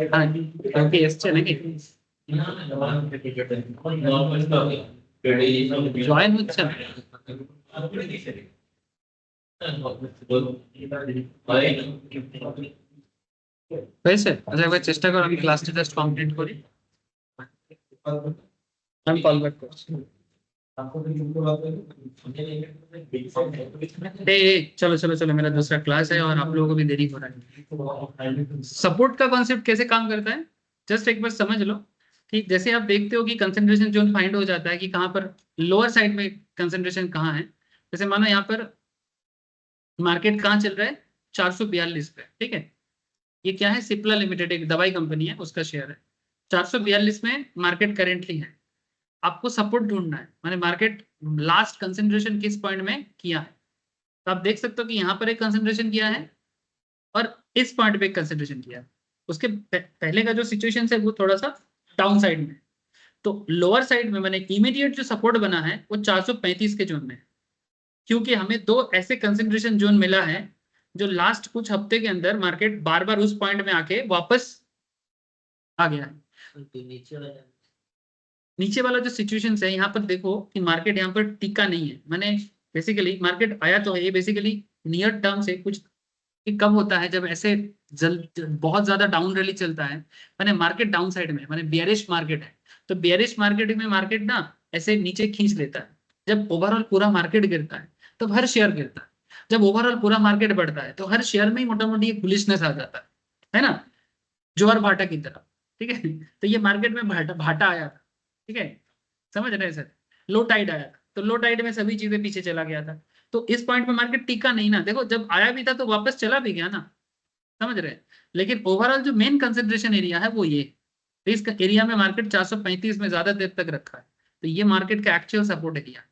हाँ एसছে নাকি জয়েন হচ্ছে না হয়েছে? আচ্ছা একবার চেষ্টা করো, আমি ক্লাসটা জাস্ট কমপ্লিট করি, আমি কল ব্যাক করছি। चलो चलो चलो, मेरा दूसरा क्लास है और आप लोगों को भी देरी हो रहा है। सपोर्ट का कॉन्सेप्ट कैसे काम करता है, जस्ट एक बार समझ लो कि जैसे आप देखते हो कि कंसंट्रेशन जोन फाइंड हो जाता है कि कहाँ पर लोअर साइड में कंसंट्रेशन कहाँ है, जैसे मानो यहाँ पर मार्केट कहाँ चल रहा है 442 पे, ठीक है, ये क्या है सिप्ला लिमिटेड, एक दवाई कंपनी है, उसका शेयर है, 442 में मार्केट करेंटली है। आपको सपोर्ट ढूंढना है, माने मार्केट लास्ट कंसंट्रेशन किस पॉइंट में किया है, तो आप देख सकते हो कि यहाँ पर एक कंसंट्रेशन किया है और इस पॉइंट पे एक कंसंट्रेशन किया है। उसके पहले का जो सिचुएशन है वो थोड़ा सा डाउन साइड में, तो लोअर साइड में मैंने इमीडिएट जो सपोर्ट बना है वो 435 के जोन में है, क्योंकि हमें दो ऐसे कंसंट्रेशन जोन मिला है जो लास्ट कुछ हफ्ते के अंदर मार्केट बार बार उस पॉइंट में आके वापस आ गया है। नीचे वाला जो सिचुएशन है यहाँ पर देखो कि मार्केट यहाँ पर टिका नहीं है, मैंने बेसिकली मार्केट आया तो है, ये बेसिकली नियर टर्म से कुछ कब होता है जब ऐसे बहुत ज्यादा डाउन रैली चलता है, मैंने मार्केट डाउन साइड में, मैंने बेयरिश मार्केट है, तो बेयरिश मार्केट में मार्केट ना ऐसे नीचे खींच लेता है। जब ओवरऑल पूरा मार्केट गिरता है तो हर शेयर गिरता है, जब ओवरऑल पूरा मार्केट बढ़ता है तो हर शेयर में ही मोटा मोटी एक बुलिशनेस आ जाता है ना, ज्वार भाटा की तरह, ठीक है। तो ये मार्केट में भाटा आया था, ठीक है, समझ रहे हैं सर, लो टाइड आया था, तो लो टाइड में सभी चीजें पीछे चला गया था, तो इस पॉइंट पे मार्केट टिका नहीं ना, देखो जब आया भी था तो वापस चला भी गया ना, समझ रहे हैं। लेकिन ओवरऑल जो मेन कंसिडरेशन एरिया है वो ये, तो इस एरिया में मार्केट 435 में ज्यादा देर तक रखा है, तो ये मार्केट का एक्चुअल सपोर्ट एरिया।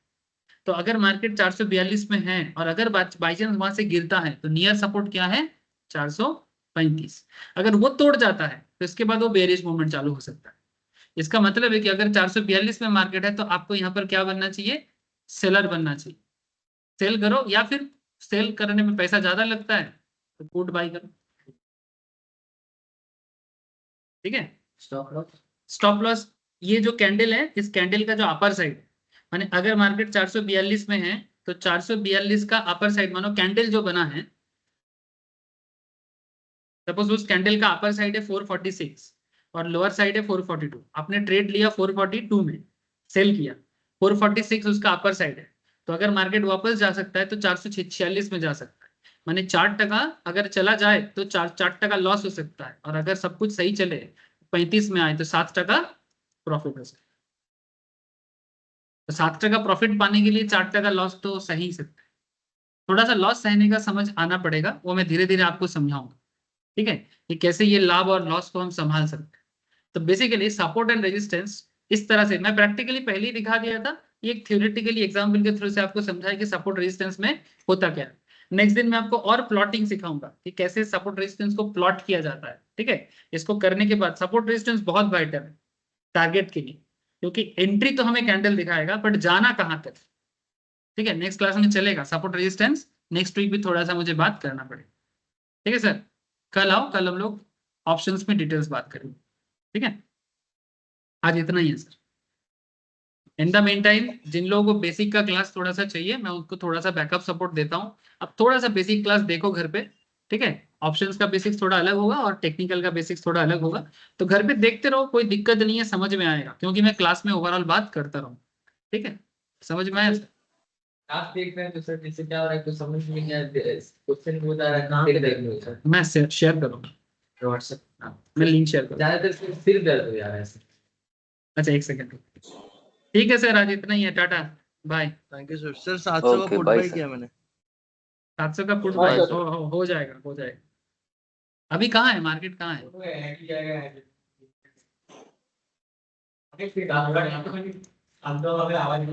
तो अगर मार्केट 442 में है और अगर बाई चांस वहां से गिरता है तो नियर सपोर्ट क्या है 435, अगर वो तोड़ जाता है तो इसके बाद वो बेरिश मूवमेंट चालू हो सकता है। इसका मतलब है कि अगर 442 में मार्केट है तो आपको यहाँ पर क्या बनना चाहिए सेलर बनना चाहिए। सेल करो, या फिर सेल करने में पैसा ज्यादा लगता है तो पुट बाई करो। ठीक है, स्टॉप लॉस। स्टॉप लॉस, ये जो कैंडल है, इस कैंडल का जो अपर साइड, माने अगर मार्केट 442 में है तो 442 का अपर साइड, मानो कैंडल जो बना है, सपोज उस कैंडल का अपर साइड है 446 और लोअर साइड है 442, आपने ट्रेड लिया 442 में, सेल किया 446 उसका अपर साइड है, तो अगर मार्केट वापस जा सकता है तो 446 में जा सकता है, माने 4% अगर चला जाए तो 4% लॉस हो सकता है, और अगर सब कुछ सही चले 35 में आए तो 7% प्रॉफिट हो सकता है। तो 7% प्रॉफिट पाने के लिए 4% लॉस तो सही सकता है। थोड़ा सा लॉस सहने का समझ आना पड़ेगा, वो मैं धीरे धीरे आपको समझाऊंगा। ठीक है, कि कैसे ये लाभ और लॉस को हम संभाल सकते हैं। तो बेसिकली सपोर्ट एंड रेजिस्टेंस इस तरह से मैं प्रैक्टिकली पहले ही दिखा दिया था, ये एक थ्योरेटिकली एग्जाम्पल के थ्रू से आपको समझाया कि सपोर्ट रेजिस्टेंस में होता क्या है। नेक्स्ट दिन मैं आपको और प्लॉटिंग सिखाऊंगा कि कैसे सपोर्ट रेजिस्टेंस को प्लॉट किया जाता है। ठीक है, इसको करने के बाद सपोर्ट रेजिस्टेंस बहुत वाइटल है टारगेट के लिए, क्योंकि एंट्री तो हमें कैंडल दिखाएगा बट जाना कहाँ तक। ठीक है, नेक्स्ट क्लास में चलेगा सपोर्ट रेजिस्टेंस, नेक्स्ट वीक भी थोड़ा सा मुझे बात करना पड़ेगा। ठीक है सर, कल आओ, कल हम लोग ऑप्शंस में डिटेल्स बात करेंगे। ठीक है, आज इतना ही है sir. In the meantime जिन लोगों को बेसिक का क्लास थोड़ा सा चाहिए, मैं उनको थोड़ा सा बैकअप सपोर्ट देता हूँ। अब थोड़ा सा बेसिक क्लास देखो घर पे। ठीक है, ऑप्शंस का बेसिक्स थोड़ा अलग होगा और टेक्निकल का बेसिक्स थोड़ा अलग होगा, तो घर पे देखते रहो, कोई दिक्कत नहीं है, समझ में आएगा, क्योंकि मैं क्लास में ओवरऑल बात करता रहूँ। ठीक है, समझ में आया सर? आप देख रहे हैं तो सर जैसे क्या हो रहा है, कुछ समझ में नहीं आ रहा, क्वेश्चन हो जा रहा है, देख रहे हो सर मैं शेयर करूँगा, व्हाट्सएप, मैं लिंक शेयर करूँगा। ज्यादातर सिर दर्द हो जा रहा है सर। अच्छा एक सेकेंड, ठीक है सर, आज इतना ही है, tata bye. Thank you sir. Sir 700 का okay put bye bye sir. किया मैंने। 700 का पुट हाँ बाय सर। हो जाएगा, हो जाएगा। अभी कहाँ है मार्केट, कहाँ है? आवाज